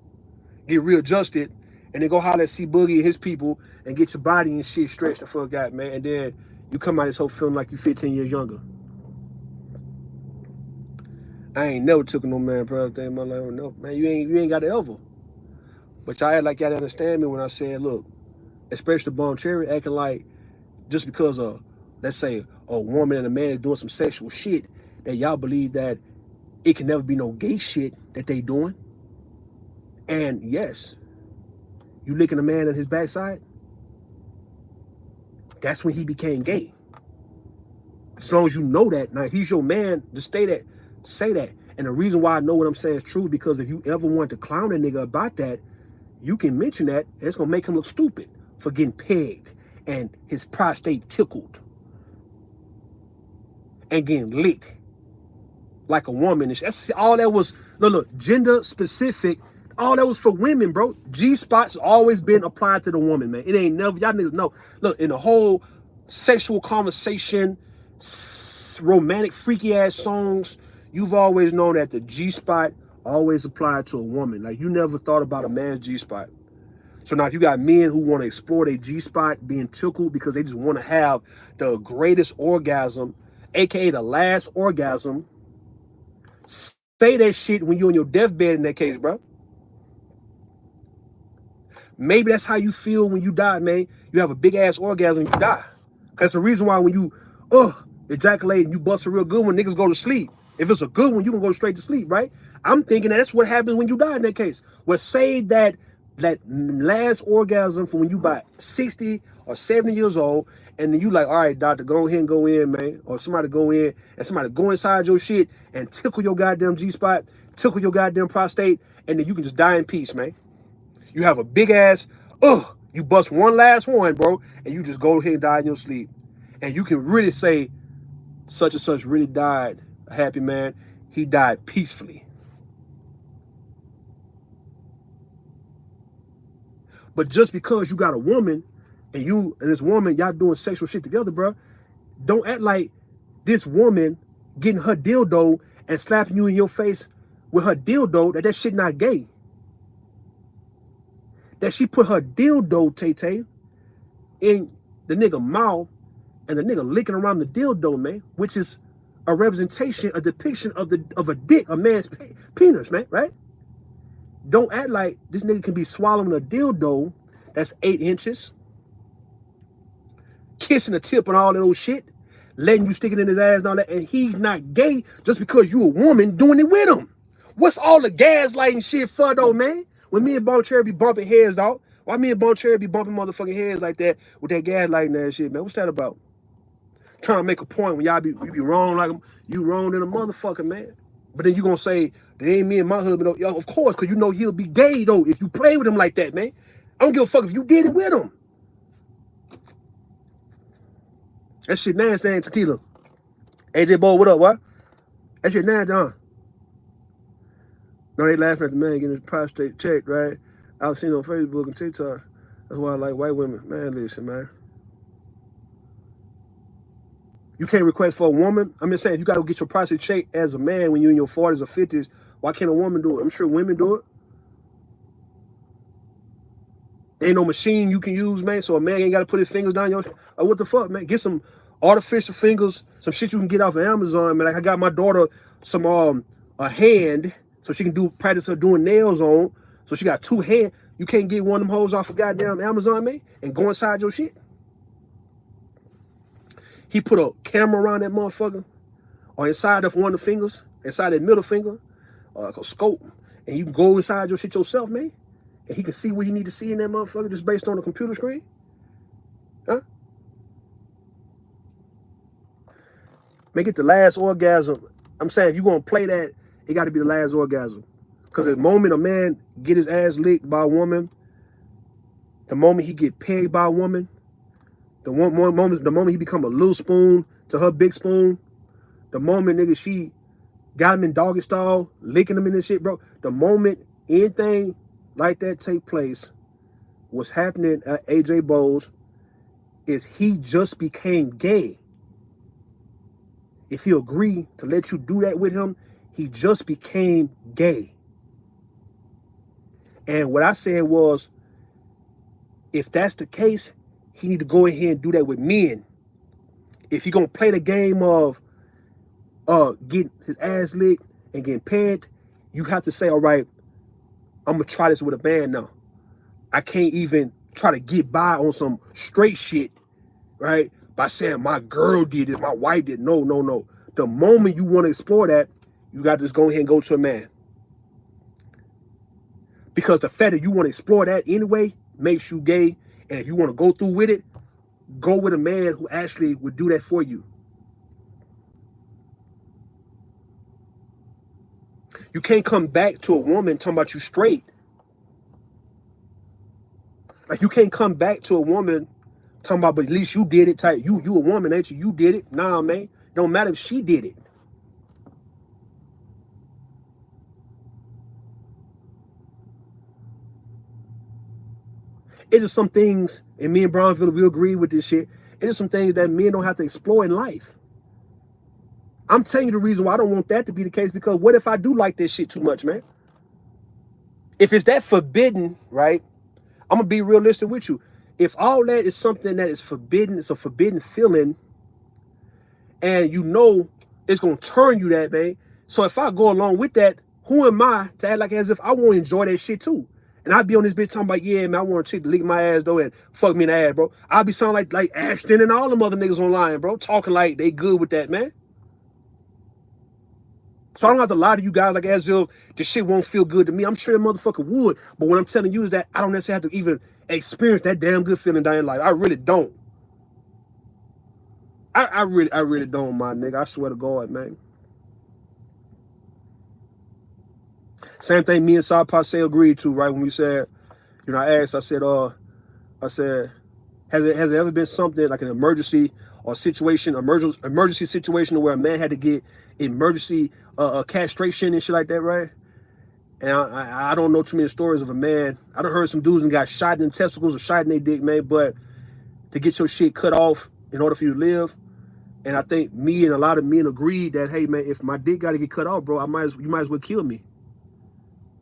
get readjusted, and then go holler at C Boogie and his people and get your body and shit stretched the fuck out, man. And then you come out of this whole feeling like you 15 years younger. I ain't never took no man product in my life. No, man, you ain't got to ever. But y'all act like y'all understand me when I said, look, especially Bone Cherry, acting like just because of, let's say, a woman and a man doing some sexual shit, that y'all believe that it can never be no gay shit that they doing. And yes, you licking a man on his backside, that's when he became gay. As long as you know that, now he's your man, just say that. And the reason why I know what I'm saying is true, because if you ever want to clown a nigga about that, you can mention that, and it's gonna make him look stupid for getting pegged and his prostate tickled and getting licked like a woman. That's all that was. Look, gender specific. All that was for women, bro. G-spots always been applied to the woman, man. It ain't never, y'all niggas know. Look, in the whole sexual conversation, romantic, freaky ass songs, you've always known that the G-spot always applied to a woman. Like, you never thought about a man's G-spot. So now if you got men who want to explore their G-spot being tickled because they just want to have the greatest orgasm, aka the last orgasm, say that shit when you're on your deathbed in that case, bro. Maybe that's how you feel when you die, man. You have a big ass orgasm and you die. That's the reason why when you ejaculate and you bust a real good one, niggas go to sleep. If it's a good one, you can go straight to sleep, right? I'm thinking that's what happens when you die in that case. Well, say that last orgasm for when you by 60 or 70 years old, and then you like, all right, doctor, go ahead and go in, man. Or somebody go in and somebody go inside your shit and tickle your goddamn G-spot, tickle your goddamn prostate, and then you can just die in peace, man. You have a big ass, you bust one last one, bro, and you just go ahead and die in your sleep. And you can really say, such and such really died a happy man. He died peacefully. But just because you got a woman and you and this woman, y'all doing sexual shit together, bro, don't act like this woman getting her dildo and slapping you in your face with her dildo, that shit not gay. That she put her dildo, Tay-Tay, in the nigga mouth and the nigga licking around the dildo, man, which is a representation, a depiction of a dick, a man's penis, man, right? Don't act like this nigga can be swallowing a dildo that's 8 inches, kissing the tip and all that old shit, letting you stick it in his ass and all that, and he's not gay just because you a woman doing it with him. What's all the gaslighting shit for, though, man? When me and Bone Cherry be bumping heads, dog, why me and Bone Cherry be bumping motherfucking heads like that with that gaslighting ass shit, man? What's that about? Trying to make a point when y'all be wrong like you wrong than a motherfucker, man. But then you gonna say, that ain't me and my husband, though. Yo, of course, because you know he'll be gay, though, if you play with him like that, man. I don't give a fuck if you did it with him. That shit nasty ain't tequila. AJ Boy, what up, what? That shit nasty, huh? No, they laughing at the man getting his prostate checked, right? I was seeing on Facebook and TikTok. That's why I like white women. Man, listen, man. You can't request for a woman. I'm just saying, if you got to get your prostate checked as a man when you're in your 40s or 50s, why can't a woman do it? I'm sure women do it. There ain't no machine you can use, man, so a man ain't got to put his fingers down your... what the fuck, man? Get some artificial fingers, some shit you can get off of Amazon, man. Like, I got my daughter some a hand so she can practice her doing nails on. So she got 2 hands. You can't get one of them hoes off of goddamn Amazon, man, and go inside your shit. He put a camera around that motherfucker, or inside of one of the fingers, inside that middle finger, like a scope, and you can go inside your shit yourself, man. And he can see what he need to see in that motherfucker just based on the computer screen. Huh? Make it the last orgasm. I'm saying if you're going to play that, it got to be the last orgasm. Because the moment a man get his ass licked by a woman, the moment he get pegged by a woman, the moment he become a little spoon to her big spoon, the moment, nigga, she got him in doggy style, licking him in this shit, bro. The moment anything like that take place, what's happening at AJ Bowles is he just became gay. If he agreed to let you do that with him, he just became gay. And what I said was, if that's the case, he need to go ahead and do that with men. If he gonna play the game of getting his ass licked and getting pegged, you have to say, all right, I'm gonna try this with a man now. I can't even try to get by on some straight shit, right? By saying my girl did it, my wife did. No, no, no. The moment you want to explore that, you got to just go ahead and go to a man. Because the fact that you want to explore that anyway makes you gay. And if you want to go through with it, go with a man who actually would do that for you. You can't come back to a woman talking about you straight. Like, you can't come back to a woman talking about, but at least you did it type. You a woman, ain't you? You did it. Nah, man. Don't matter if she did it. It's just some things, and me and Brownsville, we agree with this shit. It is some things that men don't have to explore in life. I'm telling you the reason why I don't want that to be the case, because what if I do like this shit too much, man? If it's that forbidden, right? I'm going to be realistic with you. If all that is something that is forbidden, it's a forbidden feeling, and you know it's going to turn you that, man. So if I go along with that, who am I to act like as if I want to enjoy that shit too? And I'd be on this bitch talking about, yeah, man, I want a chick to lick my ass, though, and fuck me in the ass, bro. I'll be sounding like Ashton and all them other niggas online, bro, talking like they good with that, man. So I don't have to lie to you guys like as if this shit won't feel good to me. I'm sure the motherfucker would. But what I'm telling you is that I don't necessarily have to even experience that damn good feeling down in life. I really don't. I really don't, my nigga. I swear to God, man. Same thing me and Saad Passe agreed to, right? When we said, you know, I asked, I said, has there ever been something like an emergency or situation, emergency situation where a man had to get emergency castration and shit like that, right? And I don't know too many stories of a man. I done heard some dudes and got shot in the testicles or shot in their dick, man, but to get your shit cut off in order for you to live. And I think me and a lot of men agreed that, hey, man, if my dick got to get cut off, bro, you might as well kill me.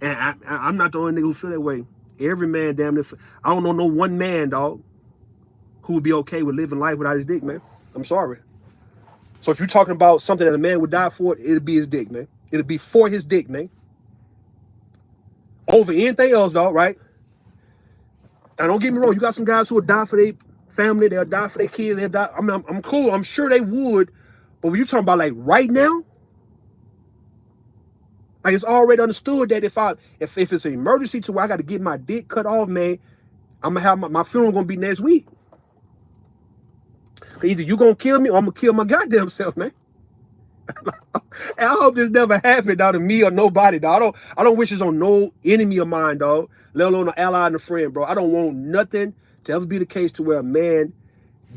And I'm not the only nigga who feel that way. Every man, damn near, I don't know no one man, dog, who would be okay with living life without his dick, man. I'm sorry. So if you're talking about something that a man would die for, it'd be his dick, man. It'd be for his dick, man. Over anything else, dog, right? Now, don't get me wrong. You got some guys who would die for their family. They'll die for their kids. They'll die. I'm cool. I'm sure they would. But when you talking about like right now, like it's already understood that if it's an emergency to where I got to get my dick cut off, man, I'm gonna have my funeral gonna be next week. Either you gonna kill me or I'm gonna kill my goddamn self, man. And I hope this never happened, dog, to me or nobody, dog. I don't wish this on no enemy of mine, dog, let alone an ally and a friend, bro. I don't want nothing to ever be the case to where a man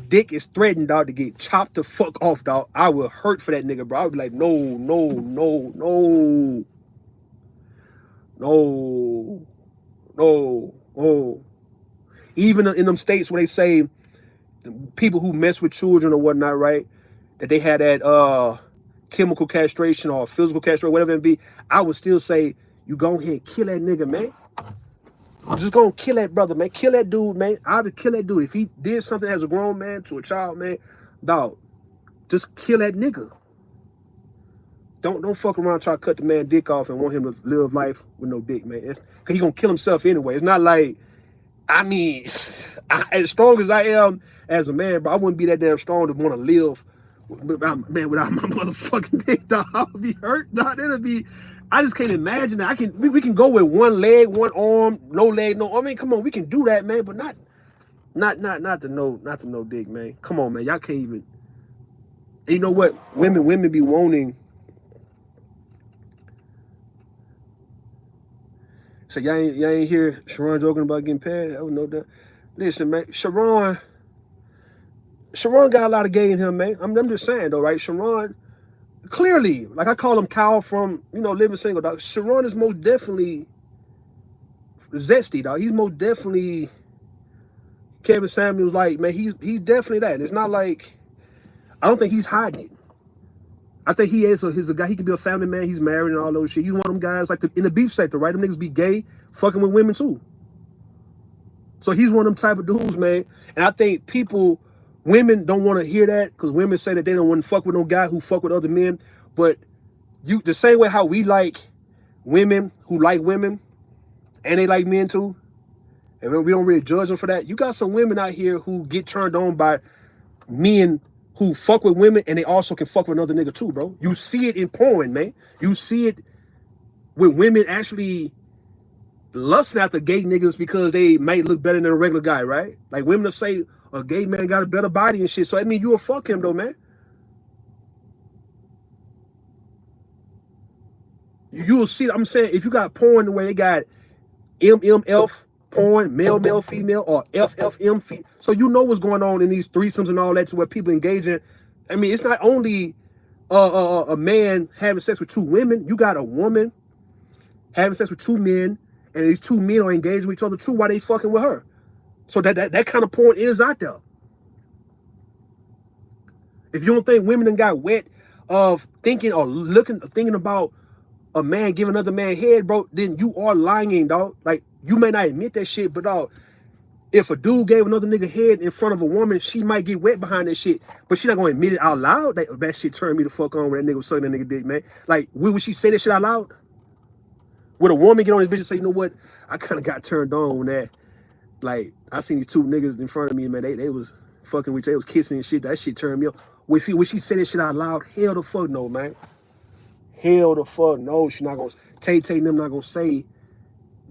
dick is threatened, dog, to get chopped the fuck off, dog. I will hurt for that nigga, bro. I would be like, no, no, no, no. No, no, oh. Even in them states where they say people who mess with children or whatnot, right, that they had that chemical castration or physical castration, whatever it be, I would still say, you go ahead and kill that nigga, man. Just go and kill that brother, man. Kill that dude, man. I would kill that dude. If he did something as a grown man to a child, man, dog, just kill that nigga. Don't fuck around and try to cut the man dick off and want him to live life with no dick, man. Because he gonna kill himself anyway. It's not like, I mean, as strong as I am as a man, bro, I wouldn't be that damn strong to want to live, without my motherfucking dick, dog. I would be hurt, dog. That'd be, I just can't imagine that. We can go with one leg, one arm, no leg, no. I mean, come on, we can do that, man, but not to no dick, man. Come on, man. Y'all can't even. And you know what? Women be wanting. So y'all ain't hear Sharon joking about getting paid? I would know that. Listen, man, Sharon got a lot of gay in him, man. I'm just saying though, right? Sharon, clearly, like I call him Kyle from, Living Single, dog. Sharon is most definitely zesty, dog. He's most definitely Kevin Samuels, like, man, he's definitely that. It's not like, I don't think he's hiding it. I think he's a guy, he could be a family man, he's married and all those shit. He's one of them guys, like, in the beef sector, right? Them niggas be gay, fucking with women too. So he's one of them type of dudes, man. And I think women don't want to hear that, because women say that they don't want to fuck with no guy who fuck with other men. But the same way how we like women who like women, and they like men too, and we don't really judge them for that. You got some women out here who get turned on by men who fuck with women, and they also can fuck with another nigga too, bro. You see it in porn, man. You see it with women actually lusting after gay niggas because they might look better than a regular guy, right? Like women will say a gay man got a better body and shit. So I mean, you'll fuck him though, man. You'll see. I'm saying, if you got porn where they got MMF porn, male, female, or FFM, so you know what's going on in these threesomes and all that, to where people engaging. I mean, it's not only a man having sex with two women. You got a woman having sex with two men, and these two men are engaged with each other too while they fucking with her. So that kind of porn is out there. If you don't think women done got wet of thinking about a man giving another man head, bro, then you are lying, dog. Like, you may not admit that shit, but dog, if a dude gave another nigga head in front of a woman, she might get wet behind that shit, but she not gonna admit it out loud. That shit turned me the fuck on when that nigga was sucking that nigga dick, man. Like, would she say that shit out loud? Would a woman get on this bitch and say, you know what, I kind of got turned on when that, like, I seen these two niggas in front of me, man, they was fucking with each other, they was kissing and shit, that shit turned me on. Would she say that shit out loud? Hell the fuck no, man. Hell the fuck no. She not gonna, Tay and them not gonna say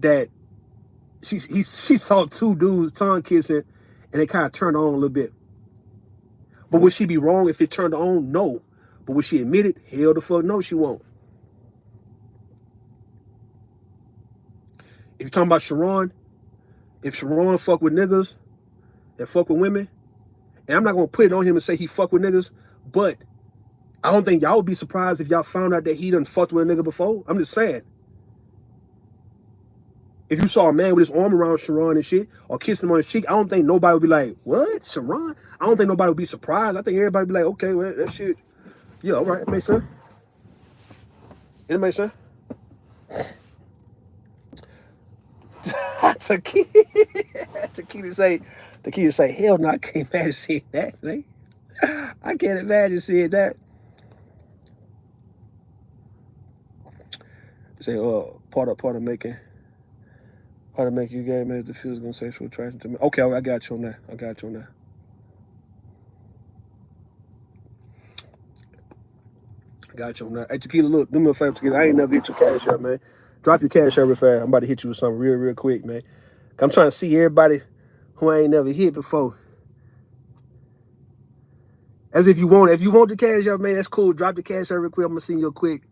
that she saw two dudes tongue kissing and it kind of turned on a little bit. But would she be wrong if it turned on? No. But would she admit it? Hell the fuck no, she won't. If you're talking about Sharon, if Sharon fuck with niggas and fuck with women, and I'm not gonna put it on him and say he fuck with niggas, but I don't think y'all would be surprised if y'all found out that he done fucked with a nigga before. I'm just saying. If you saw a man with his arm around Sharon and shit, or kissing him on his cheek, I don't think nobody would be like, what? Sharon? I don't think nobody would be surprised. I think everybody would be like, okay, well, that shit, yeah, all right, it makes sense. It makes sense. Tequila say, hell no, I can't imagine seeing that, man. I can't imagine seeing that. Say, part of making you gay, man, the physical and sexual attraction to me. Okay, I got you on that. Hey, Tequila, look, do me a favor, Tequila. I ain't never hit your cash out, man. Drop your cash out real fast. I'm about to hit you with something real quick, man. I'm trying to see everybody who I ain't never hit before. As if you want the cash out, man, that's cool. Drop the cash out real quick. I'm gonna send you a quick.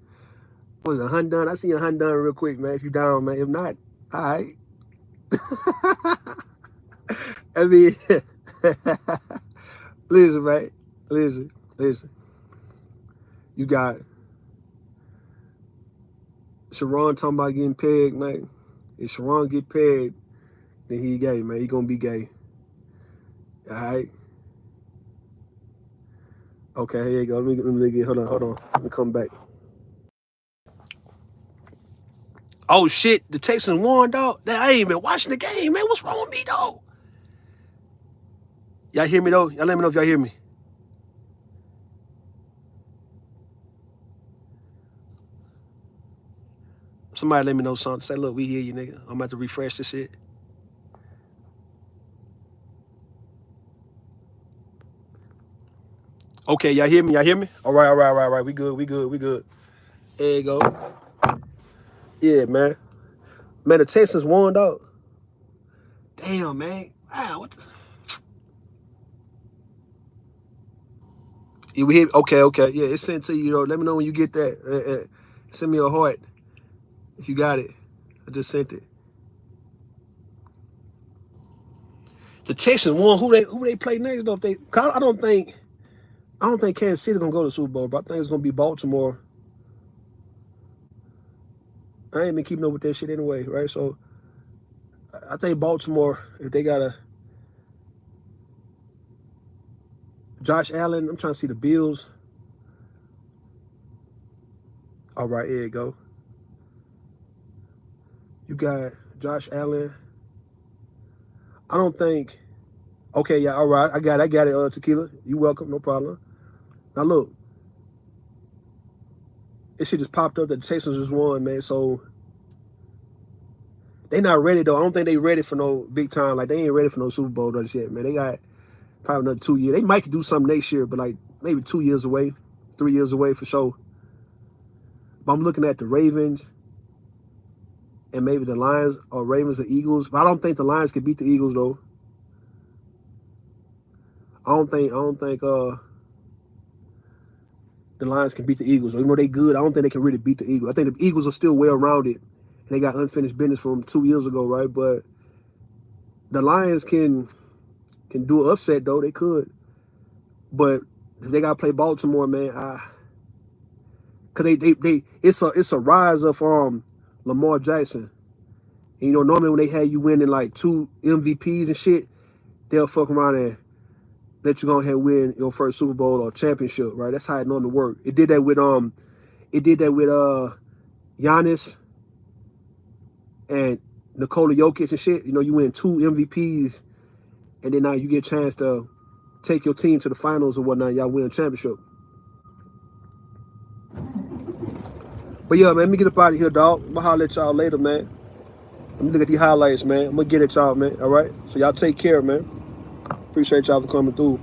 What was it, $100? I seen you $100 real quick, man. If you down, man. If not, all right. I mean, listen, man. Listen. You got Sharon talking about getting pegged, man. If Sharon get pegged, then he gay, man. He gonna be gay. All right. Okay, here you go. Let me get. Hold on. Let me come back. Oh shit, the Texans won, dog. I ain't been watching the game, man. What's wrong with me, dog? Y'all hear me though? Y'all let me know if y'all hear me. Somebody let me know something. Say, look, we hear you, nigga. I'm about to refresh this shit. Okay, y'all hear me? All right. We good. There you go. Yeah, man. Man, the Texans won, dog. Damn, man. Wow, what the... You hit, okay, yeah, it's sent to you. Though. Let me know when you get that. Send me a heart if you got it. I just sent it. The Texans won. Who they play next though? If they, I don't think Kansas City gonna go to the Super Bowl, but I think it's gonna be Baltimore. I ain't been keeping up with that shit anyway, right? So I think Baltimore, if they got a Josh Allen, I'm trying to see the Bills. All right, here you go. You got Josh Allen. I don't think. Okay, yeah, all right. I got it, Tequila. You welcome, no problem. Now look. This shit just popped up that the Texans just won, man. So they not ready though. I don't think they ready for no big time. Like they ain't ready for no Super Bowl just yet, man. They got probably another 2 years. They might do something next year, but like maybe 2 years away, 3 years away for sure. But I'm looking at the Ravens and maybe the Lions or Ravens or Eagles. But I don't think the Lions can beat the Eagles though. I don't think the Lions can beat the Eagles. Even though they good, I don't think they can really beat the Eagles. I think the Eagles are still well-rounded. And they got unfinished business from 2 years ago, right? But the Lions can do an upset though. They could. But if they gotta play Baltimore, man, cause it's a rise of Lamar Jackson. And, you know, normally when they had you winning like 2 MVPs and shit, they'll fuck around and let you go ahead and win your first Super Bowl or championship, right? That's how it normally works. It did that with Giannis and Nikola Jokic and shit. You know, you win 2 MVPs, and then now you get a chance to take your team to the finals or whatnot. Y'all win a championship. But yeah, man, let me get up out of here, dog. I'm gonna holler at y'all later, man. Let me look at these highlights, man. I'm gonna get at y'all, man. All right? So y'all take care, man. Appreciate y'all for coming through.